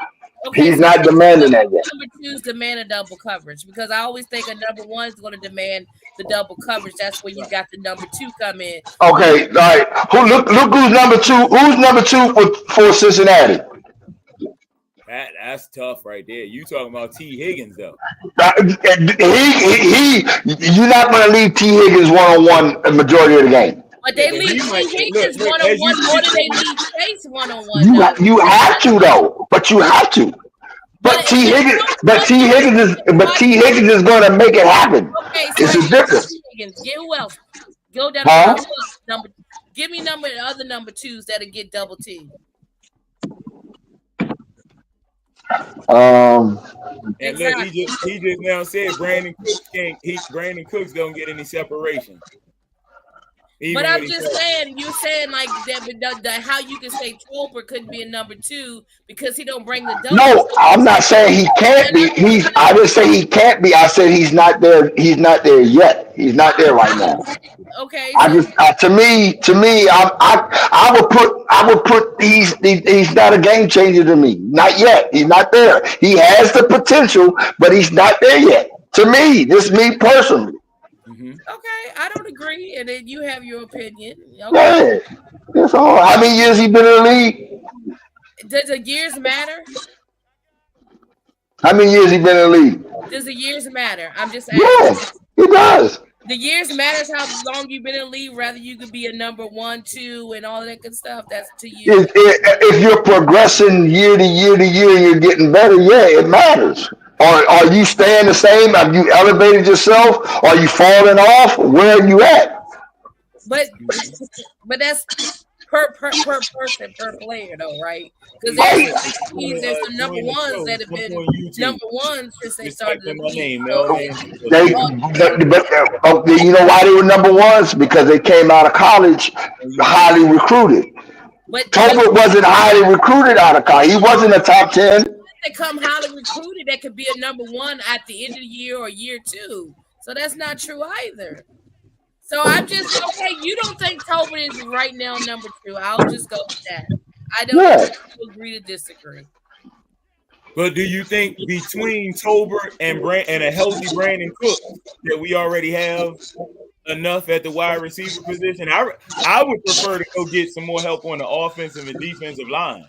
[SPEAKER 2] Okay, he's not demanding that yet.
[SPEAKER 5] Number 2's demand a double coverage because I always think a number 1 is going to demand the double coverage. That's when you got the number 2 come in.
[SPEAKER 2] Okay, all right. Look who's number 2. Who's number 2 for Cincinnati?
[SPEAKER 1] That's tough right there. You talking about T. Higgins though?
[SPEAKER 2] You're not going to leave T. Higgins one-on-one a majority of the game.
[SPEAKER 5] But they leave T. Higgins one-on-one more than they leave Chase one-on-one.
[SPEAKER 2] You have to though, but you have to. But T. Higgins is going to make it happen.
[SPEAKER 5] Okay, so
[SPEAKER 2] it's a difference.
[SPEAKER 5] Higgins, get who else? Go down number. Give me the other number twos that'll get double T.
[SPEAKER 1] And look, he just now said Brandon Cooks don't get any separation.
[SPEAKER 5] But I'm just saying, you're saying like that how you can say Tolbert couldn't be a number two because he don't bring the double.
[SPEAKER 2] No, I'm not saying he can't be. I didn't say he can't be. I said he's not there. He's not there yet. He's not there right now.
[SPEAKER 5] Okay.
[SPEAKER 2] To me, I would put he's not a game changer to me. Not yet. He's not there. He has the potential, but he's not there yet. To me, this is me personally.
[SPEAKER 5] Mm-hmm. Okay, I don't agree, and then you have your opinion. Okay.
[SPEAKER 2] Yeah, that's all. How many years he been in the league?
[SPEAKER 5] Does the years matter?
[SPEAKER 2] How many years he been in the league?
[SPEAKER 5] Does the years matter? I'm just asking.
[SPEAKER 2] Yes, it does.
[SPEAKER 5] The years matters how long you've been in the league. Rather, you could be a number 1, 2, and all that good stuff. That's to you.
[SPEAKER 2] If you're progressing year to year to year, and you're getting better. Yeah, it matters. Or are you staying the same? Have you elevated yourself? Are you falling off? Where are you at?
[SPEAKER 5] But that's per person, per player, though, right? Because there's some number ones that have been number ones since they started the league.
[SPEAKER 2] You know why they were number ones? Because they came out of college highly recruited. But Tolbert wasn't highly recruited out of college. He wasn't a top 10.
[SPEAKER 5] They come highly recruited that could be a number 1 at the end of the year or year 2. So that's not true either. So I'm just okay. You don't think Tolbert is right now number 2? I'll just go with that. I don't agree to disagree.
[SPEAKER 1] But do you think between Tolbert and a healthy Brandon Cook that we already have enough at the wide receiver position? I would prefer to go get some more help on the offensive and defensive line.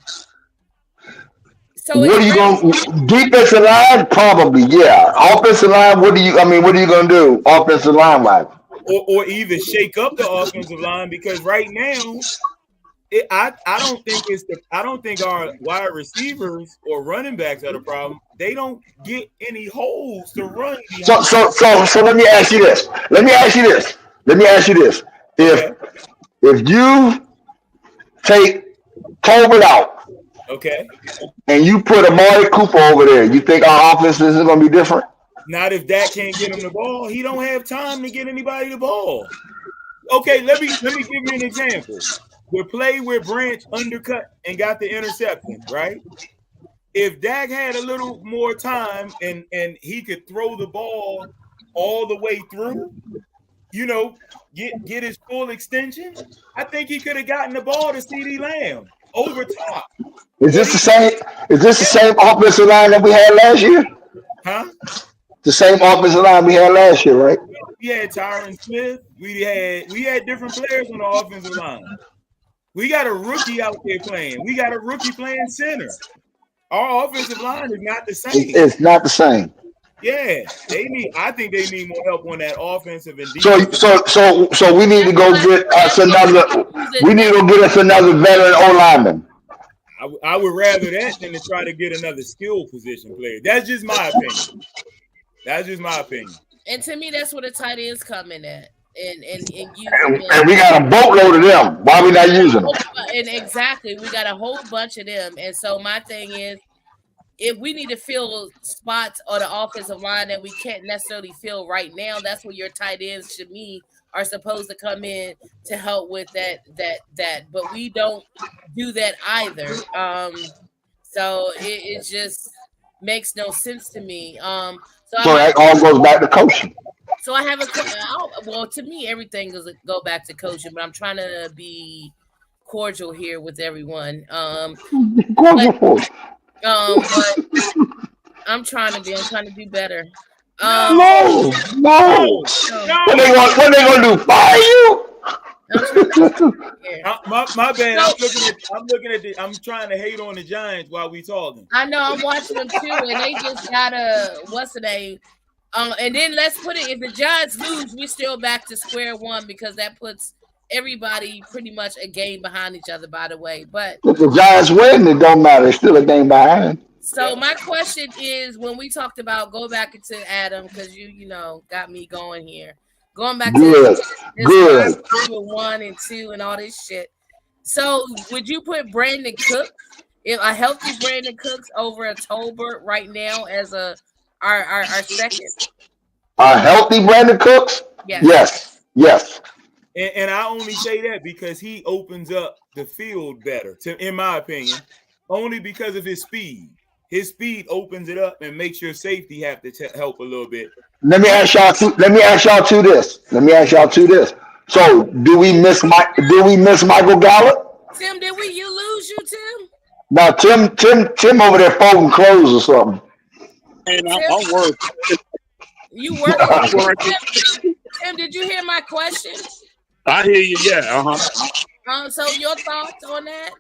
[SPEAKER 5] So
[SPEAKER 2] what are you going defensive line? Probably, yeah. Offensive line, what are you gonna do? Offensive line wise.
[SPEAKER 1] Or either shake up the offensive line, because right now I don't think our wide receivers or running backs are the problem. They don't get any holes to run behind.
[SPEAKER 2] So let me ask you this. If you take Tolbert out,
[SPEAKER 1] okay,
[SPEAKER 2] and you put Amari Cooper over there, you think our offense is going to be different?
[SPEAKER 1] Not if Dak can't get him the ball. He don't have time to get anybody the ball. Okay, let me give you an example. The play where Branch undercut and got the interception, right? If Dak had a little more time and he could throw the ball all the way through, get his full extension, I think he could have gotten the ball to CeeDee Lamb over top.
[SPEAKER 2] Is this the same offensive line that we had last year?
[SPEAKER 1] Huh?
[SPEAKER 2] The same offensive line we had last year, right?
[SPEAKER 1] We had Tyron Smith. We had different players on the offensive line. We got a rookie out there playing. We got a rookie playing center. Our offensive line is not the same.
[SPEAKER 2] It's not the same.
[SPEAKER 1] Yeah, I think they need more help on that offensive and defense.
[SPEAKER 2] So we need to go get us another. We need to go get us another veteran O lineman.
[SPEAKER 1] I would rather that than to try to get another skill position player. That's just my opinion.
[SPEAKER 5] And to me, that's where the tight ends come in at. And
[SPEAKER 2] we got a boatload of them. Why are we not using them?
[SPEAKER 5] And exactly, we got a whole bunch of them. And so my thing is, if we need to fill spots on the offensive line that we can't necessarily fill right now, that's where your tight ends, to me, are supposed to come in to help with that. But we don't do that either. So it just makes no sense to me. So that
[SPEAKER 2] all goes back to coaching.
[SPEAKER 5] So I have to me, everything go back to coaching, but I'm trying to be cordial here with everyone. But I'm trying to do better.
[SPEAKER 2] No. What they gonna do? Fire you?
[SPEAKER 5] I'm trying to here.
[SPEAKER 1] My bad.
[SPEAKER 5] So,
[SPEAKER 1] I'm trying to hate on the Giants while we talking.
[SPEAKER 5] I know I'm watching them too, and they just got a what's the name? And then let's put it: if the Giants lose, we're still back to square one because that puts everybody pretty much a game behind each other. By the way, but
[SPEAKER 2] If the Giants win, it don't matter. It's still a game behind.
[SPEAKER 5] so my question is: when we talked about go back into Adam because you know got me going here, going back to
[SPEAKER 2] Good,
[SPEAKER 5] this
[SPEAKER 2] good.
[SPEAKER 5] 1 and 2 and all this shit. So would you put Brandon Cooks, if a healthy Brandon Cooks over a Tolbert right now as our second?
[SPEAKER 2] A healthy Brandon Cooks?
[SPEAKER 5] Yes.
[SPEAKER 2] Yes.
[SPEAKER 1] And I only say that because he opens up the field better, in my opinion, only because of his speed. His speed opens it up and makes your safety have to help a little bit.
[SPEAKER 2] Let me ask y'all two this. So do we miss Michael Gallup?
[SPEAKER 5] Tim, did you lose you, Tim?
[SPEAKER 2] Now Tim over there folding clothes or something.
[SPEAKER 4] And I'm working.
[SPEAKER 5] You working? Tim, did you hear my question?
[SPEAKER 4] I hear you. Yeah.
[SPEAKER 5] So your thoughts on that?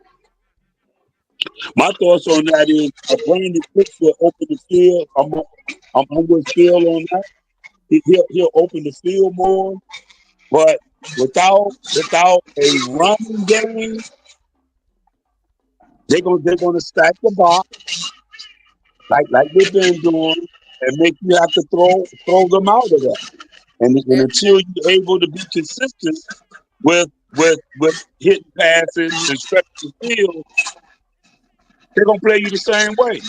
[SPEAKER 4] My thoughts on that is Brandon Cooks will open the field. I'm with Phil on that. He'll open the field more, but without a running game, they're gonna stack the box like they've been doing and make you have to throw them out of that. And until you're able to be consistent with hitting passes and stretching the field, they're gonna play you the same way.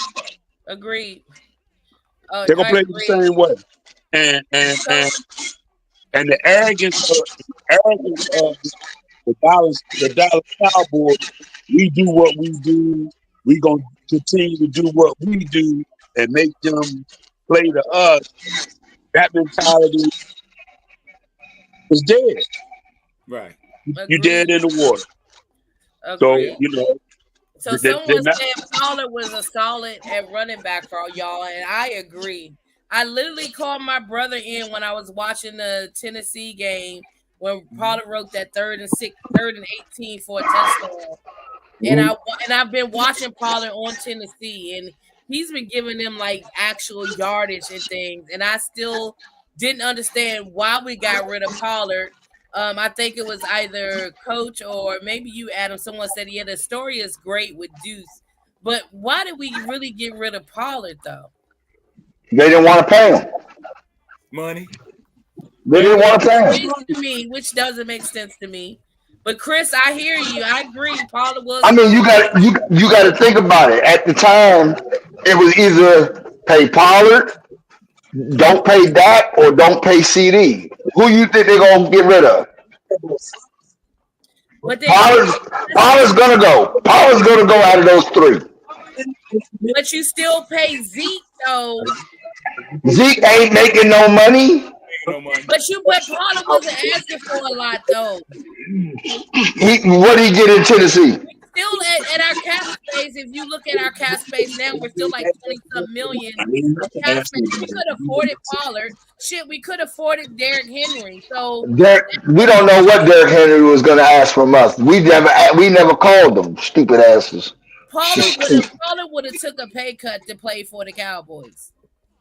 [SPEAKER 5] Agreed.
[SPEAKER 4] They're gonna play you the same way. And the arrogance of the Dallas Cowboys, we do what we do. We gonna continue to do what we do and make them play to us. That mentality is dead.
[SPEAKER 1] Right.
[SPEAKER 4] You're dead in the water.
[SPEAKER 5] Agreed.
[SPEAKER 4] So
[SPEAKER 5] So someone said Pollard was a solid at running back for y'all, and I agree. I literally called my brother in when I was watching the Tennessee game when Pollard wrote that 3rd and 18 for a touchdown. And I've been watching Pollard on Tennessee, and he's been giving them like actual yardage and things. And I still didn't understand why we got rid of Pollard. I think it was either coach or maybe you, Adam. Someone said, yeah, the story is great with Deuce. But why did we really get rid of Pollard, though?
[SPEAKER 2] They didn't want to pay him.
[SPEAKER 1] Money.
[SPEAKER 2] They didn't want to pay him.
[SPEAKER 5] To me, which doesn't make sense to me. But Chris, I hear you. I agree. Pollard was.
[SPEAKER 2] I mean, you got to think about it. At the time, it was either pay Pollard, don't pay Dak, or don't pay CD. Who you think they're gonna get rid of? Pollard's gonna go. Pollard's gonna go out of those three.
[SPEAKER 5] But you still pay Zeke though.
[SPEAKER 2] Zeke ain't making no money.
[SPEAKER 5] But Pollard wasn't asking for a lot though.
[SPEAKER 2] What did he get in Tennessee?
[SPEAKER 5] Still at our cap space, if you look at our cap space now, we're still like 20-some million. Cap space. We could have afforded Pollard. Shit, we could have afforded Derrick Henry. So
[SPEAKER 2] we don't know what Derrick Henry was going to ask from us. We never called them, stupid asses.
[SPEAKER 5] Pollard would have took a pay cut to play for the Cowboys.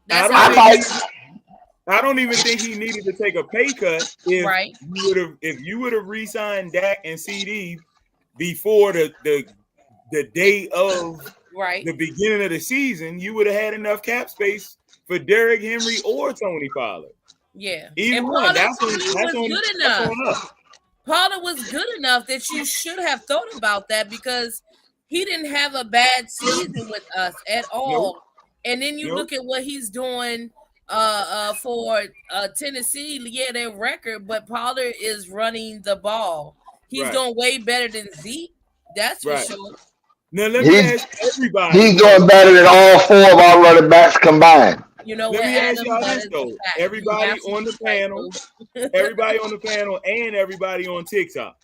[SPEAKER 1] I don't even think he needed to take a pay cut if you would have re-signed Dak and CD before the day of the beginning of the season. You would have had enough cap space for Derrick Henry or Tony Pollard.
[SPEAKER 5] Yeah,
[SPEAKER 1] either one. That's
[SPEAKER 5] good enough. Pollard was good enough that you should have thought about that because he didn't have a bad season with us at all. Nope. And then you look at what he's doing for Tennessee. Yeah, their record, but Pollard is running the ball. He's doing way better than Zeke. That's for sure.
[SPEAKER 1] Now let me ask everybody.
[SPEAKER 2] He's doing better than all 4 of our running backs combined.
[SPEAKER 5] You know
[SPEAKER 1] let
[SPEAKER 5] what?
[SPEAKER 1] me ask y'all this though. Everybody on the panel, and everybody on TikTok.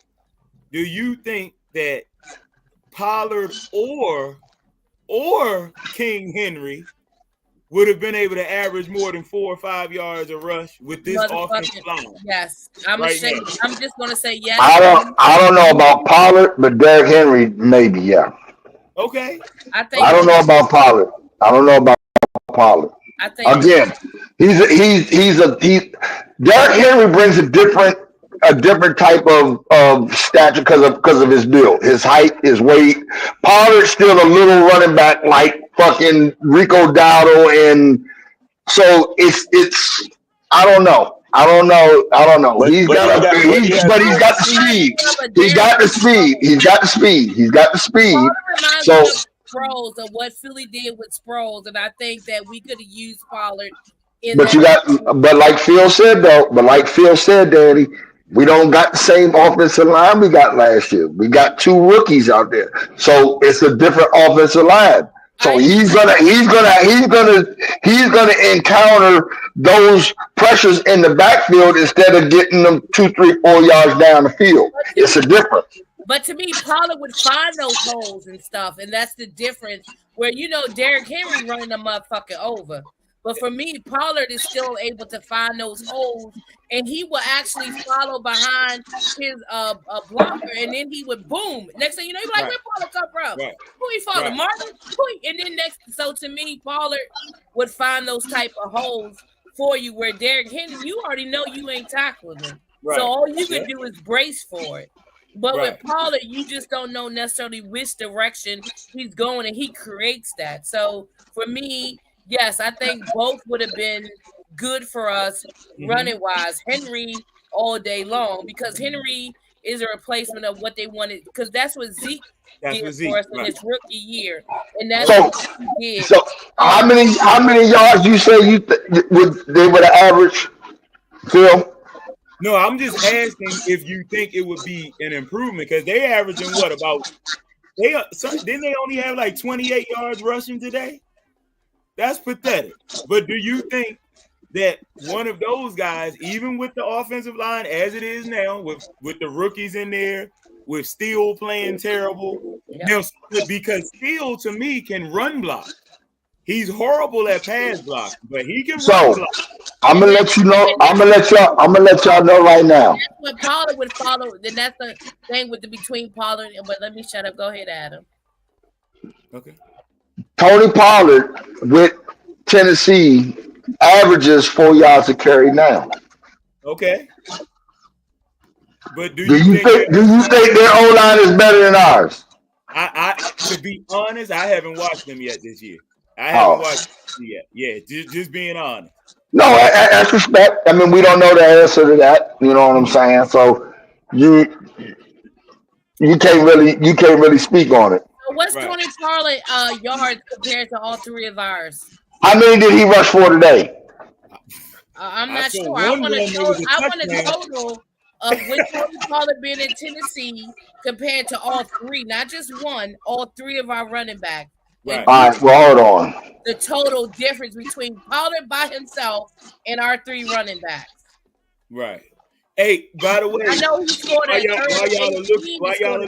[SPEAKER 1] Do you think that Pollard or King Henry would have been able to average more than 4 or 5 yards a rush with this offensive line.
[SPEAKER 5] Yes, I'm
[SPEAKER 1] Right
[SPEAKER 5] ashamed.
[SPEAKER 1] now.
[SPEAKER 5] I'm just gonna say yes.
[SPEAKER 2] I don't know about Pollard, but Derrick Henry maybe, yeah.
[SPEAKER 1] Okay.
[SPEAKER 5] I think
[SPEAKER 2] I don't know about Pollard. I don't know about Pollard.
[SPEAKER 5] I think
[SPEAKER 2] Again, Derrick Henry brings a different type of stature because of his build, his height, his weight. Pollard's still a little running back like fucking Rico Dowdle, and so it's I don't know.
[SPEAKER 4] But
[SPEAKER 2] He's got the speed. He's got the speed.
[SPEAKER 5] reminds
[SPEAKER 2] So.
[SPEAKER 5] me of Sproles of what Philly did with Sproles, and I think that we could have used Pollard in
[SPEAKER 2] But like Phil said, Daddy, we don't got the same offensive line we got last year. We got 2 rookies out there, so it's a different offensive line. So he's gonna encounter those pressures in the backfield instead of getting them 2, 3, 4 yards down the field. It's a difference.
[SPEAKER 5] But to me, Pollard would find those holes and stuff, and that's the difference. Where Derrick Henry running the motherfucker over, but for me, Pollard is still able to find those holes, and he will actually follow behind his blocker, and then he would boom. Next thing you know, you're like, where Pollard come from?
[SPEAKER 1] Right.
[SPEAKER 5] Who he following? Martin? And then so to me, Pollard would find those type of holes for you. Where Derrick Henry, you already know you ain't tackling him, so all you can do is brace for it. But with Pollard, you just don't know necessarily which direction he's going, and he creates that. So for me, yes, I think both would have been good for us running wise. Henry all day long, because Henry is a replacement of what they wanted, because that's what Zeke did for us in his rookie year, and that's what he did.
[SPEAKER 2] So how many yards you say they would have averaged, Phil?
[SPEAKER 1] No, I'm just asking if you think it would be an improvement, because they averaging didn't they only have like 28 yards rushing today? That's pathetic. But do you think that one of those guys, even with the offensive line as it is now, with the rookies in there, with Steele playing terrible, because Steele to me can run block. He's horrible at pass block, but he can run block.
[SPEAKER 2] I'm gonna let you know. I'm gonna let y'all know right now.
[SPEAKER 5] That's what Pollard would follow. Then that's the thing between Pollard. But let me shut up. Go ahead, Adam.
[SPEAKER 1] Okay.
[SPEAKER 2] Tony Pollard with Tennessee averages 4 yards a carry now.
[SPEAKER 1] Okay. But do
[SPEAKER 2] you think their O-line is better than ours?
[SPEAKER 1] I to be honest, I haven't watched them yet this year. I haven't watched them yet. Yeah, just being honest.
[SPEAKER 2] No, that's respect. I mean, we don't know the answer to that. You know what I'm saying? So you can't really speak on it.
[SPEAKER 5] So what's Tony Pollard yards compared to all 3 of ours?
[SPEAKER 2] How many did he rush for today?
[SPEAKER 5] I'm not sure. I want a total of which Tony Pollard been in Tennessee compared to all 3, not just one, all 3 of our running backs.
[SPEAKER 2] Right. All right, well, hold on.
[SPEAKER 5] The total difference between Pollard by himself and our 3 running backs.
[SPEAKER 1] Right. Hey, by the way,
[SPEAKER 5] I know he scored
[SPEAKER 1] while y'all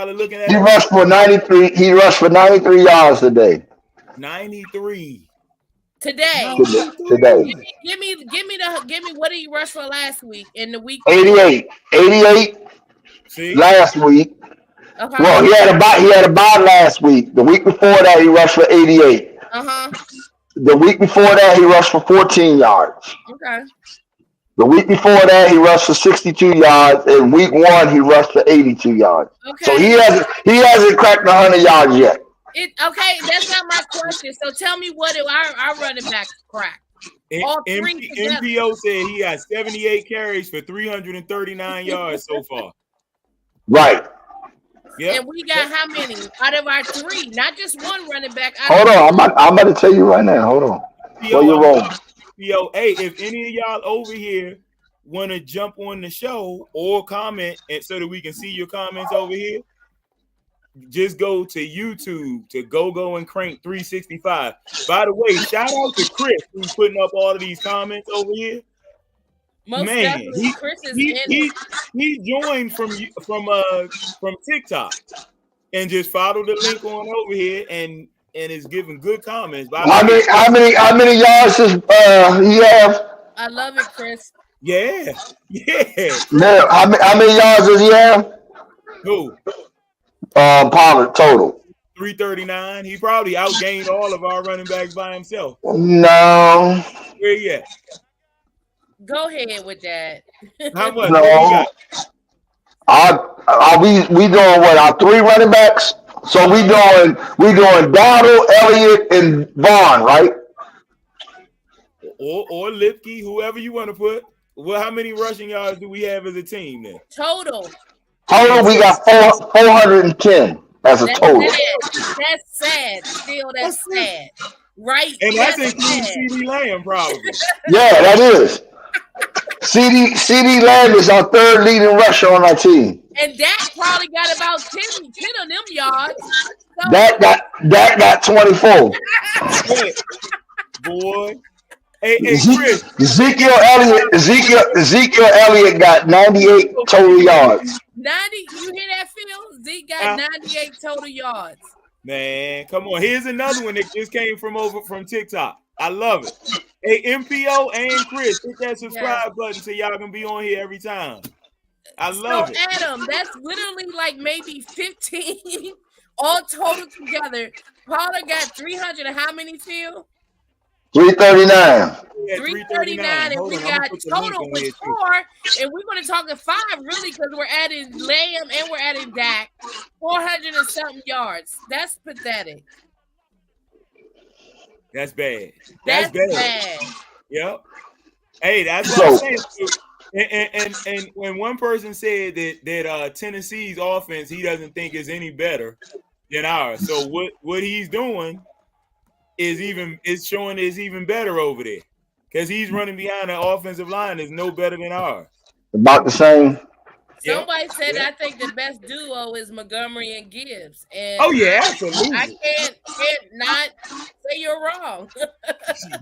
[SPEAKER 1] are looking at it,
[SPEAKER 2] he rushed for 93. He rushed for 93 yards today.
[SPEAKER 1] 93
[SPEAKER 5] today. Give me what did he rush for last week in the week?
[SPEAKER 2] 88. See? Last week. Okay. Well, he had a bye last week. The week before that, he rushed for 88. The week before that, he rushed for 14 yards.
[SPEAKER 5] Okay.
[SPEAKER 2] The week before that, he rushed for 62 yards. And week 1, he rushed for 82 yards. Okay. So he hasn't cracked 100 yards yet.
[SPEAKER 5] Okay, that's not my question. So tell me what our running backs cracked.
[SPEAKER 1] MPO said he got 78 carries for 339 yards so far.
[SPEAKER 2] Right.
[SPEAKER 1] Yep.
[SPEAKER 5] And we got how many out of our 3? Not just one running back.
[SPEAKER 2] Hold on, I'm about to tell you right now. Hold on. Where you rolling?
[SPEAKER 1] Yo, hey, if any of y'all over here want to jump on the show or comment, and so that we can see your comments over here, just go to YouTube to Go and Crank 365. By the way, shout out to Chris who's putting up all of these comments over here. Man, he joined from TikTok and just followed the link on over here, and and is giving good comments. By
[SPEAKER 2] How
[SPEAKER 1] the way,
[SPEAKER 2] how many yards does he have?
[SPEAKER 5] I love it, Chris.
[SPEAKER 1] yeah.
[SPEAKER 2] No, how many yards does he have?
[SPEAKER 1] Who?
[SPEAKER 2] Pollard total.
[SPEAKER 1] 339. He probably outgained all of our running backs by himself.
[SPEAKER 2] No,
[SPEAKER 1] Where he at?
[SPEAKER 5] Go ahead with that.
[SPEAKER 1] How much?
[SPEAKER 2] no.
[SPEAKER 1] What
[SPEAKER 2] Are we doing what? Our 3 running backs. So we doing Donald, Elliott, and Vaughn, right?
[SPEAKER 1] he got? Or Lipke, whoever you want to put. Well, how many rushing yards do we have as a team then?
[SPEAKER 5] Total.
[SPEAKER 2] Total, we got 410 as a
[SPEAKER 5] That's
[SPEAKER 2] total.
[SPEAKER 5] sad. That's sad. Still, that's sad. Right?
[SPEAKER 1] And that's including
[SPEAKER 5] sad.
[SPEAKER 1] CD Lamb, probably.
[SPEAKER 2] Yeah, that is. CD Lamb is our 3rd leading rusher on our team.
[SPEAKER 5] And Dak probably got about 10 of them yards. So,
[SPEAKER 2] That got 24.
[SPEAKER 1] Yeah. Boy. Hey, Chris.
[SPEAKER 2] Ezekiel Elliott got 98 total yards.
[SPEAKER 5] 90, you hear that, Phil? Zeke got 98 total yards.
[SPEAKER 1] Man, come on. Here's another one that just came from TikTok. I love it. Hey, MPO and Chris, hit that subscribe button so y'all can be on here every time. I love it.
[SPEAKER 5] Adam, that's literally like maybe 15 all total together. Pollard got 300 and how many, Phil?
[SPEAKER 2] 339.
[SPEAKER 1] Yeah,
[SPEAKER 5] 339, and
[SPEAKER 1] Hold
[SPEAKER 5] we
[SPEAKER 1] on,
[SPEAKER 5] got
[SPEAKER 1] I'm gonna put the link
[SPEAKER 5] total
[SPEAKER 1] on
[SPEAKER 5] with
[SPEAKER 1] here, too.
[SPEAKER 5] 4, and we're going to talk at 5 really because we're adding Lamb and we're adding Dak. 400 and something yards. That's pathetic.
[SPEAKER 1] That's bad.
[SPEAKER 5] That's
[SPEAKER 1] bad.
[SPEAKER 5] bad.
[SPEAKER 1] Yep. Hey, that's what I'm saying. And when one person said that Tennessee's offense he doesn't think is any better than ours. So what he's doing is showing is even better over there because he's running behind the offensive line is no better than ours.
[SPEAKER 2] About the same.
[SPEAKER 5] Somebody said I think the best duo is Montgomery and Gibbs. And
[SPEAKER 1] Oh yeah, absolutely.
[SPEAKER 5] I can't not say you're wrong.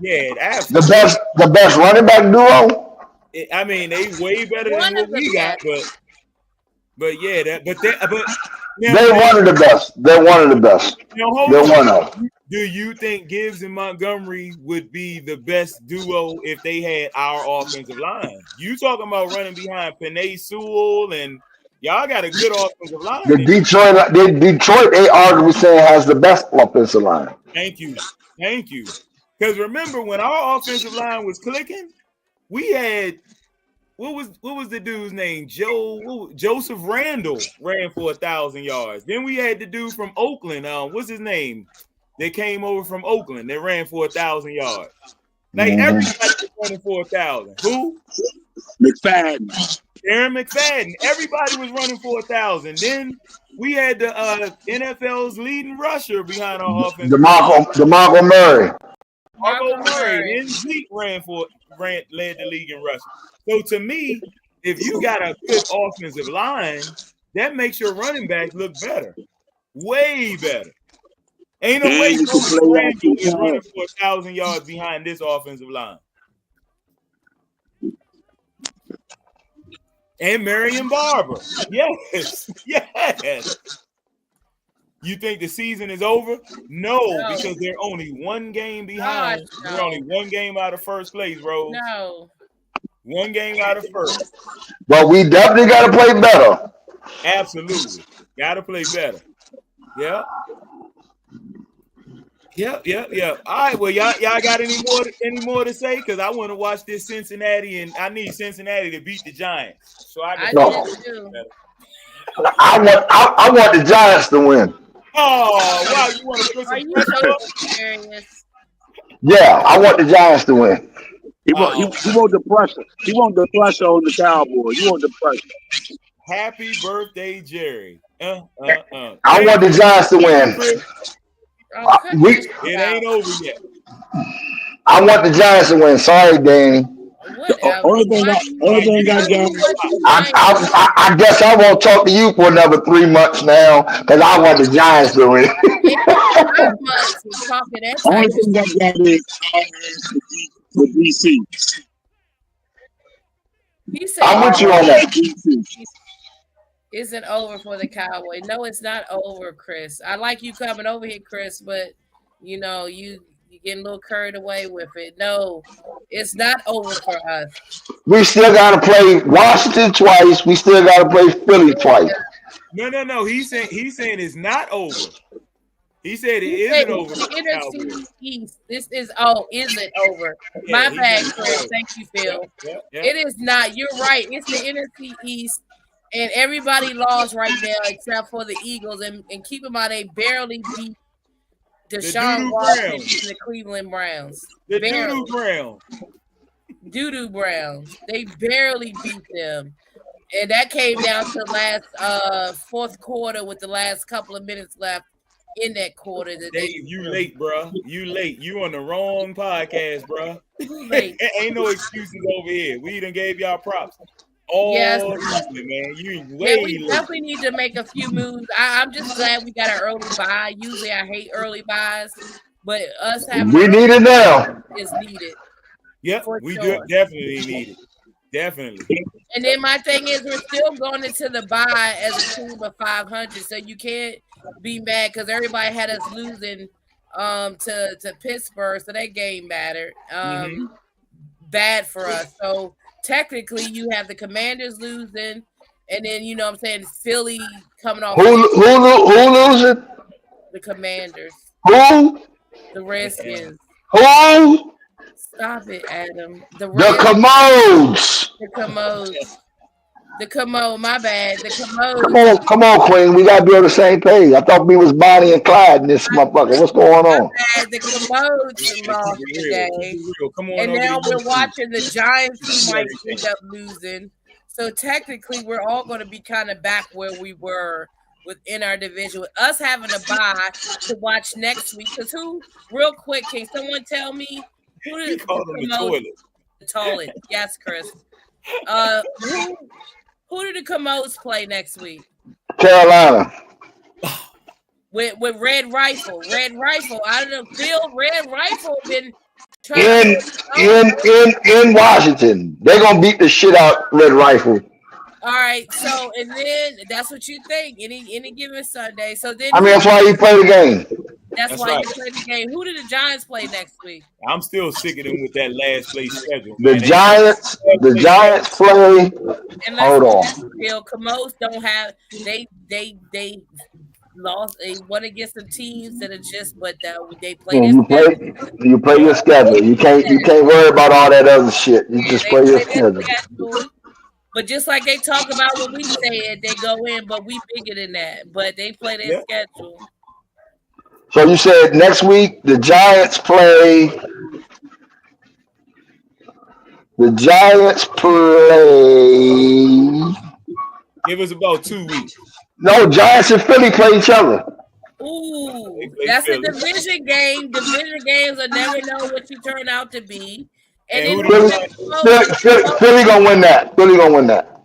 [SPEAKER 1] Yeah, absolutely.
[SPEAKER 2] The best running back duo.
[SPEAKER 1] I mean, they way better
[SPEAKER 5] One
[SPEAKER 1] than
[SPEAKER 5] of
[SPEAKER 1] what
[SPEAKER 5] the
[SPEAKER 1] we got, but yeah, but
[SPEAKER 2] They're one of the best. They're one of the best.
[SPEAKER 1] hold
[SPEAKER 2] They're
[SPEAKER 1] on.
[SPEAKER 2] one of them.
[SPEAKER 1] Do you think Gibbs and Montgomery would be the best duo if they had our offensive line? You talking about running behind Penei Sewell and y'all got a good offensive line.
[SPEAKER 2] The Detroit, they arguably saying has the best offensive line.
[SPEAKER 1] Thank you. Because remember when our offensive line was clicking, we had what was the dude's name? Joseph Randall ran for 1,000 yards. Then we had the dude from Oakland. What's his name? They came over from Oakland. They ran for 1,000 yards. Like everybody was running for 1,000. Who?
[SPEAKER 4] McFadden.
[SPEAKER 1] Aaron McFadden. Everybody was running for 1,000. Then we had the NFL's leading rusher behind our offense.
[SPEAKER 2] DeMarco Murray.
[SPEAKER 1] Marco Murray. Then Zeke led the league in rushing. So to me, if you got a good offensive line, that makes your running backs look better. Way better. Ain't no way Randall is running for 1,000 yards behind this offensive line. And Marion Barber. Yes. You think the season is over? No, because they're only one game behind. They're only one game out of first place, bro.
[SPEAKER 5] No. One
[SPEAKER 1] game out of first.
[SPEAKER 2] But we definitely got to play better.
[SPEAKER 1] Absolutely. Got to play better. Yeah. Yep. All right. Well, y'all got any more to say? Because I want to watch this Cincinnati, and I need Cincinnati to beat the Giants. So I
[SPEAKER 2] want the Giants to win.
[SPEAKER 1] Oh, wow! You want to put some pressure up?
[SPEAKER 5] Serious?
[SPEAKER 2] Yeah, I want the Giants to win.
[SPEAKER 4] He want the pressure. He want the pressure on the Cowboys. You want the pressure.
[SPEAKER 1] Happy birthday, Jerry.
[SPEAKER 2] I want the Giants to win.
[SPEAKER 1] It ain't over yet.
[SPEAKER 2] I want the Giants to win. Sorry, Danny.
[SPEAKER 4] Only thing I got.
[SPEAKER 2] I guess I won't talk to you for another 3 months now because I want the Giants to win.
[SPEAKER 4] Only thing I got is with DC.
[SPEAKER 2] I'm with you on that.
[SPEAKER 5] Isn't over for the Cowboys. No, it's not over, Chris. I like you coming over here, Chris, but You know, you getting a little carried away with it. No, it's not over for us.
[SPEAKER 2] We still got to play Washington twice. We still got to play Philly twice.
[SPEAKER 1] No. He's saying it's not over. He said it
[SPEAKER 5] He
[SPEAKER 1] isn't
[SPEAKER 5] said
[SPEAKER 1] over.
[SPEAKER 5] the
[SPEAKER 1] for the
[SPEAKER 5] NFC
[SPEAKER 1] Cowboys.
[SPEAKER 5] East. This is isn't over.
[SPEAKER 1] Yeah,
[SPEAKER 5] My
[SPEAKER 1] he
[SPEAKER 5] bad,
[SPEAKER 1] said
[SPEAKER 5] Chris.
[SPEAKER 1] it's
[SPEAKER 5] Thank you, Phil.
[SPEAKER 1] Yeah.
[SPEAKER 5] It is not. You're right. It's the NFC East, and everybody lost right now except for the Eagles. And keep in mind, they barely beat Deshaun
[SPEAKER 1] Doo-doo
[SPEAKER 5] Watson
[SPEAKER 1] Browns.
[SPEAKER 5] and the Cleveland Browns.
[SPEAKER 1] The
[SPEAKER 5] Barely.
[SPEAKER 1] Doo-doo Browns.
[SPEAKER 5] Doo-doo Browns. They barely beat them. And that came down to last fourth quarter with the last couple of minutes left in that quarter. That
[SPEAKER 1] Dave, you late, bro. You late. You on the wrong podcast, bro.
[SPEAKER 5] late.
[SPEAKER 1] Ain't no excuses over here. We done gave y'all props. All
[SPEAKER 5] Yes.
[SPEAKER 1] season, man. You
[SPEAKER 5] Yeah,
[SPEAKER 1] way
[SPEAKER 5] we
[SPEAKER 1] late.
[SPEAKER 5] definitely need to make a few moves. I'm just glad we got an early buy. Usually I hate early buys, but us having
[SPEAKER 2] We need it now.
[SPEAKER 5] is needed.
[SPEAKER 1] Yep,
[SPEAKER 5] For
[SPEAKER 1] we
[SPEAKER 5] sure.
[SPEAKER 1] definitely need it. Definitely.
[SPEAKER 5] And then my thing is, we're still going into the bye as a team of 500, so you can't be mad because everybody had us losing to Pittsburgh, so that game mattered. Bad for us. So technically, you have the Commanders losing, and then you know what I'm saying Philly coming off
[SPEAKER 2] Who losing?
[SPEAKER 5] the Commanders,
[SPEAKER 2] Who?
[SPEAKER 5] the Redskins.
[SPEAKER 2] Who?
[SPEAKER 5] Stop it, Adam. The
[SPEAKER 2] The Commodes.
[SPEAKER 5] The Commodes. The Commode, my bad. The Commode.
[SPEAKER 2] Come on, Queen. We gotta be on the same page. I thought we was Bonnie and Clyde in this motherfucker. What's going on?
[SPEAKER 5] The Commodes lost today.
[SPEAKER 1] Come on
[SPEAKER 5] And
[SPEAKER 1] over
[SPEAKER 5] now
[SPEAKER 1] to
[SPEAKER 5] we're
[SPEAKER 1] YouTube.
[SPEAKER 5] watching the Giants who might end up losing. So technically, we're all going to be kind of back where we were within our division. With us having a bye to watch next week. Because real quick, can someone tell me who
[SPEAKER 1] He
[SPEAKER 5] did
[SPEAKER 1] called him the toilet.
[SPEAKER 5] The toilet. Yes, Chris. Who did the Commodes play next week?
[SPEAKER 2] Carolina.
[SPEAKER 5] With Red Rifle. Red Rifle. I don't know. Phil, Red Rifle been trying
[SPEAKER 2] In Washington. They're gonna beat the shit out Red Rifle.
[SPEAKER 5] All right, so and then that's what you think any given Sunday. So then
[SPEAKER 2] I mean, that's why you play the game.
[SPEAKER 5] that's why
[SPEAKER 1] right.
[SPEAKER 5] you play the game. Who did the Giants play next week?
[SPEAKER 1] I'm still sick of them with that last place schedule.
[SPEAKER 2] The
[SPEAKER 1] man.
[SPEAKER 2] Giants play.
[SPEAKER 5] And
[SPEAKER 2] Hold on.
[SPEAKER 5] Phil, Commodes don't have they lost. They won against some teams that are just, but they played.
[SPEAKER 2] You play your schedule. You can't worry about all that other shit. You just play your schedule.
[SPEAKER 5] But just like they talk about what we said, they go in, but we bigger than that. But they play their schedule.
[SPEAKER 2] So you said next week the Giants play. The Giants play.
[SPEAKER 1] It was about 2 weeks.
[SPEAKER 2] No, Giants and Philly play each other.
[SPEAKER 5] Ooh, that's a division game. Division games will never know what you turn out to be. And
[SPEAKER 2] Philly gonna win that. Philly gonna win that.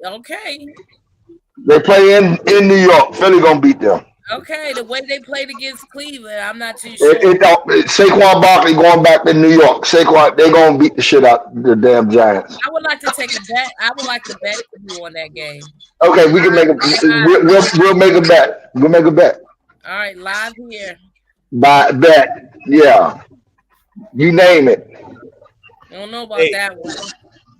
[SPEAKER 5] Okay.
[SPEAKER 2] They play in New York. Philly gonna beat them.
[SPEAKER 5] Okay, the way they played against Cleveland, I'm not too sure.
[SPEAKER 2] Saquon Barkley going back to New York. Saquon, they gonna beat the shit out the damn Giants.
[SPEAKER 5] I would like to take a bet. I would like to bet you on that game.
[SPEAKER 2] Okay, we can make a. We'll make a bet. We'll make a bet.
[SPEAKER 5] All right, live here.
[SPEAKER 2] Bet. Yeah. You name it.
[SPEAKER 5] I don't know about that one.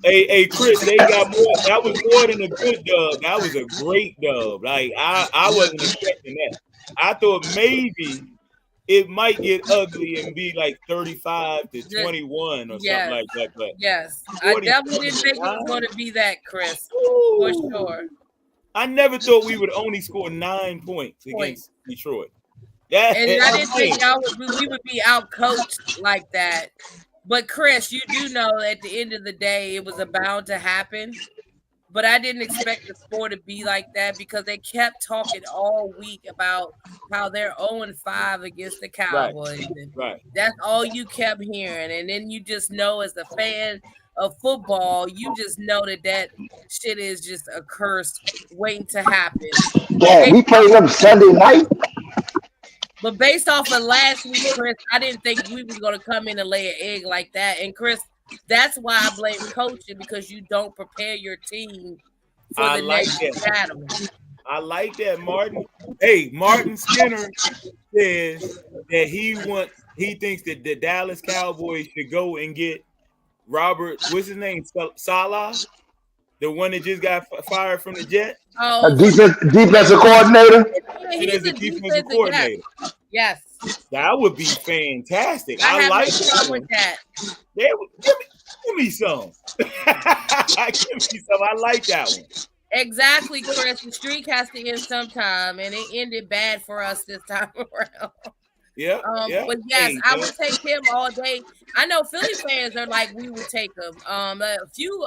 [SPEAKER 1] Hey, Chris, they got more. That was more than a good dub. That was a great dub. Like I wasn't expecting that. I thought maybe it might get ugly and be like 35-21 or something like that. But
[SPEAKER 5] yes, I definitely didn't think it was going to be that, Chris. For sure.
[SPEAKER 1] I never thought we would only score 9 points against Detroit.
[SPEAKER 5] And I didn't think we would be out coached like that. But Chris, you do know at the end of the day, it was bound to happen. But I didn't expect the score to be like that because they kept talking all week about how they're 0-5 against the Cowboys.
[SPEAKER 1] Right.
[SPEAKER 5] That's all you kept hearing. And then you just know as a fan of football, you just know that shit is just a curse waiting to happen.
[SPEAKER 2] Yeah, we played them Sunday night.
[SPEAKER 5] But based off of last week, Chris, I didn't think we was going to come in and lay an egg like that. And, Chris, that's why I blame coaching because you don't prepare your team for the next battle.
[SPEAKER 1] I like that, Martin. Hey, Martin Skinner says that he thinks that the Dallas Cowboys should go and get Robert, what's his name? Salah, the one that just got fired from the Jets.
[SPEAKER 2] A defensive coordinator.
[SPEAKER 5] He's a defensive coordinator. Yes.
[SPEAKER 1] That would be fantastic.
[SPEAKER 5] I
[SPEAKER 1] like
[SPEAKER 5] no problem with that.
[SPEAKER 1] Give me some. Give me some. I like that one.
[SPEAKER 5] Exactly, Chris. The streak has to end sometime, and it ended bad for us this time around.
[SPEAKER 1] Yeah.
[SPEAKER 5] But yes, I would take him all day. I know Philly fans are like, we would take him. A few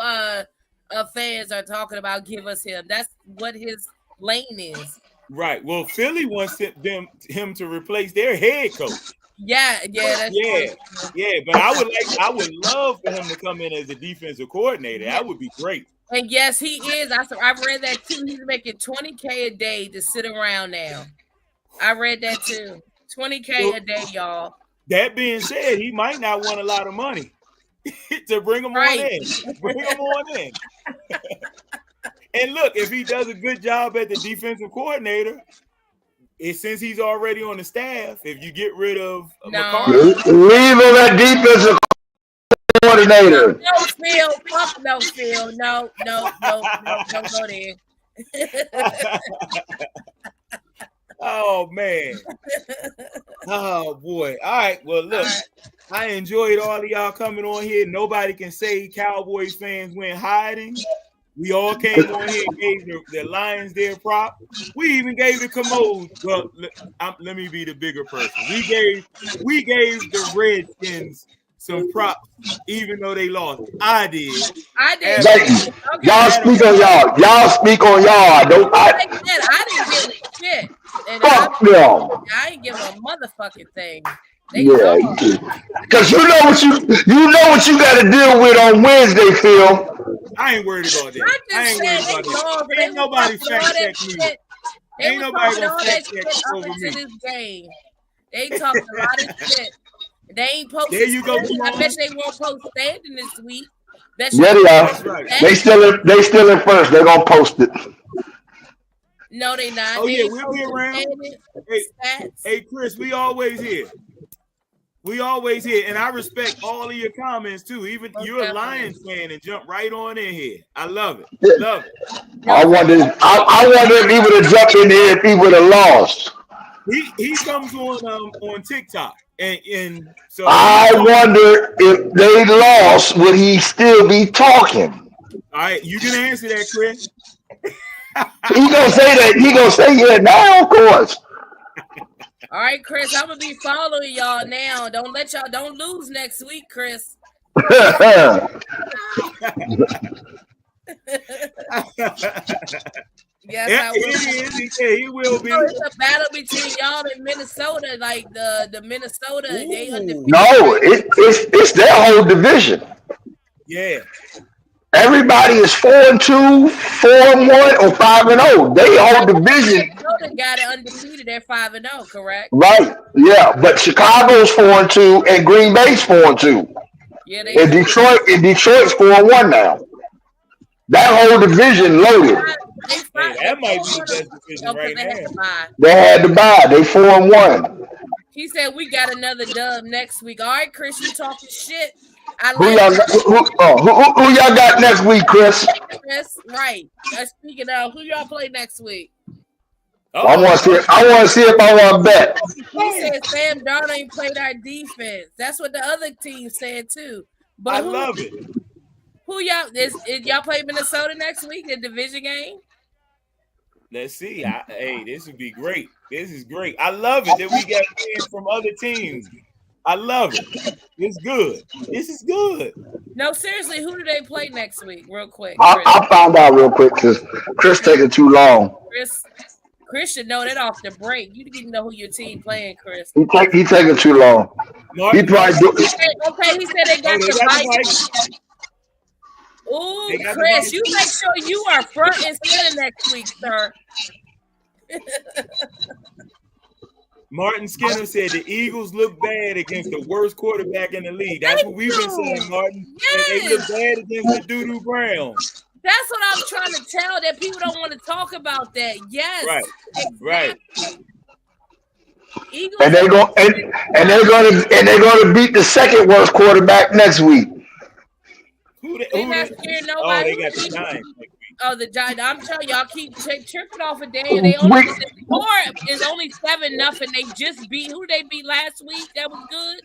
[SPEAKER 5] fans are talking about give us him. That's what his lane is.
[SPEAKER 1] Right. Well, Philly wants him to replace their head coach.
[SPEAKER 5] Yeah, that's true.
[SPEAKER 1] Yeah. But I would love for him to come in as a defensive coordinator. That would be great.
[SPEAKER 5] And yes, he is. I read that too. He's making $20K a day to sit around now. I read that too. $20K a day, y'all.
[SPEAKER 1] That being said, he might not want a lot of money to bring him on in. Bring him on in. And look, if he does a good job at the defensive coordinator, since he's already on the staff, if you get rid of McCarthy,
[SPEAKER 2] leave him at defensive coordinator.
[SPEAKER 5] No, Phil. Fuck no, Phil. No, don't go there.
[SPEAKER 1] Oh man. Oh boy. All right. Well, look, I enjoyed all of y'all coming on here. Nobody can say Cowboys fans went hiding. We all came on here and gave the Lions their prop. We even gave the Commode. Well, let me be the bigger person. We gave the Redskins some props, even though they lost. I did.
[SPEAKER 2] Okay. Y'all speak on y'all. Y'all speak on y'all.
[SPEAKER 5] I didn't give a shit. And
[SPEAKER 2] fuck them.
[SPEAKER 5] I ain't give a motherfucking thing.
[SPEAKER 2] Yeah, because you know what you got to deal with on Wednesday, Phil.
[SPEAKER 1] I ain't worried about that. I ain't worried about that. Ain't nobody fact check me. Ain't nobody gonna fact check over me.
[SPEAKER 5] This game. They talked a lot of shit. They ain't posted.
[SPEAKER 1] There you go.
[SPEAKER 5] I bet they won't post standing this week.
[SPEAKER 2] Yeah, they are.
[SPEAKER 1] Right.
[SPEAKER 2] They still in first. They're gonna post it.
[SPEAKER 5] No, they not.
[SPEAKER 1] Oh, yeah, we'll be around. Hey, Chris, we always here. We always here. And I respect all of your comments, too. Even you're a Lions fan and jump right on in here. I love it. Love it.
[SPEAKER 2] I wonder if he would have jumped in here if he would have lost.
[SPEAKER 1] He comes on TikTok. And so
[SPEAKER 2] I wonder if they lost, would he still be talking?
[SPEAKER 1] All right, you can answer that, Chris.
[SPEAKER 2] He gonna say that. He gonna say yeah now, of course.
[SPEAKER 5] All right, Chris, I'm gonna be following y'all now. Don't lose next week, Chris. Yes,
[SPEAKER 1] yeah, he will be.
[SPEAKER 5] So it's a battle between y'all and Minnesota, like the Minnesota.
[SPEAKER 1] Ooh.
[SPEAKER 5] They undefeated.
[SPEAKER 2] No, it's their whole division.
[SPEAKER 1] Yeah.
[SPEAKER 2] Everybody is 4-2, 4-1, or 5-0. They whole division.
[SPEAKER 5] Minnesota got it undefeated. They're 5-0, correct?
[SPEAKER 2] Right. Yeah, but Chicago's 4-2 and Green Bay's 4-2.
[SPEAKER 5] Yeah,
[SPEAKER 2] and Detroit's 4-1 now. That whole division loaded.
[SPEAKER 1] That might be the best division right now.
[SPEAKER 2] They had to buy. They 4-1.
[SPEAKER 5] He said we got another dub next week. All right, Chris, you talking shit.
[SPEAKER 2] Who y'all got next week, Chris?
[SPEAKER 5] Chris, right. Speaking of, who y'all play next week?
[SPEAKER 2] Oh. I want to see if I want to bet.
[SPEAKER 5] He said Sam Darnold ain't played our defense. That's what the other team said too. But
[SPEAKER 1] I love it.
[SPEAKER 5] Who y'all y'all play Minnesota next week, the division game?
[SPEAKER 1] Let's see. Hey, this would be great. This is great. I love it that we got fans from other teams. I love it. It's good. This is good.
[SPEAKER 5] No, seriously, who do they play next week? Real quick.
[SPEAKER 2] I found out real quick because Chris taking too long.
[SPEAKER 5] Chris should know that off the break. You didn't even know who your team playing, Chris.
[SPEAKER 2] He taking too long. He probably do.
[SPEAKER 5] Okay, he said they got the Vikings. Ooh, Chris, you make sure you are front and center next week, sir.
[SPEAKER 1] Martin Skinner said the Eagles look bad against the worst quarterback in the league. That's what we've been saying, Martin.
[SPEAKER 5] Yes.
[SPEAKER 1] They look bad against the Doo-Doo Browns.
[SPEAKER 5] That's what I'm trying to tell. That people don't want to talk about that. Yes,
[SPEAKER 1] Right.
[SPEAKER 5] exactly.
[SPEAKER 1] Right.
[SPEAKER 5] Eagles
[SPEAKER 2] And they're gonna beat the second worst quarterback next week.
[SPEAKER 5] they not scared
[SPEAKER 1] Oh,
[SPEAKER 5] nobody.
[SPEAKER 1] they got the Giants next week.
[SPEAKER 5] Oh, the Giants. I'm telling y'all, keep tripping off a day. They only the score is only 7-0. They just beat who they beat last week. That was good.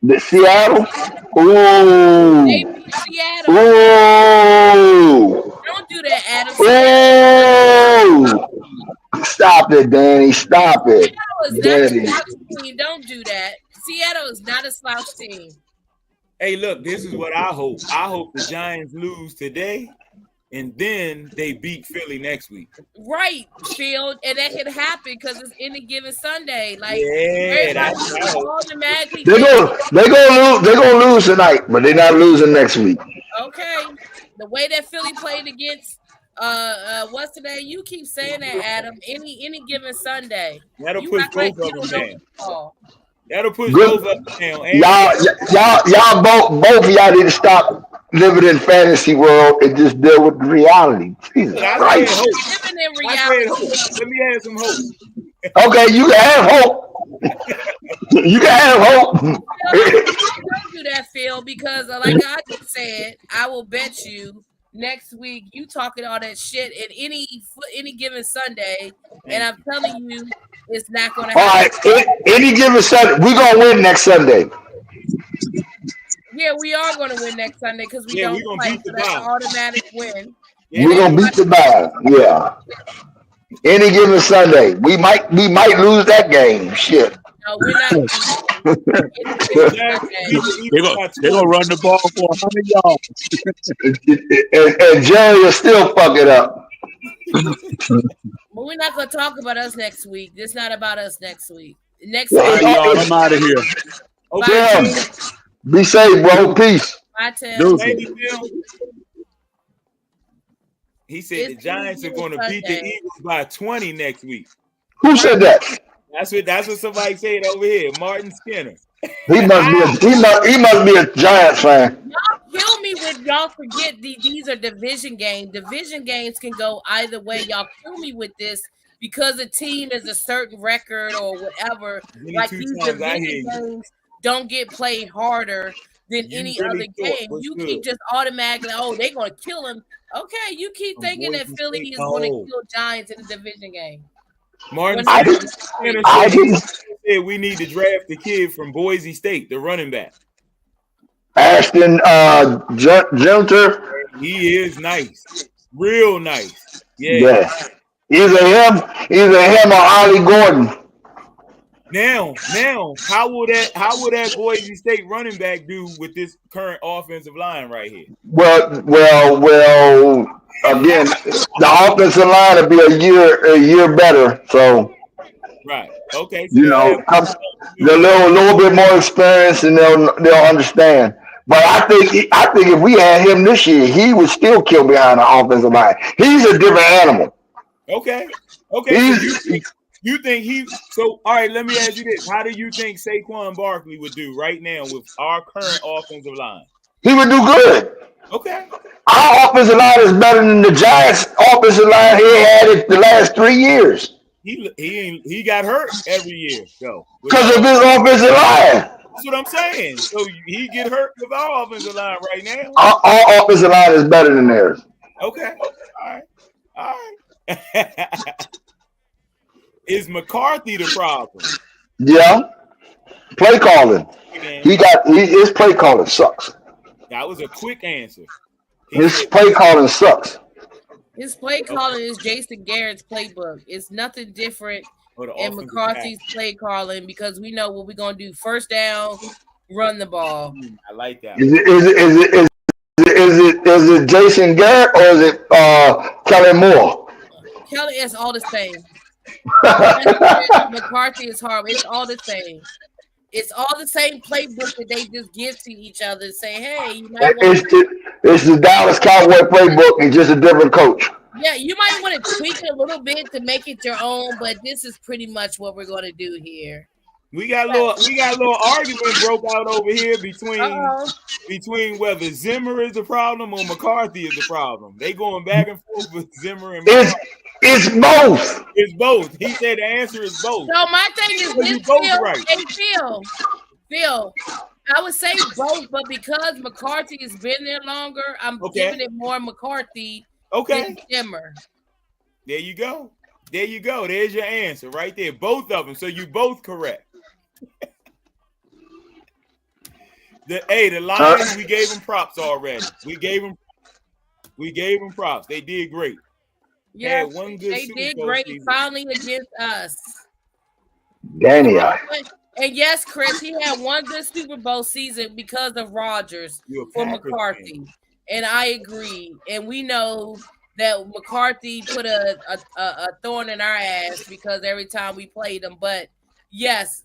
[SPEAKER 2] The Seattle.
[SPEAKER 5] They
[SPEAKER 2] Ooh.
[SPEAKER 5] beat Seattle.
[SPEAKER 2] Ooh.
[SPEAKER 5] Don't do that, Adam.
[SPEAKER 2] Ooh. Stop it, Danny. Stop it.
[SPEAKER 5] Seattle is not a
[SPEAKER 2] Danny.
[SPEAKER 5] slouch team. Don't do that. Seattle is not a slouch team.
[SPEAKER 1] Hey, look, this is what I hope. I hope the Giants lose today, and then they beat Philly next week.
[SPEAKER 5] Right, Field, and that can happen because it's any given Sunday. Like
[SPEAKER 1] Yeah, that's
[SPEAKER 5] everybody
[SPEAKER 1] right.
[SPEAKER 5] automatically.
[SPEAKER 2] They're gonna lose tonight, but they're not losing next week.
[SPEAKER 5] Okay, the way that Philly played against what's today? You keep saying that, Adam. Any given Sunday.
[SPEAKER 1] That'll
[SPEAKER 5] You
[SPEAKER 1] push
[SPEAKER 5] act like
[SPEAKER 1] both
[SPEAKER 5] you
[SPEAKER 1] of
[SPEAKER 5] don't
[SPEAKER 1] them
[SPEAKER 5] know
[SPEAKER 1] down.
[SPEAKER 5] football.
[SPEAKER 1] That'll push
[SPEAKER 2] Good.
[SPEAKER 1] both of them down. And
[SPEAKER 2] Y'all both of y'all need to stop living in fantasy world and just deal with reality. Jesus
[SPEAKER 1] look, I said
[SPEAKER 2] Christ.
[SPEAKER 1] hope.
[SPEAKER 5] Living in
[SPEAKER 1] I said
[SPEAKER 5] reality.
[SPEAKER 1] hope. Let me add some hope.
[SPEAKER 2] Okay, you can have hope. You can have hope.
[SPEAKER 5] Don't do that, Phil, because like I just said, I will bet you next week you talking all that shit in any given Sunday, and I'm telling you, it's not going to
[SPEAKER 2] All
[SPEAKER 5] happen.
[SPEAKER 2] right, any given Sunday, we're gonna win next Sunday.
[SPEAKER 5] Yeah, we are going to win next Sunday because we
[SPEAKER 1] Yeah,
[SPEAKER 5] don't
[SPEAKER 1] we gonna
[SPEAKER 5] play,
[SPEAKER 1] beat the
[SPEAKER 5] so that's an
[SPEAKER 1] Browns.
[SPEAKER 5] automatic win.
[SPEAKER 1] Yeah,
[SPEAKER 2] We're gonna beat the bad. Yeah. Any given Sunday, we might lose that game. Shit.
[SPEAKER 5] No, we're not. Any given
[SPEAKER 1] the Giants
[SPEAKER 5] Sunday.
[SPEAKER 1] beat the Eagles by
[SPEAKER 4] They're
[SPEAKER 1] 20.
[SPEAKER 4] gonna run the ball for 100 yards.
[SPEAKER 2] And Jerry will still fuck it up.
[SPEAKER 5] But we're not going to talk about us next week. It's not about us next week. Next
[SPEAKER 4] All
[SPEAKER 5] week,
[SPEAKER 4] right, y'all, I'm out of here.
[SPEAKER 1] Okay,
[SPEAKER 2] Tim, be safe, bro. Peace.
[SPEAKER 5] I tell
[SPEAKER 4] Deuces.
[SPEAKER 1] Thank you, Phil. He said the
[SPEAKER 5] It's
[SPEAKER 1] Giants are going to beat the
[SPEAKER 5] Sunday.
[SPEAKER 1] Eagles by 20 next week.
[SPEAKER 2] Who said that?
[SPEAKER 1] That's what somebody said over here. Martin Skinner.
[SPEAKER 2] He must be a Giants fan.
[SPEAKER 5] Kill me with y'all forget these are division games. Division games can go either way. Y'all kill me with this because a team is a certain record or whatever. Like these division games don't get played harder than any other game. You keep just automatically, they're gonna kill him. Okay, you keep thinking that Philly is gonna kill Giants in the division game.
[SPEAKER 1] Martin
[SPEAKER 2] I
[SPEAKER 1] Skinner
[SPEAKER 2] didn't.
[SPEAKER 1] said we need to draft the kid from Boise State, the running back.
[SPEAKER 2] Ashton Genter.
[SPEAKER 1] He is nice, real nice.
[SPEAKER 2] Yeah. Either him or Ollie Gordon.
[SPEAKER 1] Now, how will that Boise State running back do with this current offensive line right here?
[SPEAKER 2] Well. Again, the offensive line will be a year better. So
[SPEAKER 1] Right. Okay. So
[SPEAKER 2] they're a little bit more experienced and they'll understand. But I think if we had him this year, he would still kill behind the offensive line. He's a different animal.
[SPEAKER 1] Okay. So you think so all right, let me ask you this. How do you think Saquon Barkley would do right now with our current offensive line?
[SPEAKER 2] He would do good.
[SPEAKER 1] Okay.
[SPEAKER 2] Our offensive line is better than the Giants' offensive line he had it the last 3 years.
[SPEAKER 1] He got hurt every year, though.
[SPEAKER 2] Because of his offensive line.
[SPEAKER 1] That's what I'm saying. So he get hurt with our offensive line right now.
[SPEAKER 2] Our offensive line is better than theirs.
[SPEAKER 1] Okay. All right. Is McCarthy the problem?
[SPEAKER 2] Yeah. Play calling. His play calling sucks.
[SPEAKER 1] That was a quick answer.
[SPEAKER 2] His play calling sucks.
[SPEAKER 5] His play calling is Jason Garrett's playbook. It's nothing different in McCarthy's play calling because we know what we're gonna do. First down, run the ball.
[SPEAKER 1] I like that.
[SPEAKER 2] Is it Jason Garrett or is it Kellen Moore?
[SPEAKER 5] Kelly is all the same. McCarthy is horrible. It's all the same. It's all the same playbook that they just give to each other and say, hey, you might want
[SPEAKER 2] it's the Dallas Cowboy playbook. It's just a different coach.
[SPEAKER 5] Yeah, you might want to tweak it a little bit to make it your own, but this is pretty much what we're going to do here.
[SPEAKER 1] We got a little argument broke out over here
[SPEAKER 5] Uh-oh.
[SPEAKER 1] between whether Zimmer is the problem or McCarthy is the problem. They going back and forth with Zimmer and
[SPEAKER 2] It's
[SPEAKER 1] McCarthy.
[SPEAKER 2] it's both.
[SPEAKER 1] It's both. He said the answer is both.
[SPEAKER 5] So my thing is
[SPEAKER 1] So you
[SPEAKER 5] this,
[SPEAKER 1] both
[SPEAKER 5] Phil.
[SPEAKER 1] right.
[SPEAKER 5] Hey, Phil, I would say both, but because McCarthy has been there longer, I'm
[SPEAKER 1] Okay.
[SPEAKER 5] giving it more McCarthy
[SPEAKER 1] Okay.
[SPEAKER 5] than Zimmer.
[SPEAKER 1] There you go. There you go. There's your answer right there. Both of them. So you both correct. The Lions, we gave them props already. We gave them props. They did great.
[SPEAKER 5] Yeah,
[SPEAKER 1] Had one good
[SPEAKER 5] they
[SPEAKER 1] Super
[SPEAKER 5] did
[SPEAKER 1] Bowl
[SPEAKER 5] great
[SPEAKER 1] season.
[SPEAKER 5] finally against us.
[SPEAKER 2] Danny,
[SPEAKER 5] And yes, Chris, he had one good Super Bowl season because of Rodgers
[SPEAKER 1] You a
[SPEAKER 5] for
[SPEAKER 1] Packers
[SPEAKER 5] McCarthy.
[SPEAKER 1] fan.
[SPEAKER 5] And I agree. And we know that McCarthy put a thorn in our ass because every time we played him. But yes,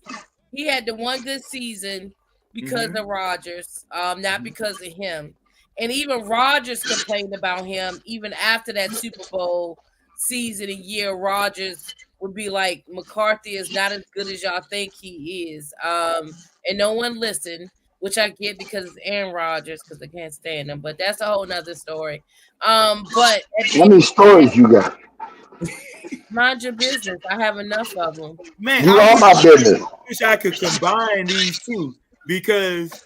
[SPEAKER 5] he had the one good season because of Rodgers, not because of him. And even Rodgers complained about him even after that Super Bowl season and year. Rodgers would be like, McCarthy is not as good as y'all think he is. And no one listened, which I get because it's Aaron Rodgers because I can't stand him. But that's a whole nother story. But
[SPEAKER 2] how many stories you got?
[SPEAKER 5] mind your business. I have enough of them.
[SPEAKER 1] Man,
[SPEAKER 2] You are my business.
[SPEAKER 1] wish I could combine these two because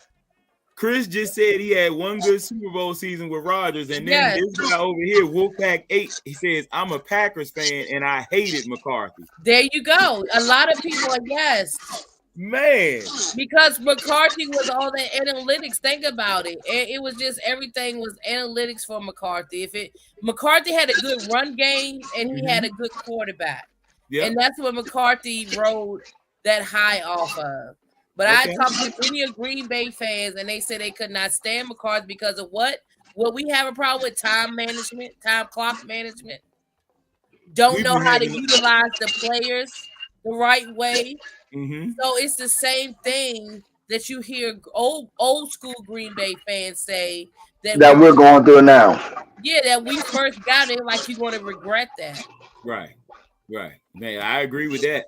[SPEAKER 1] Chris just said he had one good Super Bowl season with Rodgers, and then
[SPEAKER 5] Yes.
[SPEAKER 1] this guy over here, Wolfpack 8, he says, I'm a Packers fan and I hated McCarthy.
[SPEAKER 5] There you go. A lot of people are yes.
[SPEAKER 1] Man,
[SPEAKER 5] Because McCarthy was all the analytics. Think about it. It was just everything was analytics for McCarthy. McCarthy had a good run game and he had a good quarterback.
[SPEAKER 1] yeah,
[SPEAKER 5] And that's what McCarthy rode that high off of. But
[SPEAKER 1] Okay.
[SPEAKER 5] I talked to many of Green Bay fans and they said they could not stand McCarthy because of what? Well, we have a problem with time management, time clock management. Don't
[SPEAKER 1] We
[SPEAKER 5] know
[SPEAKER 1] be
[SPEAKER 5] how to
[SPEAKER 1] having-
[SPEAKER 5] utilize the players the right way.
[SPEAKER 1] hmm
[SPEAKER 5] So it's the same thing that you hear old school Green Bay fans say
[SPEAKER 2] That we're going through now.
[SPEAKER 5] that we first got it, like you're going to regret that.
[SPEAKER 1] right. Man, I agree with that.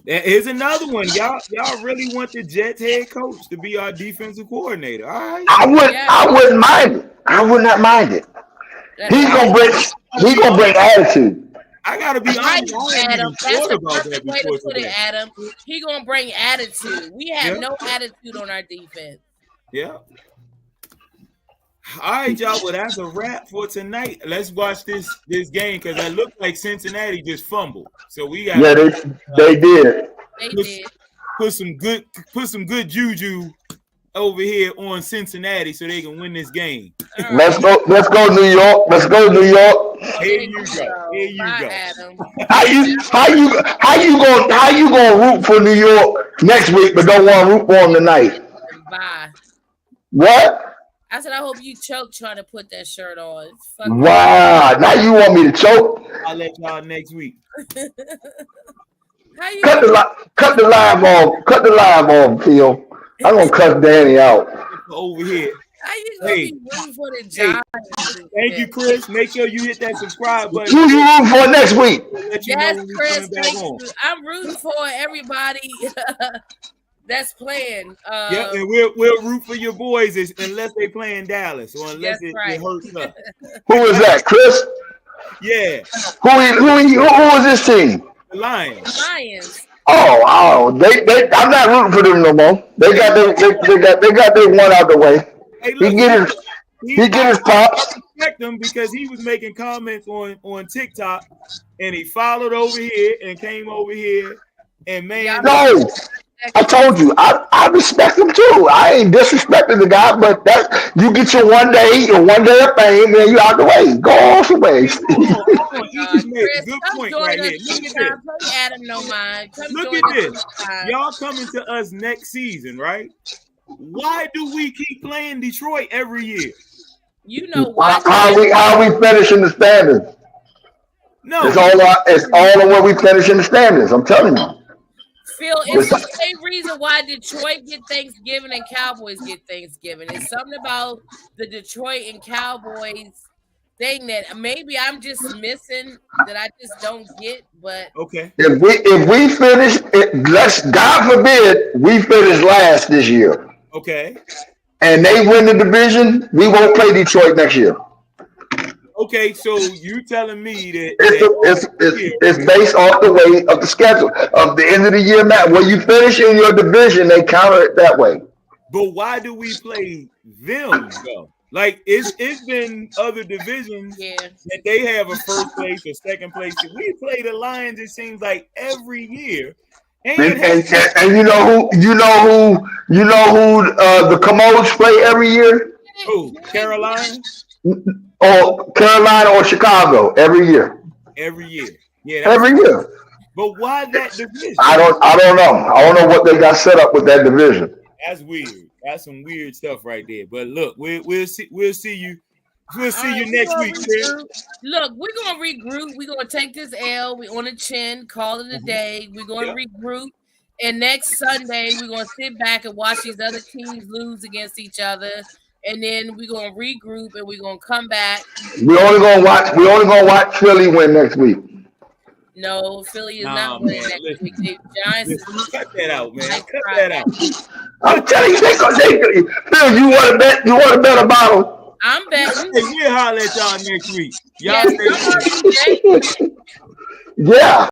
[SPEAKER 1] Here's another one. Y'all really want the Jets head coach to be our defensive coordinator. All right.
[SPEAKER 2] I wouldn't mind it. I would not mind it. He's gonna bring attitude.
[SPEAKER 1] I gotta be
[SPEAKER 5] Right,
[SPEAKER 1] honest. I hadn't
[SPEAKER 5] Adam.
[SPEAKER 1] even
[SPEAKER 5] That's
[SPEAKER 1] thought
[SPEAKER 5] the
[SPEAKER 1] about that
[SPEAKER 5] perfect way
[SPEAKER 1] before
[SPEAKER 5] to put
[SPEAKER 1] today.
[SPEAKER 5] it, Adam. He gonna bring attitude. We have
[SPEAKER 1] Yeah.
[SPEAKER 5] no attitude on our defense.
[SPEAKER 1] Yeah. All right, y'all. Well, that's a wrap for tonight. Let's watch this game because it looked like Cincinnati just fumbled. So we got
[SPEAKER 2] Yeah, they did.
[SPEAKER 5] They
[SPEAKER 1] Let's-
[SPEAKER 5] did.
[SPEAKER 1] put some good juju over here on Cincinnati so they can win this game.
[SPEAKER 5] All right.
[SPEAKER 2] Let's go New York. Let's go New York.
[SPEAKER 1] Here you go. Here you
[SPEAKER 5] Bye,
[SPEAKER 1] go.
[SPEAKER 5] Adam.
[SPEAKER 2] How you gonna root for New York next week but don't want to root for them tonight?
[SPEAKER 5] Bye.
[SPEAKER 2] What?
[SPEAKER 5] I said, I hope you choke trying to put that shirt on. Fuck
[SPEAKER 2] Wow. Now you want me to choke?
[SPEAKER 1] I'll let y'all next week.
[SPEAKER 5] How you
[SPEAKER 2] Cut the live off. Cut the live off, Phil. I'm gonna cut Danny out.
[SPEAKER 1] Over here.
[SPEAKER 5] How you gonna
[SPEAKER 1] Hey.
[SPEAKER 5] be rooting for the Giants?
[SPEAKER 1] Thank you, Chris. Make sure you hit that subscribe button.
[SPEAKER 2] Who you rooting for next week?
[SPEAKER 1] Let you know
[SPEAKER 5] Yes,
[SPEAKER 1] when we
[SPEAKER 5] Chris.
[SPEAKER 1] coming back
[SPEAKER 5] Thank
[SPEAKER 1] on.
[SPEAKER 5] you. I'm rooting for everybody that's playing.
[SPEAKER 1] Yeah, and we'll root for your boys unless they playing Dallas or unless
[SPEAKER 5] That's
[SPEAKER 1] it
[SPEAKER 5] right.
[SPEAKER 1] hurts us.
[SPEAKER 2] Who is that, Chris?
[SPEAKER 1] Yeah,
[SPEAKER 2] Who is this team?
[SPEAKER 1] the Lions.
[SPEAKER 5] Lions.
[SPEAKER 2] Oh, they. I'm not rooting for them no more. They got their one out the way.
[SPEAKER 1] Hey,
[SPEAKER 2] He
[SPEAKER 1] look,
[SPEAKER 2] get his pops.
[SPEAKER 1] I respect him because he was making comments on TikTok and he followed over here and came over here and man,
[SPEAKER 2] No, I told you, I respect him too. I ain't disrespecting the guy, but that you get your one day of fame, then you out the way. Go off the way.
[SPEAKER 1] hold on, you just made a
[SPEAKER 5] Chris,
[SPEAKER 1] good
[SPEAKER 5] come
[SPEAKER 1] point
[SPEAKER 5] join
[SPEAKER 1] right
[SPEAKER 5] us
[SPEAKER 1] here. Look at
[SPEAKER 5] next
[SPEAKER 1] this.
[SPEAKER 5] time. Play Adam no mind. Come
[SPEAKER 1] Look
[SPEAKER 5] join
[SPEAKER 1] at
[SPEAKER 5] us
[SPEAKER 1] this.
[SPEAKER 5] next time.
[SPEAKER 1] Y'all coming to us next season, right? Why do we keep playing Detroit every year?
[SPEAKER 5] You know why?
[SPEAKER 2] How we finish in the standings?
[SPEAKER 1] No,
[SPEAKER 2] It's all on where we finish in the standings. I'm telling you.
[SPEAKER 5] Phil, it's the same reason why Detroit get Thanksgiving and Cowboys get Thanksgiving. It's something about the Detroit and Cowboys thing that maybe I'm just missing that I just don't get. But
[SPEAKER 1] Okay.
[SPEAKER 2] If we finish, let's God forbid we finish last this year,
[SPEAKER 1] Okay.
[SPEAKER 2] and they win the division, we won't play Detroit next year.
[SPEAKER 1] Okay. So you telling me that
[SPEAKER 2] It's based off the way of the schedule of the end of the year match. When you finish in your division, they counter it that way.
[SPEAKER 1] but why do we play them though? Like it's been other divisions
[SPEAKER 5] yeah,
[SPEAKER 1] that they have a first place or second place. We play the Lions, it seems like every year.
[SPEAKER 2] And you know who the Commodes play every year,
[SPEAKER 1] who? Carolina?
[SPEAKER 2] or Carolina or Chicago every year.
[SPEAKER 1] Every year. Yeah,
[SPEAKER 2] Every year.
[SPEAKER 1] but why that division?
[SPEAKER 2] I don't know. I don't know what they got set up with that division.
[SPEAKER 1] That's weird. That's some weird stuff right there. But look, we'll see you. We'll see you next week, Chris.
[SPEAKER 5] Look, we're gonna regroup. We're gonna take this L. We on the chin, call it a day. We're gonna regroup, and next Sunday we're gonna sit back and watch these other teams lose against each other, and then we're gonna regroup and we're gonna come back.
[SPEAKER 2] We only gonna watch Philly win next week.
[SPEAKER 5] No, Philly is not winning next week. The Giants.
[SPEAKER 1] Cut that out, man. Cut that out.
[SPEAKER 2] I'm telling you, Phil, you want to bet? You want to bet about them?
[SPEAKER 5] I'm betting.
[SPEAKER 1] Hey, we'll holler at y'all next week. Y'all
[SPEAKER 5] Yes,
[SPEAKER 1] stay
[SPEAKER 5] I'm already betting.
[SPEAKER 2] Yeah.